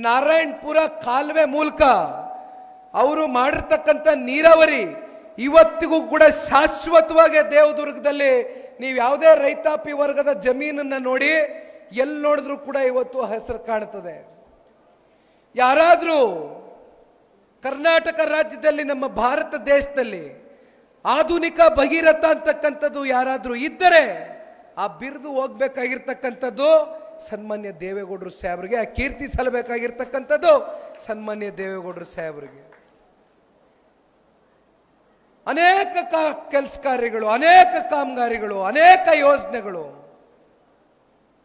ನಾರಾಯಣಪುರ ಕಾಲುವೆ ಮೂಲಕ ಅವರು ಮಾಡಿರ್ತಕ್ಕಂಥ ನೀರಾವರಿ ಇವತ್ತಿಗೂ ಕೂಡ ಶಾಶ್ವತವಾಗಿ ದೇವದುರ್ಗದಲ್ಲಿ ನೀವು ಯಾವುದೇ ರೈತಾಪಿ ವರ್ಗದ ಜಮೀನನ್ನ ನೋಡಿ ಎಲ್ಲಿ ನೋಡಿದ್ರು ಕೂಡ ಇವತ್ತು ಹೆಸರು ಕಾಣ್ತದೆ. ಯಾರಾದರೂ ಕರ್ನಾಟಕ ರಾಜ್ಯದಲ್ಲಿ, ನಮ್ಮ ಭಾರತ ದೇಶದಲ್ಲಿ ಆಧುನಿಕ ಭಗೀರಥ ಅಂತಕ್ಕಂಥದ್ದು ಯಾರಾದರೂ ಇದ್ದರೆ ಆ ಬಿರುದು ಹೋಗ್ಬೇಕಾಗಿರ್ತಕ್ಕಂಥದ್ದು ಸನ್ಮಾನ್ಯ ದೇವೇಗೌಡರು ಸಾಹೇಬರಿಗೆ, ಆ ಕೀರ್ತಿ ಸಲ್ಲಬೇಕಾಗಿರ್ತಕ್ಕಂಥದ್ದು ಸನ್ಮಾನ್ಯ ದೇವೇಗೌಡರು ಸಾಹೇಬರಿಗೆ. ಅನೇಕ ಕೆಲಸ ಕಾರ್ಯಗಳು, ಅನೇಕ ಕಾಮಗಾರಿಗಳು, ಅನೇಕ ಯೋಜನೆಗಳು,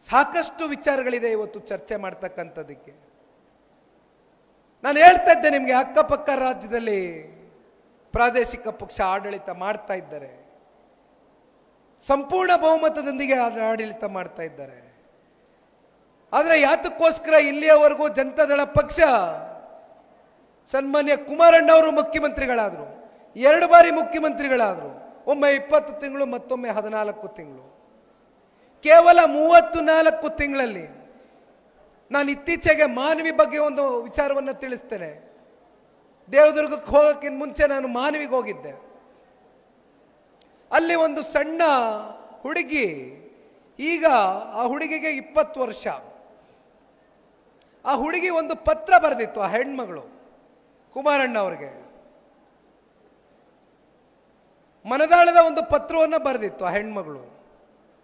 ಸಾಕಷ್ಟು ವಿಚಾರಗಳಿದೆ ಇವತ್ತು ಚರ್ಚೆ ಮಾಡ್ತಕ್ಕಂಥದ್ದಕ್ಕೆ. ನಾನು ಹೇಳ್ತಾ ಇದ್ದೆ ನಿಮಗೆ, ಅಕ್ಕಪಕ್ಕ ರಾಜ್ಯದಲ್ಲಿ ಪ್ರಾದೇಶಿಕ ಪಕ್ಷ ಆಡಳಿತ ಮಾಡ್ತಾ ಇದ್ದಾರೆ, ಸಂಪೂರ್ಣ ಬಹುಮತದೊಂದಿಗೆ ಆಡಳಿತ ಮಾಡ್ತಾ ಇದ್ದಾರೆ. ಆದರೆ ಯಾತಕ್ಕೋಸ್ಕರ ಇಲ್ಲಿಯವರೆಗೂ ಜನತಾದಳ ಪಕ್ಷ ಸನ್ಮಾನ್ಯ ಕುಮಾರಣ್ಣವರು ಮುಖ್ಯಮಂತ್ರಿಗಳಾದರು, 2 ಬಾರಿ ಮುಖ್ಯಮಂತ್ರಿಗಳಾದರು, ಒಮ್ಮೆ 20 ತಿಂಗಳು, ಮತ್ತೊಮ್ಮೆ 14 ತಿಂಗಳು. ಕೇವಲ 34 ತಿಂಗಳಲ್ಲಿ ನಾನು ಇತ್ತೀಚೆಗೆ ಮಾನವಿ ಬಗ್ಗೆ ಒಂದು ವಿಚಾರವನ್ನು ತಿಳಿಸ್ತೇನೆ. ದೇವದುರ್ಗಕ್ಕೆ ಹೋಗೋಕ್ಕಿಂತ ಮುಂಚೆ ನಾನು ಮಾನವಿಗೆ ಹೋಗಿದ್ದೆ. ಅಲ್ಲಿ ಒಂದು ಸಣ್ಣ ಹುಡುಗಿ, ಈಗ ಆ ಹುಡುಗಿಗೆ 20 ವರ್ಷ. ಆ ಹುಡುಗಿ ಒಂದು ಪತ್ರ ಬರೆದಿತ್ತು, ಆ ಹೆಣ್ಮಗಳು ಕುಮಾರಣ್ಣ ಅವರಿಗೆ ಮನದಾಳದ ಒಂದು ಪತ್ರವನ್ನು ಬರೆದಿತ್ತು ಆ ಹೆಣ್ಮಗಳು.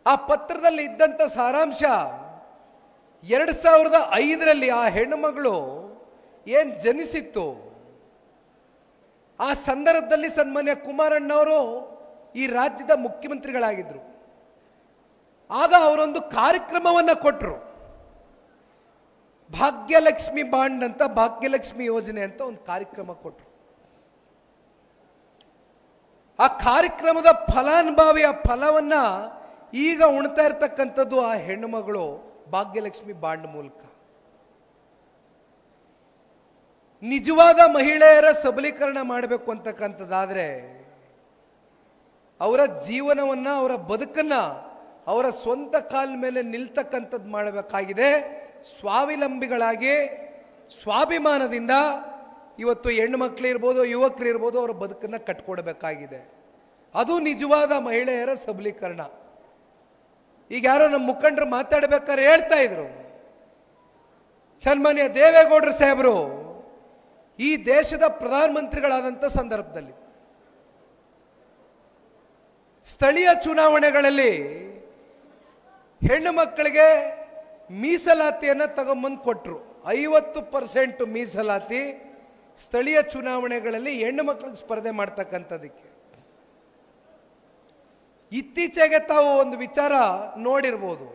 ಆ ಪತ್ರದಲ್ಲಿ ಇದ್ದಂಥ ಸಾರಾಂಶ, 2005ರಲ್ಲಿ ಆ ಹೆಣ್ಣುಮಗಳು ಏನ್ ಜನಿಸಿತ್ತು, ಆ ಸಂದರ್ಭದಲ್ಲಿ ಸನ್ಮಾನ್ಯ ಕುಮಾರಣ್ಣವರು ಈ ರಾಜ್ಯದ ಮುಖ್ಯಮಂತ್ರಿಗಳಾಗಿದ್ರು. ಆಗ ಅವರೊಂದು ಕಾರ್ಯಕ್ರಮವನ್ನು ಕೊಟ್ಟರು, ಭಾಗ್ಯಲಕ್ಷ್ಮಿ ಬಾಂಡ್ ಅಂತ, ಭಾಗ್ಯಲಕ್ಷ್ಮಿ ಯೋಜನೆ ಅಂತ ಒಂದು ಕಾರ್ಯಕ್ರಮ ಕೊಟ್ಟರು. ಆ ಕಾರ್ಯಕ್ರಮದ ಫಲಾನುಭವಿಯ ಫಲವನ್ನ ಈಗ ಉಣ್ತಾ ಇರ್ತಕ್ಕಂಥದ್ದು ಆ ಹೆಣ್ಣು ಮಗಳು ಭಾಗ್ಯಲಕ್ಷ್ಮಿ ಬಾಂಡ್ ಮೂಲಕ. ನಿಜವಾದ ಮಹಿಳೆಯರ ಸಬಲೀಕರಣ ಮಾಡಬೇಕು ಅಂತಕ್ಕಂಥದ್ದಾದ್ರೆ ಅವರ ಜೀವನವನ್ನ, ಅವರ ಬದುಕನ್ನ ಅವರ ಸ್ವಂತ ಕಾಲ ಮೇಲೆ ನಿಲ್ತಕ್ಕಂಥದ್ದು ಮಾಡಬೇಕಾಗಿದೆ. ಸ್ವಾವಲಂಬಿಗಳಾಗಿ ಸ್ವಾಭಿಮಾನದಿಂದ ಇವತ್ತು ಹೆಣ್ಣು ಮಕ್ಕಳಿರ್ಬೋದು, ಯುವಕರಿರ್ಬೋದು, ಅವರ ಬದುಕನ್ನು ಕಟ್ಕೊಡ್ಬೇಕಾಗಿದೆ. ಅದು ನಿಜವಾದ ಮಹಿಳೆಯರ ಸಬಲೀಕರಣ. ಈಗ ಯಾರೋ ನಮ್ಮ ಮುಖಂಡರು ಮಾತಾಡಬೇಕಾದ್ರೆ ಹೇಳ್ತಾ ಇದ್ರು, ಸನ್ಮಾನ್ಯ ದೇವೇಗೌಡರು ಸಾಹೇಬರು ಈ ದೇಶದ ಪ್ರಧಾನಮಂತ್ರಿಗಳಾದಂಥ ಸಂದರ್ಭದಲ್ಲಿ ಸ್ಥಳೀಯ ಚುನಾವಣೆಗಳಲ್ಲಿ ಹೆಣ್ಣು ಮಕ್ಕಳಿಗೆ ಮೀಸಲಾತಿಯನ್ನು ತಗೊಂಬಂದು ಕೊಟ್ಟರು. 50% ಮೀಸಲಾತಿ ಸ್ಥಳೀಯ ಚುನಾವಣೆಗಳಲ್ಲಿ ಹೆಣ್ಣು ಮಕ್ಕಳಿಗೆ ಸ್ಪರ್ಧೆ ಮಾಡ್ತಕ್ಕಂಥದಕ್ಕೆ. ಇತ್ತೀಚೆಗೆ ತಾವು ಒಂದು ವಿಚಾರ ನೋಡಿರ್ಬೋದು,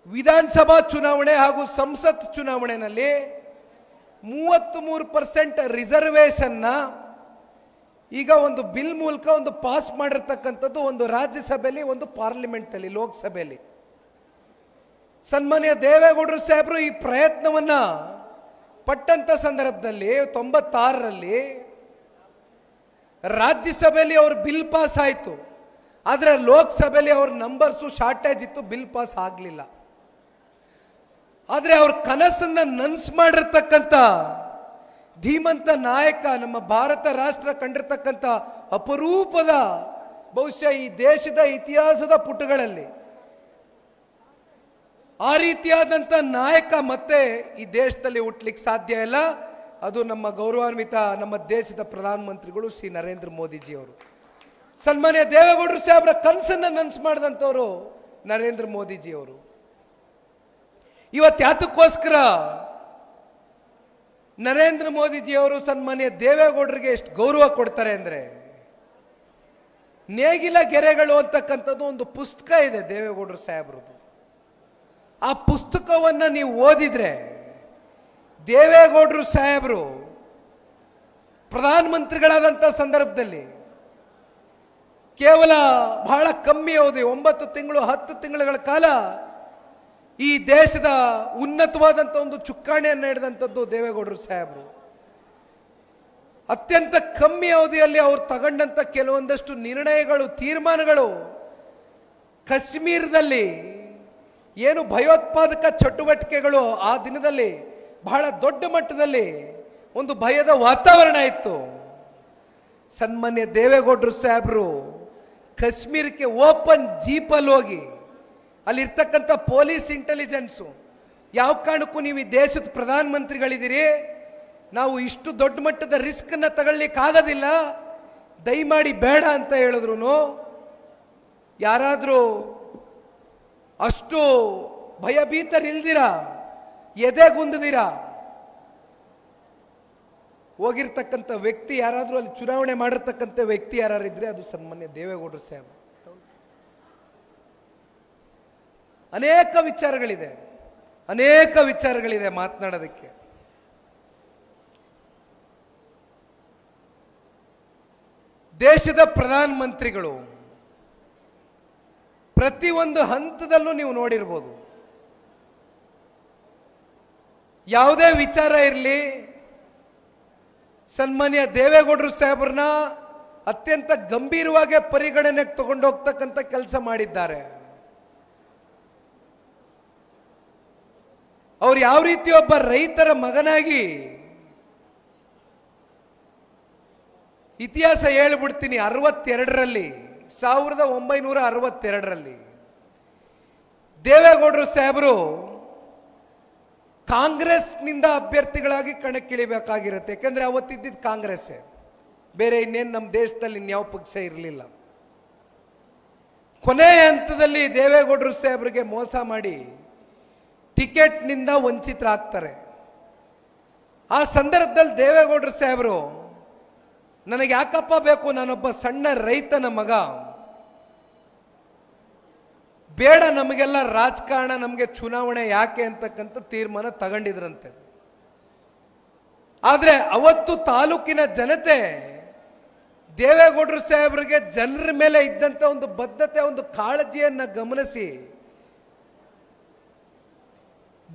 ವಿಧಾನಸಭಾ ಚುನಾವಣೆ ಹಾಗೂ ಸಂಸತ್ ಚುನಾವಣೆಯಲ್ಲಿ 33% ರಿಸರ್ವೇಶನ್ನ ಈಗ ಒಂದು ಬಿಲ್ ಮೂಲಕ ಒಂದು ಪಾಸ್ ಮಾಡಿರ್ತಕ್ಕಂಥದ್ದು ಒಂದು ರಾಜ್ಯಸಭೆಯಲ್ಲಿ, ಒಂದು ಪಾರ್ಲಿಮೆಂಟ್ ಅಲ್ಲಿ, ಲೋಕಸಭೆಯಲ್ಲಿ. ಸನ್ಮಾನ್ಯ ದೇವೇಗೌಡರು ಸಾಹೇಬರು ಈ ಪ್ರಯತ್ನವನ್ನ ಪಟ್ಟಂತ ಸಂದರ್ಭದಲ್ಲಿ 96ರಲ್ಲಿ ರಾಜ್ಯಸಭೆಯಲ್ಲಿ ಅವ್ರ ಬಿಲ್ ಪಾಸ್ ಆಯಿತು. ಆದರೆ ಲೋಕಸಭೆಯಲ್ಲಿ ಅವ್ರ ನಂಬರ್ಸು ಶಾರ್ಟೇಜ್ ಇತ್ತು, ಬಿಲ್ ಪಾಸ್ ಆಗಲಿಲ್ಲ. ಆದರೆ ಅವ್ರ ಕನಸನ್ನ ನನ್ಸು ಮಾಡಿರ್ತಕ್ಕಂಥ ಧೀಮಂತ ನಾಯಕ, ನಮ್ಮ ಭಾರತ ರಾಷ್ಟ್ರ ಕಂಡಿರ್ತಕ್ಕಂಥ ಅಪರೂಪದ, ಬಹುಶಃ ಈ ದೇಶದ ಇತಿಹಾಸದ ಪುಟಗಳಲ್ಲಿ ಆ ರೀತಿಯಾದಂಥ ನಾಯಕ ಮತ್ತೆ ಈ ದೇಶದಲ್ಲಿ ಹುಟ್ಟಲಿಕ್ಕೆ ಸಾಧ್ಯ ಇಲ್ಲ. ಅದು ನಮ್ಮ ಗೌರವಾನ್ವಿತ ನಮ್ಮ ದೇಶದ ಪ್ರಧಾನಮಂತ್ರಿಗಳು ಶ್ರೀ ನರೇಂದ್ರ ಮೋದಿಜಿಯವರು. ಸನ್ಮಾನ್ಯ ದೇವೇಗೌಡರು ಸಾಹೇಬ್ರ ಕನಸನ್ನ ನನ್ಸು ಮಾಡಿದಂಥವರು ನರೇಂದ್ರ ಮೋದಿಜಿಯವರು. ಇವತ್ತು ಯಾತಕ್ಕೋಸ್ಕರ ನರೇಂದ್ರ ಮೋದಿಜಿಯವರು ಸನ್ಮಾನ್ಯ ದೇವೇಗೌಡರಿಗೆ ಎಷ್ಟು ಗೌರವ ಕೊಡ್ತಾರೆ ಅಂದ್ರೆ, ನೇಗಿಲ ಗೆರೆಗಳು ಅಂತಕ್ಕಂಥದ್ದು ಒಂದು ಪುಸ್ತಕ ಇದೆ ದೇವೇಗೌಡರು ಸಾಹೇಬ್ರದ್ದು. ಆ ಪುಸ್ತಕವನ್ನ ನೀವು ಓದಿದ್ರೆ ದೇವೇಗೌಡರು ಸಾಹೇಬರು ಪ್ರಧಾನಮಂತ್ರಿಗಳಾದಂಥ ಸಂದರ್ಭದಲ್ಲಿ ಕೇವಲ ಬಹಳ ಕಮ್ಮಿ ಅವಧಿ, 9 ತಿಂಗಳು 10 ತಿಂಗಳ ಕಾಲ ಈ ದೇಶದ ಉನ್ನತವಾದಂಥ ಒಂದು ಚುಕ್ಕಾಣಿಯನ್ನು ಹಿಡಿದಂಥದ್ದು ದೇವೇಗೌಡರು ಸಾಹೇಬರು. ಅತ್ಯಂತ ಕಮ್ಮಿ ಅವಧಿಯಲ್ಲಿ ಅವರು ತಗೊಂಡಂಥ ಕೆಲವೊಂದಷ್ಟು ನಿರ್ಣಯಗಳು, ತೀರ್ಮಾನಗಳು ಕಾಶ್ಮೀರದಲ್ಲಿ ಏನು ಭಯೋತ್ಪಾದಕ ಚಟುವಟಿಕೆಗಳು ಆ ದಿನದಲ್ಲಿ ಬಹಳ ದೊಡ್ಡ ಮಟ್ಟದಲ್ಲಿ ಒಂದು ಭಯದ ವಾತಾವರಣ ಇತ್ತು. ಸನ್ಮಾನ್ಯ ದೇವೇಗೌಡರು ಸಾಹೇಬರು ಕಾಶ್ಮೀರಕ್ಕೆ ಓಪನ್ ಜೀಪಲ್ಲಿ ಹೋಗಿ ಅಲ್ಲಿರ್ತಕ್ಕಂಥ ಪೊಲೀಸ್ ಇಂಟೆಲಿಜೆನ್ಸು, ಯಾವ ಕಾರಣಕ್ಕೂ ನೀವು ಈ ದೇಶದ ಪ್ರಧಾನ ಮಂತ್ರಿಗಳಿದ್ದೀರಿ, ನಾವು ಇಷ್ಟು ದೊಡ್ಡ ಮಟ್ಟದ ರಿಸ್ಕನ್ನು ತಗೊಳ್ಳಿಕ್ಕಾಗೋದಿಲ್ಲ, ದಯಮಾಡಿ ಬೇಡ ಅಂತ ಹೇಳಿದ್ರು ಯಾರಾದರೂ ಅಷ್ಟು ಭಯಭೀತರಿಲ್ದಿರ, ಎದೆಗುಂದಿರ ಹೋಗಿರ್ತಕ್ಕಂಥ ವ್ಯಕ್ತಿ ಯಾರಾದರೂ, ಅಲ್ಲಿ ಚುನಾವಣೆ ಮಾಡಿರ್ತಕ್ಕಂಥ ವ್ಯಕ್ತಿ ಯಾರಿದ್ರೆ ಅದು ಸನ್ಮಾನ್ಯ ದೇವೇಗೌಡರು ಸಾಹೇಬ್. ಅನೇಕ ವಿಚಾರಗಳಿದೆ ಮಾತನಾಡೋದಕ್ಕೆ. ದೇಶದ ಪ್ರಧಾನ ಮಂತ್ರಿಗಳು ಪ್ರತಿಯೊಂದು ಹಂತದಲ್ಲೂ ನೀವು ನೋಡಿರ್ಬೋದು, ಯಾವುದೇ ವಿಚಾರ ಇರಲಿ ಸನ್ಮಾನ್ಯ ದೇವೇಗೌಡರು ಸಾಹೇಬ್ರನ್ನ ಅತ್ಯಂತ ಗಂಭೀರವಾಗಿ ಪರಿಗಣನೆಗೆ ತಗೊಂಡೋಗ್ತಕ್ಕಂಥ ಕೆಲಸ ಮಾಡಿದ್ದಾರೆ. ಅವ್ರು ಯಾವ ರೀತಿ ಒಬ್ಬ ರೈತರ ಮಗನಾಗಿ, ಇತಿಹಾಸ ಹೇಳ್ಬಿಡ್ತೀನಿ, 1962ರಲ್ಲಿ ದೇವೇಗೌಡರು ಸಾಹೇಬರು ಕಾಂಗ್ರೆಸ್ನಿಂದ ಅಭ್ಯರ್ಥಿಗಳಾಗಿ ಕಣಕ್ಕಿಳಿಬೇಕಾಗಿರುತ್ತೆ. ಯಾಕಂದ್ರೆ ಅವತ್ತಿದ್ದಿದ್ದು ಕಾಂಗ್ರೆಸ್, ಬೇರೆ ಇನ್ನೇನು ನಮ್ಮ ದೇಶದಲ್ಲಿ ಇನ್ಯಾವ ಪಕ್ಷ ಇರಲಿಲ್ಲ. ಕೊನೆಯ ಹಂತದಲ್ಲಿ ದೇವೇಗೌಡರು ಸಾಹೇಬರಿಗೆ ಮೋಸ ಮಾಡಿ ಟಿಕೆಟ್ನಿಂದ ವಂಚಿತರಾಗ್ತಾರೆ. ಆ ಸಂದರ್ಭದಲ್ಲಿ ದೇವೇಗೌಡರು ಸಾಹೇಬರು, ನನಗೆ ಯಾಕಪ್ಪ ಬೇಕು, ನಾನೊಬ್ಬ ಸಣ್ಣ ರೈತನ ಮಗ, ಬೇಡ ನಮಗೆಲ್ಲ ರಾಜಕಾರಣ, ನಮಗೆ ಚುನಾವಣೆ ಯಾಕೆ ಅಂತಕ್ಕಂಥ ತೀರ್ಮಾನ ತಗೊಂಡಿದ್ರಂತೆ. ಆದರೆ ಅವತ್ತು ತಾಲೂಕಿನ ಜನತೆ ದೇವೇಗೌಡರು ಸಾಹೇಬರಿಗೆ ಜನರ ಮೇಲೆ ಇದ್ದಂಥ ಒಂದು ಬದ್ಧತೆ, ಒಂದು ಕಾಳಜಿಯನ್ನ ಗಮನಿಸಿ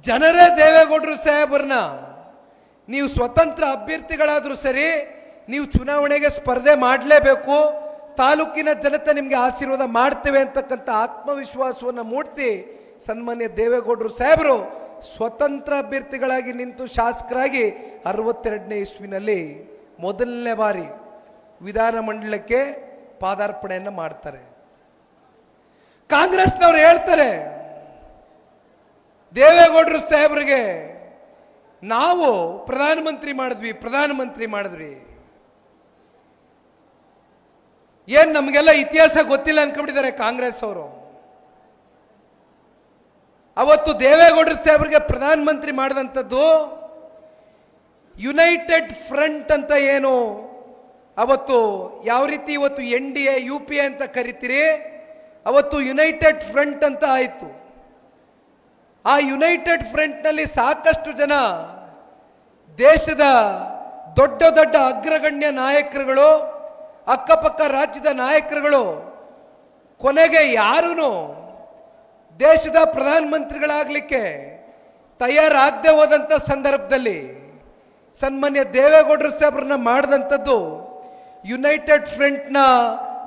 ಜನರೇ ದೇವೇಗೌಡರು ಸಾಹೇಬರನ್ನ, ನೀವು ಸ್ವತಂತ್ರ ಅಭ್ಯರ್ಥಿಗಳಾದರೂ ಸರಿ, ನೀವು ಚುನಾವಣೆಗೆ ಸ್ಪರ್ಧೆ ಮಾಡಲೇಬೇಕು, ತಾಲೂಕಿನ ಜನತೆ ನಿಮಗೆ ಆಶೀರ್ವಾದ ಮಾಡ್ತೇವೆ ಅಂತಕ್ಕಂಥ ಆತ್ಮವಿಶ್ವಾಸವನ್ನು ಮೂಡಿಸಿ ಸನ್ಮಾನ್ಯ ದೇವೇಗೌಡರು ಸಾಹೇಬರು ಸ್ವತಂತ್ರ ಅಭ್ಯರ್ಥಿಗಳಾಗಿ ನಿಂತು ಶಾಸಕರಾಗಿ 62ನೇ ಇಸ್ವಿನಲ್ಲಿ ಮೊದಲನೇ ಬಾರಿ ವಿಧಾನಮಂಡಲಕ್ಕೆ ಪಾದಾರ್ಪಣೆಯನ್ನು ಮಾಡ್ತಾರೆ. ಕಾಂಗ್ರೆಸ್ನವ್ರು ಹೇಳ್ತಾರೆ, ದೇವೇಗೌಡರು ಸಾಹೇಬರಿಗೆ ನಾವು ಪ್ರಧಾನಮಂತ್ರಿ ಮಾಡಿದ್ವಿ. ಏನ್ ನಮಗೆಲ್ಲ ಇತಿಹಾಸ ಗೊತ್ತಿಲ್ಲ ಅನ್ಕೊಂಡಿದ್ದಾರೆ ಕಾಂಗ್ರೆಸ್ ಅವರು. ಅವತ್ತು ದೇವೇಗೌಡರು ಸಾಹೇಬರಿಗೆ ಪ್ರಧಾನಮಂತ್ರಿ ಮಾಡಿದಂಥದ್ದು ಯುನೈಟೆಡ್ ಫ್ರಂಟ್ ಅಂತ ಏನು ಅವತ್ತು ಯಾವ ರೀತಿ ಇವತ್ತು NDA UPA ಅಂತ ಕರಿತೀರಿ, ಅವತ್ತು ಯುನೈಟೆಡ್ ಫ್ರಂಟ್ ಅಂತ ಆಯಿತು. ಆ ಯುನೈಟೆಡ್ ಫ್ರಂಟ್ನಲ್ಲಿ ಸಾಕಷ್ಟು ಜನ ದೇಶದ ದೊಡ್ಡ ದೊಡ್ಡ ಅಗ್ರಗಣ್ಯ ನಾಯಕರುಗಳು, ಅಕ್ಕಪಕ್ಕ ರಾಜ್ಯದ ನಾಯಕರುಗಳು ಕೊನೆಗೆ ಯಾರೂ ದೇಶದ ಪ್ರಧಾನಮಂತ್ರಿಗಳಾಗಲಿಕ್ಕೆ ತಯಾರಾಗದೆ ಹೋದಂಥ ಸಂದರ್ಭದಲ್ಲಿ ಸನ್ಮಾನ್ಯ ದೇವೇಗೌಡರು ಸಾಹೇಬ್ರನ್ನ ಮಾಡಿದಂಥದ್ದು ಯುನೈಟೆಡ್ ಫ್ರಂಟ್ನ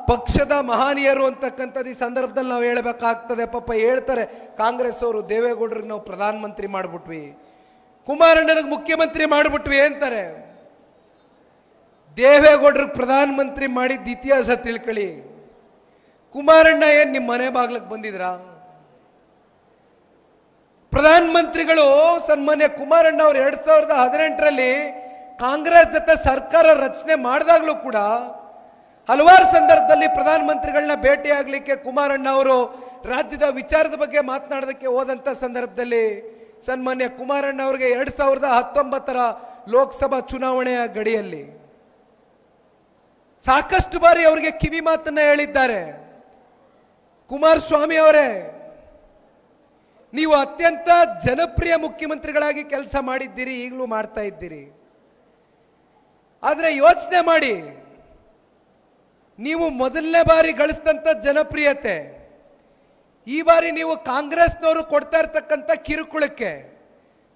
ಪಕ್ಷದ ಮಹನೀಯರು ಅಂತಕ್ಕಂಥದ್ದು ಈ ಸಂದರ್ಭದಲ್ಲಿ ನಾವು ಹೇಳಬೇಕಾಗ್ತದೆ. ಪಾಪ ಹೇಳ್ತಾರೆ ಕಾಂಗ್ರೆಸ್ ಅವರು, ದೇವೇಗೌಡರಿಗೆ ನಾವು ಪ್ರಧಾನಮಂತ್ರಿ ಮಾಡಿಬಿಟ್ವಿ, ಕುಮಾರಣ್ಣನಿಗೆ ಮುಖ್ಯಮಂತ್ರಿ ಮಾಡಿಬಿಟ್ವಿ ಅಂತಾರೆ. ದೇವೇಗೌಡರಿಗೆ ಪ್ರಧಾನಮಂತ್ರಿ ಮಾಡಿದ ಇತಿಹಾಸ ತಿಳ್ಕೊಳ್ಳಿ. ಕುಮಾರಣ್ಣ ಏನ್ ನಿಮ್ಮ ಮನೆ ಬಾಗ್ಲಕ್ಕೆ ಬಂದಿದ್ರಾ? ಪ್ರಧಾನಮಂತ್ರಿಗಳು ಸನ್ಮಾನ್ಯ ಕುಮಾರಣ್ಣ ಅವರು 2018ರಲ್ಲಿ ಕಾಂಗ್ರೆಸ್ ಜೊತೆ ಸರ್ಕಾರ ರಚನೆ ಮಾಡಿದಾಗಲೂ ಕೂಡ ಹಲವಾರು ಸಂದರ್ಭದಲ್ಲಿ ಪ್ರಧಾನಮಂತ್ರಿಗಳನ್ನ ಭೇಟಿಯಾಗಲಿಕ್ಕೆ ಕುಮಾರಣ್ಣ ಅವರು ರಾಜ್ಯದ ವಿಚಾರದ ಬಗ್ಗೆ ಮಾತನಾಡೋದಕ್ಕೆ ಹೋದಂಥ ಸಂದರ್ಭದಲ್ಲಿ ಸನ್ಮಾನ್ಯ ಕುಮಾರಣ್ಣ ಅವರಿಗೆ 2019ರ ಲೋಕಸಭಾ ಚುನಾವಣೆಯ ಗಡಿಯಲ್ಲಿ ಸಾಕಷ್ಟು ಬಾರಿ ಅವರಿಗೆ ಕಿವಿ ಮಾತನ್ನ ಹೇಳಿದ್ದಾರೆ. ಕುಮಾರಸ್ವಾಮಿ ಅವರೇ, ನೀವು ಅತ್ಯಂತ ಜನಪ್ರಿಯ ಮುಖ್ಯಮಂತ್ರಿಗಳಾಗಿ ಕೆಲಸ ಮಾಡಿದ್ದೀರಿ, ಈಗಲೂ ಮಾಡ್ತಾ ಇದ್ದೀರಿ. ಆದರೆ ಯೋಚನೆ ಮಾಡಿ, ನೀವು ಮೊದಲನೇ ಬಾರಿ ಗಳಿಸಿದಂಥ ಜನಪ್ರಿಯತೆ ಈ ಬಾರಿ ನೀವು ಕಾಂಗ್ರೆಸ್ನವರು ಕೊಡ್ತಾ ಇರ್ತಕ್ಕಂಥ ಕಿರುಕುಳಕ್ಕೆ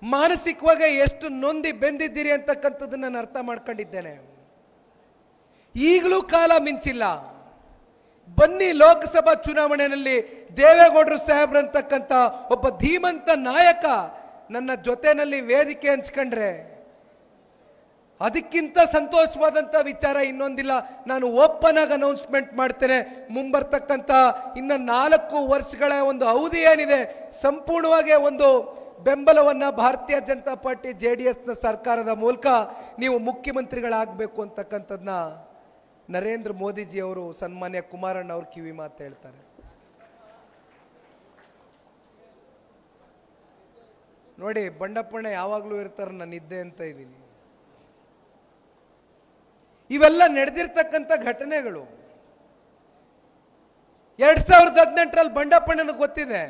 ಮಾನಸಿಕವಾಗಿ ಎಷ್ಟು ನೊಂದಿ ಬೆಂದಿದ್ದೀರಿ ಅಂತಕ್ಕಂಥದ್ದನ್ನ ನಾನು ಅರ್ಥ ಮಾಡ್ಕೊಂಡಿದ್ದೇನೆ. ಈಗಲೂ ಕಾಲ ಮಿಂಚಿಲ್ಲ. ಬನ್ನಿ, ಲೋಕಸಭಾ ಚುನಾವಣೆಯಲ್ಲಿ ದೇವೇಗೌಡರು ಸಾಹೇಬ್ರಂತಕ್ಕಂಥ ಒಬ್ಬ ಧೀಮಂತ ನಾಯಕ ನನ್ನ ಜೊತೆನಲ್ಲಿ ವೇದಿಕೆ ಹಂಚ್ಕೊಂಡ್ರೆ ಅದಕ್ಕಿಂತ ಸಂತೋಷವಾದಂಥ ವಿಚಾರ ಇನ್ನೊಂದಿಲ್ಲ. ನಾನು ಓಪನ್ ಆಗಿ ಅನೌನ್ಸ್ಮೆಂಟ್ ಮಾಡ್ತೇನೆ, ಮುಂಬರ್ತಕ್ಕಂಥ ಇನ್ನು 4 ವರ್ಷಗಳ ಒಂದು ಅವಧಿ ಏನಿದೆ, ಸಂಪೂರ್ಣವಾಗಿ ಒಂದು ಬೆಂಬಲವನ್ನ ಭಾರತೀಯ ಜನತಾ ಪಾರ್ಟಿ JDSನ ಸರ್ಕಾರದ ಮೂಲಕ ನೀವು ಮುಖ್ಯಮಂತ್ರಿಗಳಾಗಬೇಕು ಅಂತಕ್ಕಂಥದ್ದನ್ನ ನರೇಂದ್ರ ಮೋದಿಜಿ ಅವರು ಸನ್ಮಾನ್ಯ ಕುಮಾರಣ್ಣ ಅವರು ಕಿವಿ ಮಾತು ಹೇಳ್ತಾರೆ. ನೋಡಿ, ಬಂಡಪ್ಪಣ್ಣ ಯಾವಾಗಲೂ ಇರ್ತಾರೆ, ನಾನು ಇದ್ದೆ ಅಂತ ಇದ್ದೀನಿ. ಇವೆಲ್ಲ ನಡೆದಿರ್ತಕ್ಕಂಥ ಘಟನೆಗಳು. 2018ರಲ್ಲಿ ಬಂಡಪ್ಪಣ್ಣನ ಗೊತ್ತಿದೆ,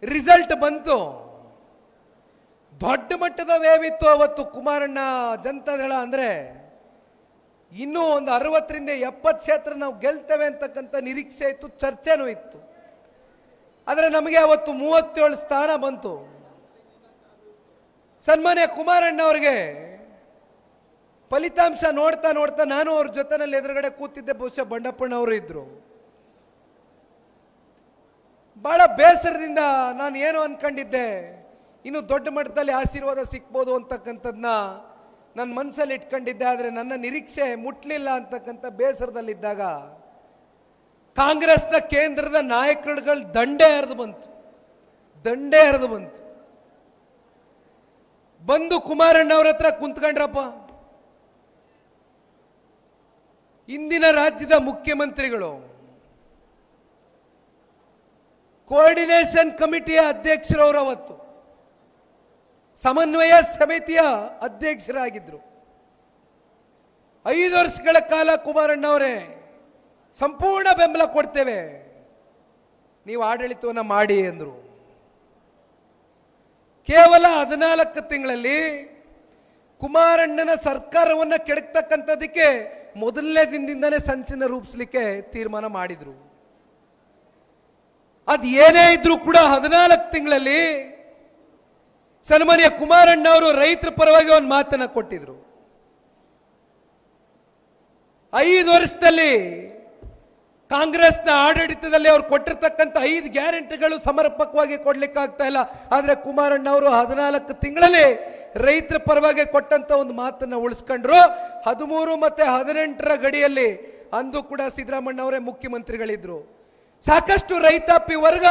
ರಿಸಲ್ಟ್ ಬಂತು, ದೊಡ್ಡ ಮಟ್ಟದ ವೇವಿತ್ತು. ಅವತ್ತು ಕುಮಾರಣ್ಣ ಜನತಾದಳ ಅಂದ್ರೆ ಇನ್ನೂ ಒಂದು 60ರಿಂದ 70 ಕ್ಷೇತ್ರ ನಾವು ಗೆಲ್ತೇವೆ ಅಂತಕ್ಕಂಥ ನಿರೀಕ್ಷೆ ಇತ್ತು, ಚರ್ಚೆನೂ ಇತ್ತು. ಆದರೆ ನಮಗೆ ಅವತ್ತು 37 ಸ್ಥಾನ ಬಂತು. ಸನ್ಮಾನ್ಯ ಕುಮಾರಣ್ಣ ಅವರಿಗೆ ಫಲಿತಾಂಶ ನೋಡ್ತಾ ನೋಡ್ತಾ ನಾನು ಅವ್ರ ಜೊತೆನಲ್ಲಿ ಎದುರುಗಡೆ ಕೂತಿದ್ದೆ, ಬಹುಶಃ ಬಂಡಪ್ಪಣ್ಣ ಅವರು ಇದ್ರು. ಬಹಳ ಬೇಸರದಿಂದ ನಾನು ಏನು ಅನ್ಕೊಂಡಿದ್ದೆ, ಇನ್ನು ದೊಡ್ಡ ಮಟ್ಟದಲ್ಲಿ ಆಶೀರ್ವಾದ ಸಿಕ್ಬೋದು ಅಂತಕ್ಕಂಥದ್ದನ್ನ ನನ್ನ ಮನಸ್ಸಲ್ಲಿ ಇಟ್ಕೊಂಡಿದ್ದೆ. ಆದರೆ ನನ್ನ ನಿರೀಕ್ಷೆ ಮುಟ್ಲಿಲ್ಲ ಅಂತಕ್ಕಂಥ ಬೇಸರದಲ್ಲಿದ್ದಾಗ ಕಾಂಗ್ರೆಸ್ನ ಕೇಂದ್ರದ ನಾಯಕರುಗಳು ದಂಡೆ ಹರಿದು ಬಂತು. ಬಂದು ಕುಮಾರಣ್ಣ ಅವ್ರ ಹತ್ರ ಕುಂತ್ಕೊಂಡ್ರಪ್ಪ. ಇಂದಿನ ರಾಜ್ಯದ ಮುಖ್ಯಮಂತ್ರಿಗಳು, ಕೋಆರ್ಡಿನೇಷನ್ ಕಮಿಟಿಯ ಅಧ್ಯಕ್ಷರವರು, ಅವತ್ತು ಸಮನ್ವಯ ಸಮಿತಿಯ ಅಧ್ಯಕ್ಷರಾಗಿದ್ರು. 5 ವರ್ಷಗಳ ಕಾಲ ಕುಮಾರಣ್ಣ ಅವರೇ ಸಂಪೂರ್ಣ ಬೆಂಬಲ ಕೊಡ್ತೇವೆ, ನೀವು ಆಡಳಿತವನ್ನ ಮಾಡಿ ಎಂದರು. ಕೇವಲ 14 ತಿಂಗಳಲ್ಲಿ ಕುಮಾರಣ್ಣನ ಸರ್ಕಾರವನ್ನ ಕೆಡಕ್ತಕ್ಕಂಥದಕ್ಕೆ ಮೊದಲನೇ ದಿನದಿಂದನೇ ಸಂಚನ ರೂಪಿಸಲಿಕ್ಕೆ ತೀರ್ಮಾನ ಮಾಡಿದ್ರು. ಅದು ಏನೇ ಇದ್ರೂ ಕೂಡ 14 ತಿಂಗಳಲ್ಲಿ ಸನ್ಮಾನ್ಯ ಕುಮಾರಣ್ಣ ಅವರು ರೈತರ ಪರವಾಗಿ ಒಂದು ಮಾತನ್ನ ಕೊಟ್ಟಿದ್ರು. 5 ವರ್ಷದಲ್ಲಿ ಕಾಂಗ್ರೆಸ್ನ ಆಡಳಿತದಲ್ಲಿ ಅವ್ರು ಕೊಟ್ಟಿರ್ತಕ್ಕಂಥ 5 ಗ್ಯಾರಂಟಿಗಳು ಸಮರ್ಪಕವಾಗಿ ಕೊಡ್ಲಿಕ್ಕಾಗ್ತಾ ಇಲ್ಲ. ಆದರೆ ಕುಮಾರಣ್ಣ ಅವರು 14 ತಿಂಗಳಲ್ಲಿ ರೈತರ ಪರವಾಗಿ ಕೊಟ್ಟಂತ ಒಂದು ಮಾತನ್ನ ಉಳಿಸ್ಕೊಂಡ್ರು. 13 ಮತ್ತೆ 18ರ ಗಡಿಯಲ್ಲಿ ಅಂದು ಕೂಡ ಸಿದ್ದರಾಮಣ್ಣ ಅವರೇ ಮುಖ್ಯಮಂತ್ರಿಗಳಿದ್ರು. ಸಾಕಷ್ಟು ರೈತಾಪಿ ವರ್ಗ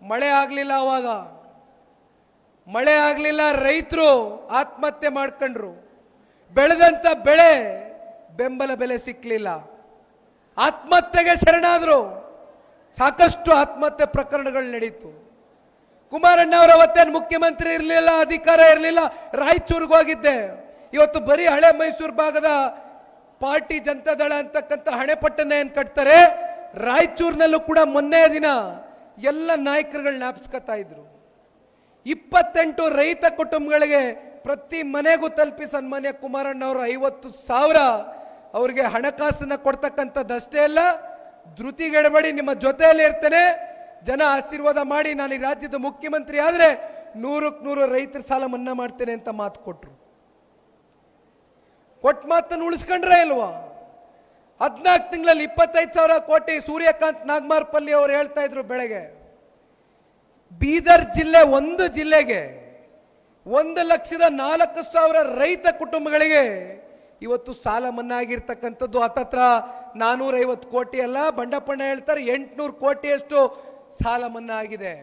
ಮಳೆ ಆಗ್ಲಿಲ್ಲ, ಅವಾಗ ಮಳೆ ಆಗ್ಲಿಲ್ಲ, ರೈತರು ಆತ್ಮಹತ್ಯೆ ಮಾಡ್ಕೊಂಡ್ರು. ಬೆಳೆದಂತ ಬೆಳೆ ಬೆಂಬಲ ಬೆಲೆ ಸಿಕ್ಲಿಲ್ಲ, ಆತ್ಮಹತ್ಯೆಗೆ ಶರಣಾದ್ರು. ಸಾಕಷ್ಟು ಆತ್ಮಹತ್ಯೆ ಪ್ರಕರಣಗಳು ನಡೀತು. ಕುಮಾರಣ್ಣ ಅವರು ಅವತ್ತೇನು ಮುಖ್ಯಮಂತ್ರಿ ಇರಲಿಲ್ಲ, ಅಧಿಕಾರ ಇರಲಿಲ್ಲ, ರಾಯಚೂರಿಗೆ ಹೋಗಿದ್ದೆ. ಇವತ್ತು ಬರೀ ಹಳೆ ಮೈಸೂರು ಭಾಗದ ಪಾರ್ಟಿ ಜನತಾದಳ ಅಂತಕ್ಕಂಥ ಹಣೆಪಟ್ಟನ್ನ ಏನ್ ಕಟ್ತಾರೆ, ರಾಯಚೂರಿನಲ್ಲೂ ಕೂಡ ಮೊನ್ನೆ ದಿನ ಎಲ್ಲ ನಾಯಕರುಗಳು ಜ್ಞಾಪಿಸ್ಕೊತಾ ಇದ್ರು. 28 ರೈತ ಕುಟುಂಬಗಳಿಗೆ ಪ್ರತಿ ಮನೆಗೂ ತಲುಪಿ ಸನ್ಮಾನ್ಯ ಕುಮಾರಣ್ಣ ಅವರು 50,000 ಅವ್ರಿಗೆ ಹಣಕಾಸನ್ನ ಕೊಡ್ತಕ್ಕಂಥದ್ದಷ್ಟೇ ಅಲ್ಲ, ಧೃತಿಗೆಡಬೇಡಿ, ನಿಮ್ಮ ಜೊತೆಯಲ್ಲಿ ಇರ್ತೇನೆ, ಜನ ಆಶೀರ್ವಾದ ಮಾಡಿ, ನಾನು ಈ ರಾಜ್ಯದ ಮುಖ್ಯಮಂತ್ರಿ ಆದ್ರೆ 100ಕ್ಕೆ 100 ರೈತರ ಸಾಲ ಮನ್ನಾ ಮಾಡ್ತೇನೆ ಅಂತ ಮಾತು ಕೊಟ್ರು. ಕೊಟ್ಟ ಮಾತನ್ನು ಉಳಿಸ್ಕೊಂಡ್ರೆ ಇಲ್ವಾ? 14 ತಿಂಗಳಲ್ಲಿ 25,000 ಕೋಟಿ ಸೂರ್ಯಕಾಂತ್ ನಾಗಮಾರ್ಪಲ್ಲಿ ಅವರು ಹೇಳ್ತಾ ಇದ್ರು ಬೆಳಗ್ಗೆ. ಬೀದರ್ ಜಿಲ್ಲೆ, ಒಂದು ಜಿಲ್ಲೆಗೆ 1,04,000 ರೈತ ಕುಟುಂಬಗಳಿಗೆ ಇವತ್ತು ಸಾಲ ಮನ್ನಾ ಆಗಿರ್ತಕ್ಕಂಥದ್ದು. ಹತ್ತತ್ರ 450 ಕೋಟಿ ಅಲ್ಲ, ಬಂಡಪ್ಪಣ್ಣ ಹೇಳ್ತಾರೆ 800 ಕೋಟಿಯಷ್ಟು ಸಾಲ ಮನ್ನಾ ಆಗಿದೆ.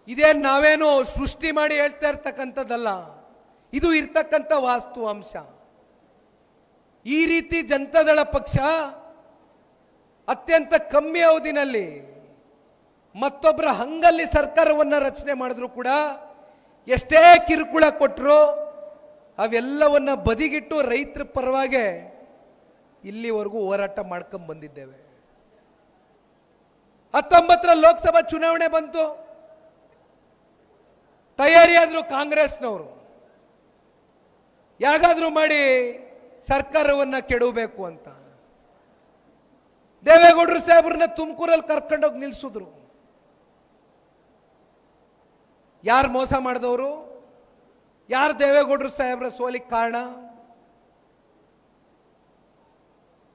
ಇದೇನು ನಾವೇನು ಸೃಷ್ಟಿ ಮಾಡಿ ಹೇಳ್ತಾ ಇರ್ತಕ್ಕಂಥದ್ದಲ್ಲ, ಇದು ಇರ್ತಕ್ಕಂಥ ವಾಸ್ತವಾಂಶ. ಈ ರೀತಿ ಜನತಾದಳ ಪಕ್ಷ ಅತ್ಯಂತ ಕಮ್ಮಿ ಅವಧಿನಲ್ಲಿ ಮತ್ತೊಬ್ಬರ ಹಂಗಲ್ಲಿ ಸರ್ಕಾರವನ್ನ ರಚನೆ ಮಾಡಿದ್ರು ಕೂಡ ಎಷ್ಟೇ ಕಿರುಕುಳ ಕೊಟ್ಟರು ಅವೆಲ್ಲವನ್ನ ಬದಿಗಿಟ್ಟು ರೈತರ ಪರವಾಗಿ ಇಲ್ಲಿವರೆಗೂ ಹೋರಾಟ ಮಾಡ್ಕೊಂಡ್ ಬಂದಿದ್ದೇವೆ. 19ರ ಲೋಕಸಭಾ ಚುನಾವಣೆ ಬಂತು, ತಯಾರಿಯಾದ್ರು ಕಾಂಗ್ರೆಸ್ನವರು, ಯಾಗಾದ್ರೂ ಮಾಡಿ ಸರ್ಕಾರವನ್ನ ಕೆಡವಬೇಕು ಅಂತ. ದೇವೇಗೌಡರು ಸಾಹೇಬ್ರನ್ನ ತುಮಕೂರಲ್ಲಿ ಕರ್ಕೊಂಡೋಗಿ ನಿಲ್ಸಿದ್ರು. ಯಾರು ಮೋಸ ಮಾಡಿದವರು? ಯಾರು ದೇವೇಗೌಡರು ಸಾಹೇಬ್ರ ಸೋಲಿಗೆ ಕಾರಣ?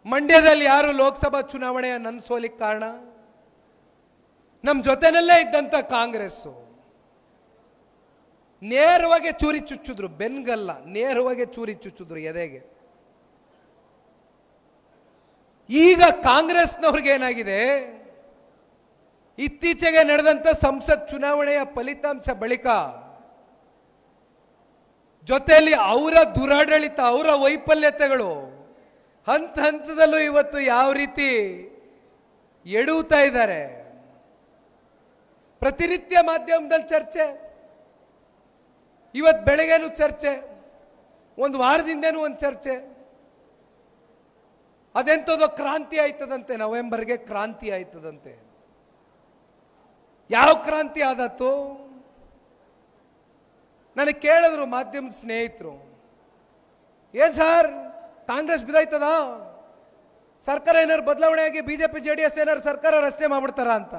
ಮಂಡ್ಯದಲ್ಲಿ ಯಾರು ಲೋಕಸಭಾ ಚುನಾವಣೆಯ ನನ್ನ ಸೋಲಿಗೆ ಕಾರಣ? ನಮ್ಮ ಜೊತೆನಲ್ಲೇ ಇದ್ದಂತ ಕಾಂಗ್ರೆಸ್ ನೇರವಾಗಿ ಚೂರಿ ಚುಚ್ಚಿದ್ರು, ಬೆನ್ಗಲ್ಲ, ನೇರವಾಗಿ ಚೂರಿ ಚುಚ್ಚಿದ್ರು ಎದೆಗೆ. ಈಗ ಕಾಂಗ್ರೆಸ್ನವ್ರಿಗೆ ಏನಾಗಿದೆ, ಇತ್ತೀಚೆಗೆ ನಡೆದಂತ ಸಂಸತ್ ಚುನಾವಣೆಯ ಫಲಿತಾಂಶ ಬಳಿಕ ಜೊತೆಯಲ್ಲಿ ಅವರ ದುರಾಡಳಿತ, ಅವರ ವೈಫಲ್ಯತೆಗಳು ಹಂತ ಹಂತದಲ್ಲೂ ಇವತ್ತು ಯಾವ ರೀತಿ ಎಡುತ್ತಾ ಇದ್ದಾರೆ. ಪ್ರತಿನಿತ್ಯ ಮಾಧ್ಯಮದಲ್ಲಿ ಚರ್ಚೆ, ಇವತ್ತು ಬೆಳಗ್ಗೆನೂ ಚರ್ಚೆ, ಒಂದು ವಾರದಿಂದನೂ ಒಂದು ಚರ್ಚೆ. ಅದೆಂಥದೋ ಕ್ರಾಂತಿ ಆಯ್ತದಂತೆ, ನವೆಂಬರ್ಗೆ ಕ್ರಾಂತಿ ಆಯ್ತದಂತೆ. ಯಾವ ಕ್ರಾಂತಿ ಆದತ್ತು? ನನಗೆ ಕೇಳಿದ್ರು ಮಾಧ್ಯಮದ ಸ್ನೇಹಿತರು, ಏನ್ ಸರ್ ಕಾಂಗ್ರೆಸ್ ಬಿದ್ದಾಯ್ತದ, ಸರ್ಕಾರ ಏನಾರು ಬದಲಾವಣೆ ಆಗಿ ಬಿಜೆಪಿ JDS ಏನಾರು ಸರ್ಕಾರ ರಚನೆ ಮಾಡ್ಬಿಡ್ತಾರ ಅಂತ.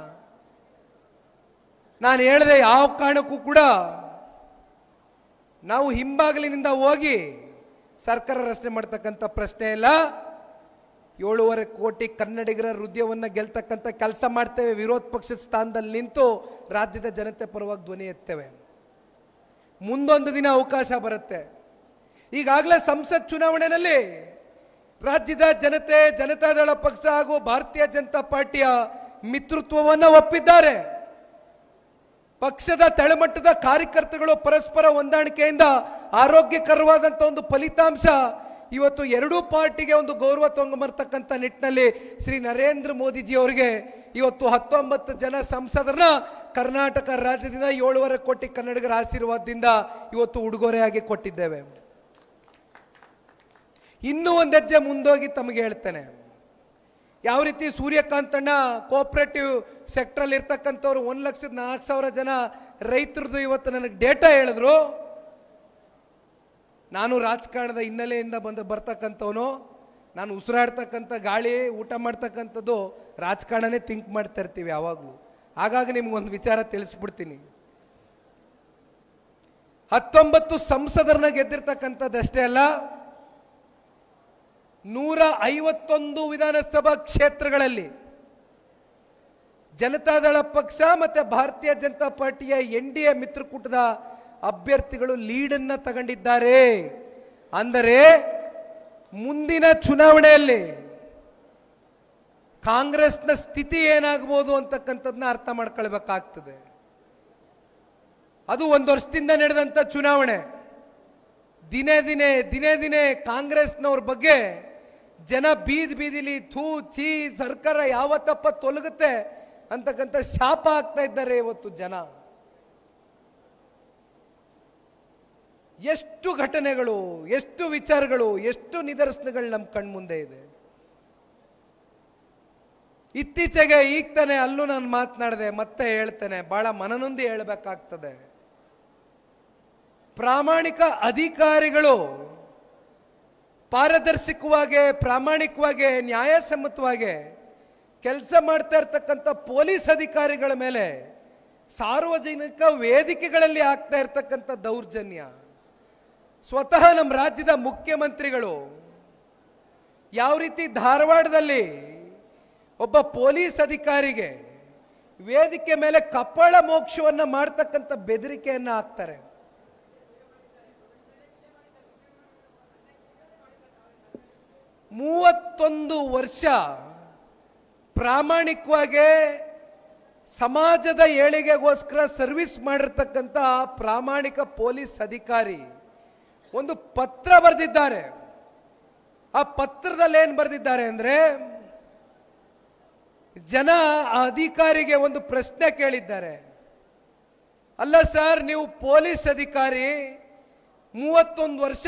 ನಾನು ಹೇಳಿದೆ, ಯಾವ ಕಾರಣಕ್ಕೂ ಕೂಡ ನಾವು ಹಿಂಬಾಗಿಲಿನಿಂದ ಹೋಗಿ ಸರ್ಕಾರ ರಚನೆ ಮಾಡ್ತಕ್ಕಂಥ ಪ್ರಶ್ನೆ ಇಲ್ಲ. 7.5 ಕೋಟಿ ಕನ್ನಡಿಗರ ಹೃದಯವನ್ನ ಗೆಲ್ತಕ್ಕಂಥ ಕೆಲಸ ಮಾಡ್ತೇವೆ. ವಿರೋಧ ಪಕ್ಷದ ಸ್ಥಾನದಲ್ಲಿ ನಿಂತು ರಾಜ್ಯದ ಜನತೆ ಪರವಾಗಿ ಧ್ವನಿ ಎತ್ತೇವೆ. ಮುಂದೊಂದು ದಿನ ಅವಕಾಶ ಬರುತ್ತೆ. ಈಗಾಗಲೇ ಸಂಸತ್ ಚುನಾವಣೆಯಲ್ಲಿ ರಾಜ್ಯದ ಜನತೆ, ಜನತಾದಳ ಪಕ್ಷ ಹಾಗೂ ಭಾರತೀಯ ಜನತಾ ಪಾರ್ಟಿಯ ಮಿತ್ರತ್ವವನ್ನು ಒಪ್ಪಿದ್ದಾರೆ. ಪಕ್ಷದ ತಳಮಟ್ಟದ ಕಾರ್ಯಕರ್ತಗಳು ಪರಸ್ಪರ ಹೊಂದಾಣಿಕೆಯಿಂದ ಆರೋಗ್ಯಕರವಾದಂಥ ಒಂದು ಫಲಿತಾಂಶ ಇವತ್ತು ಎರಡೂ ಪಾರ್ಟಿಗೆ ಒಂದು ಗೌರವ ತೊಗೊಂಬರ್ತಕ್ಕಂಥ ನಿಟ್ಟಿನಲ್ಲಿ ಶ್ರೀ ನರೇಂದ್ರ ಮೋದಿಜಿ ಅವರಿಗೆ ಇವತ್ತು 19 ಜನ ಸಂಸದರನ್ನ ಕರ್ನಾಟಕ ರಾಜ್ಯದಿಂದ 7.5 ಕೋಟಿ ಕನ್ನಡಿಗರ ಆಶೀರ್ವಾದದಿಂದ ಇವತ್ತು ಉಡುಗೊರೆಯಾಗಿ ಕೊಟ್ಟಿದ್ದೇವೆ. ಇನ್ನೂ ಒಂದು ಹೆಜ್ಜೆ ಮುಂದೋಗಿ ತಮಗೆ ಹೇಳ್ತೇನೆ. ಯಾವ ರೀತಿ ಸೂರ್ಯಕಾಂತಣ್ಣ ಕೋಆಪರೇಟಿವ್ ಸೆಕ್ಟರ್ ಇರ್ತಕ್ಕಂಥವ್ರು 1,04,000 ಜನ ರೈತರದು ಇವತ್ತು ನನಗೆ ಡೇಟಾ ಹೇಳಿದ್ರು. ನಾನು ರಾಜಕಾರಣದ ಹಿನ್ನೆಲೆಯಿಂದ ಬರ್ತಕ್ಕಂಥವನು. ನಾನು ಉಸಿರಾಡ್ತಕ್ಕಂಥ ಗಾಳಿ, ಊಟ ಮಾಡ್ತಕ್ಕಂಥದ್ದು ರಾಜಕಾರಣನೇ ಥಿಂಕ್ ಮಾಡ್ತಾ ಇರ್ತೀವಿ ಯಾವಾಗಲೂ. ಹಾಗಾಗಿ ನಿಮ್ಗೊಂದು ವಿಚಾರ ತಿಳಿಸ್ಬಿಡ್ತೀನಿ. 19 ಸಂಸದರನ್ನ ಗೆದ್ದಿರ್ತಕ್ಕಂಥದ್ದಷ್ಟೇ ಅಲ್ಲ, 151 ವಿಧಾನಸಭಾ ಕ್ಷೇತ್ರಗಳಲ್ಲಿ ಜನತಾದಳ ಪಕ್ಷ ಮತ್ತೆ ಭಾರತೀಯ ಜನತಾ ಪಾರ್ಟಿಯ NDA ಮಿತ್ರಕೂಟದ ಅಭ್ಯರ್ಥಿಗಳು ಲೀಡನ್ನ ತಗೊಂಡಿದ್ದಾರೆ. ಅಂದರೆ ಮುಂದಿನ ಚುನಾವಣೆಯಲ್ಲಿ ಕಾಂಗ್ರೆಸ್ನ ಸ್ಥಿತಿ ಏನಾಗಬಹುದು ಅಂತಕ್ಕಂಥದ್ದನ್ನ ಅರ್ಥ ಮಾಡ್ಕೊಳ್ಬೇಕಾಗ್ತದೆ. ಅದು 1 ವರ್ಷದಿಂದ ನಡೆದಂತ ಚುನಾವಣೆ. ದಿನೇ ದಿನೇ ಕಾಂಗ್ರೆಸ್ನವ್ರ ಬಗ್ಗೆ ಜನ ಬೀದಿಲಿ ಥೂ ಛೀ ಸರ್ಕಾರ ಯಾವತ್ತಪ್ಪ ತೊಲಗುತ್ತೆ ಅಂತಕ್ಕಂಥ ಶಾಪ ಆಗ್ತಾ ಇದ್ದಾರೆ ಇವತ್ತು ಜನ. ಎಷ್ಟು ಘಟನೆಗಳು, ಎಷ್ಟು ವಿಚಾರಗಳು, ಎಷ್ಟು ನಿದರ್ಶನಗಳು ನಮ್ಮ ಕಣ್ಮುಂದೆ ಇದೆ. ಇತ್ತೀಚೆಗೆ ಈಗ ತಾನೆ ಅಲ್ಲೂ ನಾನು ಮಾತನಾಡಿದೆ, ಮತ್ತೆ ಹೇಳ್ತೇನೆ, ಬಹಳ ಮನನೊಂದಿ ಹೇಳಬೇಕಾಗ್ತದೆ. ಪ್ರಾಮಾಣಿಕ ಅಧಿಕಾರಿಗಳು ಪಾರದರ್ಶಕವಾಗಿ, ಪ್ರಾಮಾಣಿಕವಾಗಿ, ನ್ಯಾಯಸಮ್ಮತವಾಗಿ ಕೆಲಸ ಮಾಡ್ತಾ ಇರ್ತಕ್ಕಂಥ ಪೊಲೀಸ್ ಅಧಿಕಾರಿಗಳ ಮೇಲೆ ಸಾರ್ವಜನಿಕ ವೇದಿಕೆಗಳಲ್ಲಿ ಆಗ್ತಾ ಇರ್ತಕ್ಕಂಥ ದೌರ್ಜನ್ಯ, ಸ್ವತಃ ನಮ್ಮ ರಾಜ್ಯದ ಮುಖ್ಯಮಂತ್ರಿಗಳು ಯಾವ ರೀತಿ ಧಾರವಾಡದಲ್ಲಿ ಒಬ್ಬ ಪೊಲೀಸ್ ಅಧಿಕಾರಿಗೆ ವೇದಿಕೆ ಮೇಲೆ ಕಪಾಳ ಮೋಕ್ಷವನ್ನ ಮಾಡ್ತಕ್ಕಂಥ ಬೆದರಿಕೆಯನ್ನ ಹಾಕ್ತಾರೆ. ಮೂವತ್ತೊಂದು ವರ್ಷ ಪ್ರಾಮಾಣಿಕವಾಗಿ ಸಮಾಜದ ಏಳಿಗೆಗೋಸ್ಕರ ಸರ್ವಿಸ್ ಮಾಡಿರ್ತಕ್ಕಂಥ ಪ್ರಾಮಾಣಿಕ ಪೊಲೀಸ್ ಅಧಿಕಾರಿ ಒಂದು ಪತ್ರ ಬರೆದಿದ್ದಾರೆ. ಆ ಪತ್ರದಲ್ಲಿ ಏನು ಬರೆದಿದ್ದಾರೆ ಅಂದ್ರೆ, ಜನ ಆ ಅಧಿಕಾರಿಗೆ ಒಂದು ಪ್ರಶ್ನೆ ಕೇಳಿದ್ದಾರೆ. ಅಲ್ಲ ಸರ್, ನೀವು ಪೊಲೀಸ್ ಅಧಿಕಾರಿ 31 ವರ್ಷ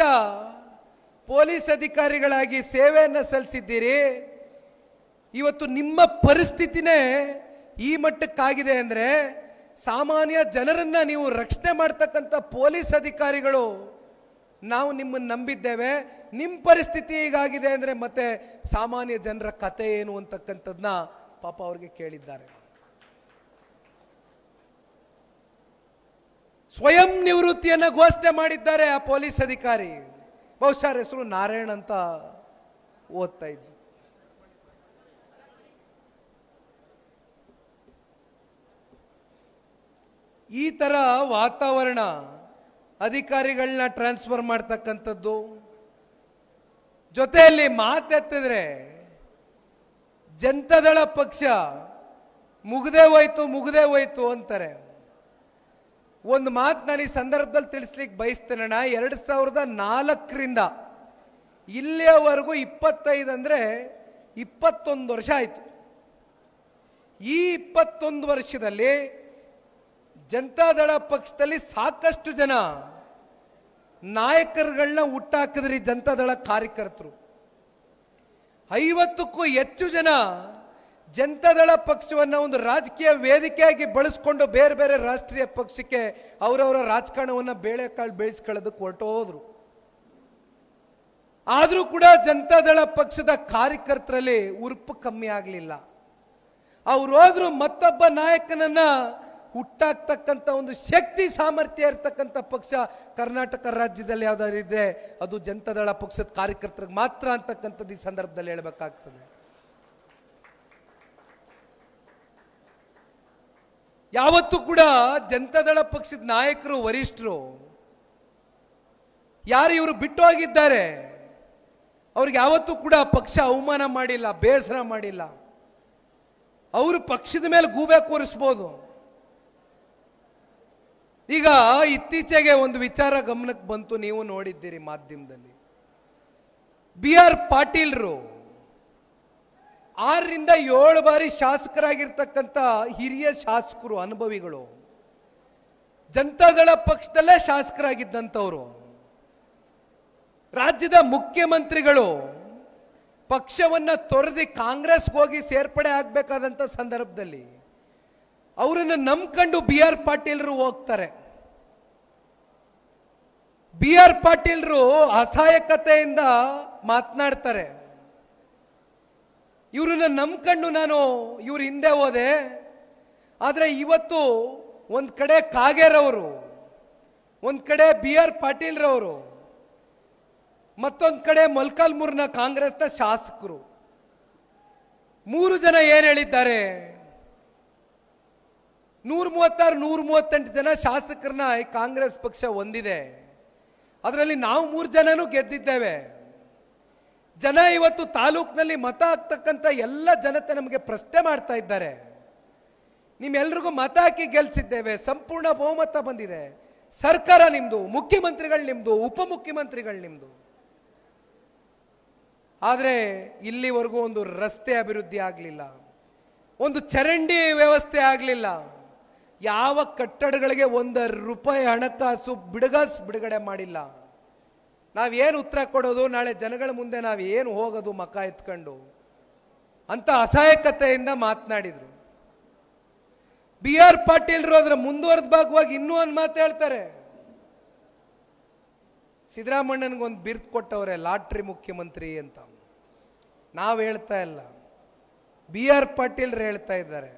ಪೊಲೀಸ್ ಅಧಿಕಾರಿಗಳಾಗಿ ಸೇವೆಯನ್ನು ಸಲ್ಲಿಸಿದ್ದೀರಿ, ಇವತ್ತು ನಿಮ್ಮ ಪರಿಸ್ಥಿತಿನೇ ಈ ಮಟ್ಟಕ್ಕಾಗಿದೆ ಅಂದ್ರೆ ಸಾಮಾನ್ಯ ಜನರನ್ನ ನೀವು ರಕ್ಷಣೆ ಮಾಡ್ತಕ್ಕಂಥ ಪೊಲೀಸ್ ಅಧಿಕಾರಿಗಳು ನಾವು ನಿಮ್ಮನ್ನು ನಂಬಿದ್ದೇವೆ, ನಿಮ್ಮ ಪರಿಸ್ಥಿತಿ ಹೀಗಾಗಿದೆ ಅಂದರೆ ಮತ್ತೆ ಸಾಮಾನ್ಯ ಜನರ ಕತೆ ಏನು ಅಂತಕ್ಕಂಥದ್ದನ್ನ ಪಾಪ ಅವ್ರಿಗೆ ಕೇಳಿದ್ದಾರೆ. ಸ್ವಯಂ ನಿವೃತ್ತಿಯನ್ನ ಘೋಷಣೆ ಮಾಡಿದ್ದಾರೆ ಆ ಪೊಲೀಸ್ ಅಧಿಕಾರಿ. ಬಹುಶಃ ಹೆಸರು ನಾರಾಯಣ್ ಅಂತ ಓದ್ತಾ ಇದ್ದೆ. ಈ ತರ ವಾತಾವರಣ, ಅಧಿಕಾರಿಗಳನ್ನ ಟ್ರಾನ್ಸ್ಫರ್ ಮಾಡ್ತಕ್ಕಂಥದ್ದು, ಜೊತೆಯಲ್ಲಿ ಮಾತೆತ್ತಿದ್ರೆ ಜನತಾದಳ ಪಕ್ಷ ಮುಗ್ದೇ ಹೋಯ್ತು ಅಂತಾರೆ. ಒಂದು ಮಾತು ನಾನು ಈ ಸಂದರ್ಭದಲ್ಲಿ ತಿಳಿಸ್ಲಿಕ್ಕೆ ಬಯಸ್ತೇನಣ್ಣ. 2004ರಿಂದ ಇಲ್ಲಿಯವರೆಗೂ 25 ಅಂದರೆ 21 ವರ್ಷ ಆಯಿತು. ಈ 21 ವರ್ಷದಲ್ಲಿ ಜನತಾದಳ ಪಕ್ಷದಲ್ಲಿ ಸಾಕಷ್ಟು ಜನ ನಾಯಕರುಗಳನ್ನ ಹುಟ್ಟಾಕಿದ್ರಿ. ಜನತಾದಳ ಕಾರ್ಯಕರ್ತರು 50ಕ್ಕೂ ಹೆಚ್ಚು ಜನ ಜನತಾದಳ ಪಕ್ಷವನ್ನು ಒಂದು ರಾಜಕೀಯ ವೇದಿಕೆಯಾಗಿ ಬಳಸ್ಕೊಂಡು ಬೇರೆ ಬೇರೆ ರಾಷ್ಟ್ರೀಯ ಪಕ್ಷಕ್ಕೆ ಅವರವರ ರಾಜಕಾರಣವನ್ನು ಬೇಳೆಕಾಳು ಬೇಯಿಸ್ಕೊಳ್ಳೋದಕ್ಕೆ ಹೊರಟೋದ್ರು. ಆದರೂ ಕೂಡ ಜನತಾದಳ ಪಕ್ಷದ ಕಾರ್ಯಕರ್ತರಲ್ಲಿ ಉರುಪು ಕಮ್ಮಿ ಆಗಲಿಲ್ಲ. ಅವ್ರು ಹೋದ್ರು ಮತ್ತೊಬ್ಬ ನಾಯಕನನ್ನ ಹುಟ್ಟಾಕ್ತಕ್ಕಂಥ ಒಂದು ಶಕ್ತಿ ಸಾಮರ್ಥ್ಯ ಇರ್ತಕ್ಕಂಥ ಪಕ್ಷ ಕರ್ನಾಟಕ ರಾಜ್ಯದಲ್ಲಿ ಯಾವ್ದಾದ್ರು ಇದೆ ಅದು ಜನತಾದಳ ಪಕ್ಷದ ಕಾರ್ಯಕರ್ತರಿಗೆ ಮಾತ್ರ ಅಂತಕ್ಕಂಥದ್ದು ಈ ಸಂದರ್ಭದಲ್ಲಿ ಹೇಳಬೇಕಾಗ್ತದೆ. ಯಾವತ್ತೂ ಕೂಡ ಜನತಾದಳ ಪಕ್ಷದ ನಾಯಕರು, ವರಿಷ್ಠರು ಯಾರು ಇವರು ಬಿಟ್ಟು ಹೋಗಿದ್ದಾರೆ ಅವ್ರಿಗೆ ಯಾವತ್ತೂ ಕೂಡ ಪಕ್ಷ ಅವಮಾನ ಮಾಡಿಲ್ಲ, ಬೇಸರ ಮಾಡಿಲ್ಲ. ಅವರು ಪಕ್ಷದ ಮೇಲೆ ಗೂಬೆ ಕೂರಿಸ್ಬೋದು. ಈಗ ಇತ್ತೀಚೆಗೆ ಒಂದು ವಿಚಾರ ಗಮನಕ್ಕೆ ಬಂತು, ನೀವು ನೋಡಿದ್ದೀರಿ ಮಾಧ್ಯಮದಲ್ಲಿ. BR ಪಾಟೀಲ್ರು 6 ರಿಂದ 7 ಬಾರಿ ಶಾಸಕರಾಗಿರ್ತಕ್ಕಂಥ ಹಿರಿಯ ಶಾಸಕರು, ಅನುಭವಿಗಳು, ಜನತಾದಳ ಪಕ್ಷದಲ್ಲೇ ಶಾಸಕರಾಗಿದ್ದಂಥವ್ರು, ರಾಜ್ಯದ ಮುಖ್ಯಮಂತ್ರಿಗಳು ಪಕ್ಷವನ್ನ ತೊರೆದು ಕಾಂಗ್ರೆಸ್ಗೆ ಹೋಗಿ ಸೇರ್ಪಡೆ ಆಗಬೇಕಾದಂಥ ಸಂದರ್ಭದಲ್ಲಿ ಅವರನ್ನು ನಂಬ್ಕೊಂಡು BR ಪಾಟೀಲ್ರು ಹೋಗ್ತಾರೆ. BR ಪಾಟೀಲ್ರು ಅಸಹಾಯಕತೆಯಿಂದ ಮಾತನಾಡ್ತಾರೆ. ಇವ್ರನ್ನ ನಂಬ್ಕೊಂಡು ನಾನು ಇವ್ರ ಹಿಂದೆ ಹೋದೆ. ಆದರೆ ಇವತ್ತು ಒಂದ್ ಕಡೆ ಕಾಗೇರವರು, ಒಂದ್ ಕಡೆ BR ಪಾಟೀಲ್ರವರು, ಮತ್ತೊಂದ್ ಕಡೆ ಮೊಳಕಾಲ್ಮೂರಿನ ಕಾಂಗ್ರೆಸ್ನ ಶಾಸಕರು, 3 ಜನ ಏನ್ ಹೇಳಿದ್ದಾರೆ? 136, 138 ಜನ ಶಾಸಕರನ್ನ ಕಾಂಗ್ರೆಸ್ ಪಕ್ಷ ಹೊಂದಿದೆ. ಅದರಲ್ಲಿ ನಾವು 3 ಜನನೂ ಗೆದ್ದಿದ್ದೇವೆ. ಜನ ಇವತ್ತು ತಾಲೂಕಿನಲ್ಲಿ ಮತ ಹಾಕ್ತಕ್ಕಂಥ ಎಲ್ಲ ಜನತೆ ನಮಗೆ ಪ್ರಶ್ನೆ ಮಾಡ್ತಾ ಇದ್ದಾರೆ. ನಿಮ್ಮೆಲ್ರಿಗೂ ಮತ ಹಾಕಿ ಗೆಲ್ಸಿದ್ದೇವೆ, ಸಂಪೂರ್ಣ ಬಹುಮತ ಬಂದಿದೆ, ಸರ್ಕಾರ ನಿಮ್ದು, ಮುಖ್ಯಮಂತ್ರಿಗಳು ನಿಮ್ದು, ಉಪಮುಖ್ಯಮಂತ್ರಿಗಳು ನಿಮ್ದು. ಆದರೆ ಇಲ್ಲಿವರೆಗೂ ಒಂದು ರಸ್ತೆ ಅಭಿವೃದ್ಧಿ ಆಗಲಿಲ್ಲ, ಒಂದು ಚರಂಡಿ ವ್ಯವಸ್ಥೆ ಆಗಲಿಲ್ಲ, ಯಾವ ಕಟ್ಟಡಗಳಿಗೆ ₹1 ಹಣಕಾಸು ಬಿಡುಗಡೆ ಮಾಡಿಲ್ಲ. ನಾವೇನು ಉತ್ತರ ಕೊಡೋದು? ನಾಳೆ ಜನಗಳ ಮುಂದೆ ನಾವೇನು ಹೋಗೋದು ಮಕ ಎತ್ಕೊಂಡು ಅಂತ ಅಸಹಾಯಕತೆಯಿಂದ ಮಾತನಾಡಿದ್ರು. BR ಪಾಟೀಲ್ರು ಅದರ ಮುಂದುವರೆದ ಭಾಗವಾಗಿ ಇನ್ನೂ ಒಂದು ಮಾತು ಹೇಳ್ತಾರೆ. ಸಿದ್ದರಾಮಣ್ಣನಿಗೊಂದು ಬಿರ್ದು ಕೊಟ್ಟವ್ರೆ, ಲಾಟ್ರಿ ಮುಖ್ಯಮಂತ್ರಿ ಅಂತ. ನಾವು ಹೇಳ್ತಾ ಇಲ್ಲ, BR ಪಾಟೀಲ್ರು ಹೇಳ್ತಾ ಇದ್ದಾರೆ.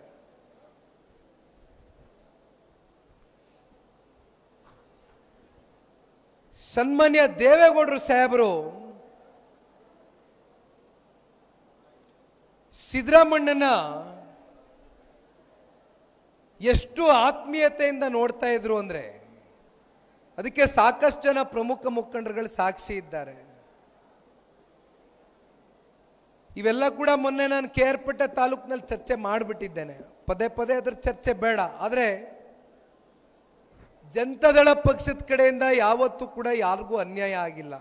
ಸನ್ಮಾನ್ಯ ದೇವೇಗೌಡರು ಸಾಹೇಬರು ಸಿದ್ದರಾಮಣ್ಣನ ಎಷ್ಟು ಆತ್ಮೀಯತೆಯಿಂದ ನೋಡ್ತಾ ಇದ್ರು ಅಂದ್ರೆ ಅದಕ್ಕೆ ಸಾಕಷ್ಟು ಜನ ಪ್ರಮುಖ ಮುಖಂಡರುಗಳು ಸಾಕ್ಷಿ ಇದ್ದಾರೆ. ಇವೆಲ್ಲ ಕೂಡ ಮೊನ್ನೆ ನಾನು KR ತಾಲೂಕಿನಲ್ಲಿ ಚರ್ಚೆ ಮಾಡಿಬಿಟ್ಟಿದ್ದೇನೆ, ಪದೇ ಪದೇ ಅದ್ರ ಚರ್ಚೆ ಬೇಡ. ಆದರೆ ಜನತಾದಳ ಪಕ್ಷದ ಕಡೆಯಿಂದ ಯಾವತ್ತೂ ಕೂಡ ಯಾರಿಗೂ ಅನ್ಯಾಯ ಆಗಿಲ್ಲ.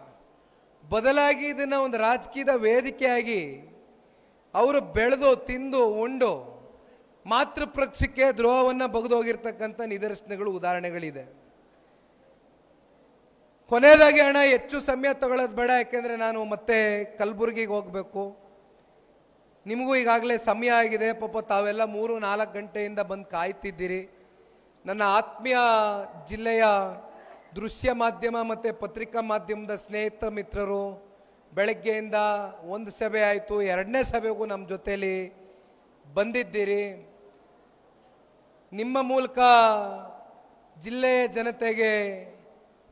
ಬದಲಾಗಿ ಇದನ್ನ ಒಂದು ರಾಜಕೀಯದ ವೇದಿಕೆಯಾಗಿ ಅವರು ಬೆಳೆದು ತಿಂದು ಉಂಡು ಮಾತೃ ಪಕ್ಷಕ್ಕೆ ದ್ರೋಹವನ್ನು ಬಗೆದೋಗಿರ್ತಕ್ಕಂಥ ನಿದರ್ಶನಗಳು, ಉದಾಹರಣೆಗಳಿದೆ. ಕೊನೆಯದಾಗಿ ಅಣ್ಣ, ಹೆಚ್ಚು ಸಮಯ ತಗೊಳ್ಳೋದು ಬೇಡ, ಯಾಕೆಂದ್ರೆ ನಾನು ಮತ್ತೆ ಕಲಬುರಗಿಗೆ ಹೋಗಬೇಕು. ನಿಮಗೂ ಈಗಾಗಲೇ ಸಮಯ ಆಗಿದೆ. ಪಾಪ ತಾವೆಲ್ಲ 3-4 ಗಂಟೆಯಿಂದ ಬಂದು ಕಾಯ್ತಿದ್ದೀರಿ. ನನ್ನ ಆತ್ಮೀಯ ಜಿಲ್ಲೆಯ ದೃಶ್ಯ ಮಾಧ್ಯಮ ಮತ್ತು ಪತ್ರಿಕಾ ಮಾಧ್ಯಮದ ಸ್ನೇಹಿತ ಮಿತ್ರರು ಬೆಳಗ್ಗೆಯಿಂದ ಒಂದು ಸಭೆ ಆಯಿತು, ಎರಡನೇ ಸಭೆಗೂ ನಮ್ಮ ಜೊತೆಯಲ್ಲಿ ಬಂದಿದ್ದೀರಿ. ನಿಮ್ಮ ಮೂಲಕ ಜಿಲ್ಲೆಯ ಜನತೆಗೆ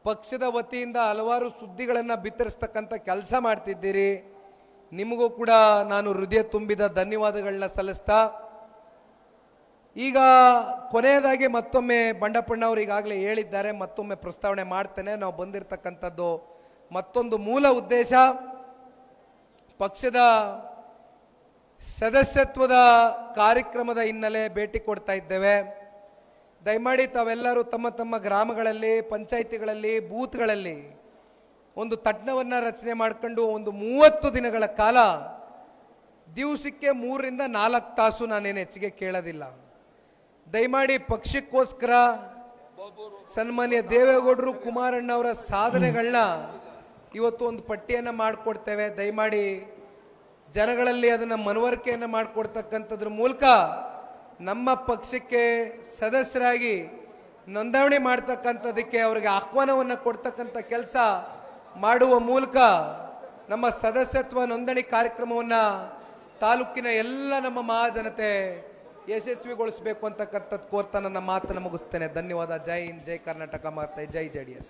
ಪಕ್ಷದ ವತಿಯಿಂದ ಹಲವಾರು ಸುದ್ದಿಗಳನ್ನು ಬಿತ್ತರಿಸ್ತಕ್ಕಂಥ ಕೆಲಸ ಮಾಡ್ತಿದ್ದೀರಿ. ನಿಮಗೂ ಕೂಡ ನಾನು ಹೃದಯ ತುಂಬಿದ ಧನ್ಯವಾದಗಳನ್ನ ಸಲ್ಲಿಸ್ತಾ, ಈಗ ಕೊನೆಯದಾಗಿ ಮತ್ತೊಮ್ಮೆ ಬಂಡಪ್ಪಣ್ಣವರು ಈಗಾಗಲೇ ಹೇಳಿದ್ದಾರೆ, ಮತ್ತೊಮ್ಮೆ ಪ್ರಸ್ತಾವನೆ ಮಾಡ್ತೇನೆ. ನಾವು ಬಂದಿರತಕ್ಕಂಥದ್ದು ಮತ್ತೊಂದು ಮೂಲ ಉದ್ದೇಶ, ಪಕ್ಷದ ಸದಸ್ಯತ್ವದ ಕಾರ್ಯಕ್ರಮದ ಹಿನ್ನೆಲೆ ಭೇಟಿ ಕೊಡ್ತಾ ಇದ್ದೇವೆ. ದಯಮಾಡಿ ತಾವೆಲ್ಲರೂ ತಮ್ಮ ತಮ್ಮ ಗ್ರಾಮಗಳಲ್ಲಿ, ಪಂಚಾಯಿತಿಗಳಲ್ಲಿ, ಬೂತ್ಗಳಲ್ಲಿ ಒಂದು ತಂಡವನ್ನು ರಚನೆ ಮಾಡಿಕೊಂಡು ಒಂದು 30 ದಿನಗಳ ಕಾಲ, ದಿವಸಕ್ಕೆ 3 ರಿಂದ 4 ತಾಸು ನಾನೇನು ಹೆಚ್ಚಿಗೆ ಕೇಳೋದಿಲ್ಲ. ದಯಮಾಡಿ ಪಕ್ಷಕ್ಕೋಸ್ಕರ ಸನ್ಮಾನ್ಯ ದೇವೇಗೌಡರು, ಕುಮಾರಣ್ಣವರ ಸಾಧನೆಗಳನ್ನ ಇವತ್ತು ಒಂದು ಪಟ್ಟಿಯನ್ನು ಮಾಡಿಕೊಡ್ತೇವೆ. ದಯಮಾಡಿ ಜನಗಳಲ್ಲಿ ಅದನ್ನು ಮನವರಿಕೆಯನ್ನು ಮಾಡಿಕೊಡ್ತಕ್ಕಂಥದ್ರ ಮೂಲಕ ನಮ್ಮ ಪಕ್ಷಕ್ಕೆ ಸದಸ್ಯರಾಗಿ ನೋಂದಣಿ ಮಾಡ್ತಕ್ಕಂಥದ್ದಕ್ಕೆ ಅವರಿಗೆ ಆಹ್ವಾನವನ್ನು ಕೊಡ್ತಕ್ಕಂಥ ಕೆಲಸ ಮಾಡುವ ಮೂಲಕ ನಮ್ಮ ಸದಸ್ಯತ್ವ ನೋಂದಣಿ ಕಾರ್ಯಕ್ರಮವನ್ನು ತಾಲೂಕಿನ ಎಲ್ಲ ನಮ್ಮ ಮಹಾಜನತೆ ಯಶಸ್ವಿಗೊಳಿಸಬೇಕು ಅಂತಕ್ಕಂಥದ್ದು ಕೋರ್ತಾ ನನ್ನ ಮಾತನ್ನು ಮುಗಿಸ್ತೇನೆ. ಧನ್ಯವಾದ. ಜೈ ಹಿಂದ್, ಜೈ ಕರ್ನಾಟಕ ಮಾತೆ, ಜೈ JDS.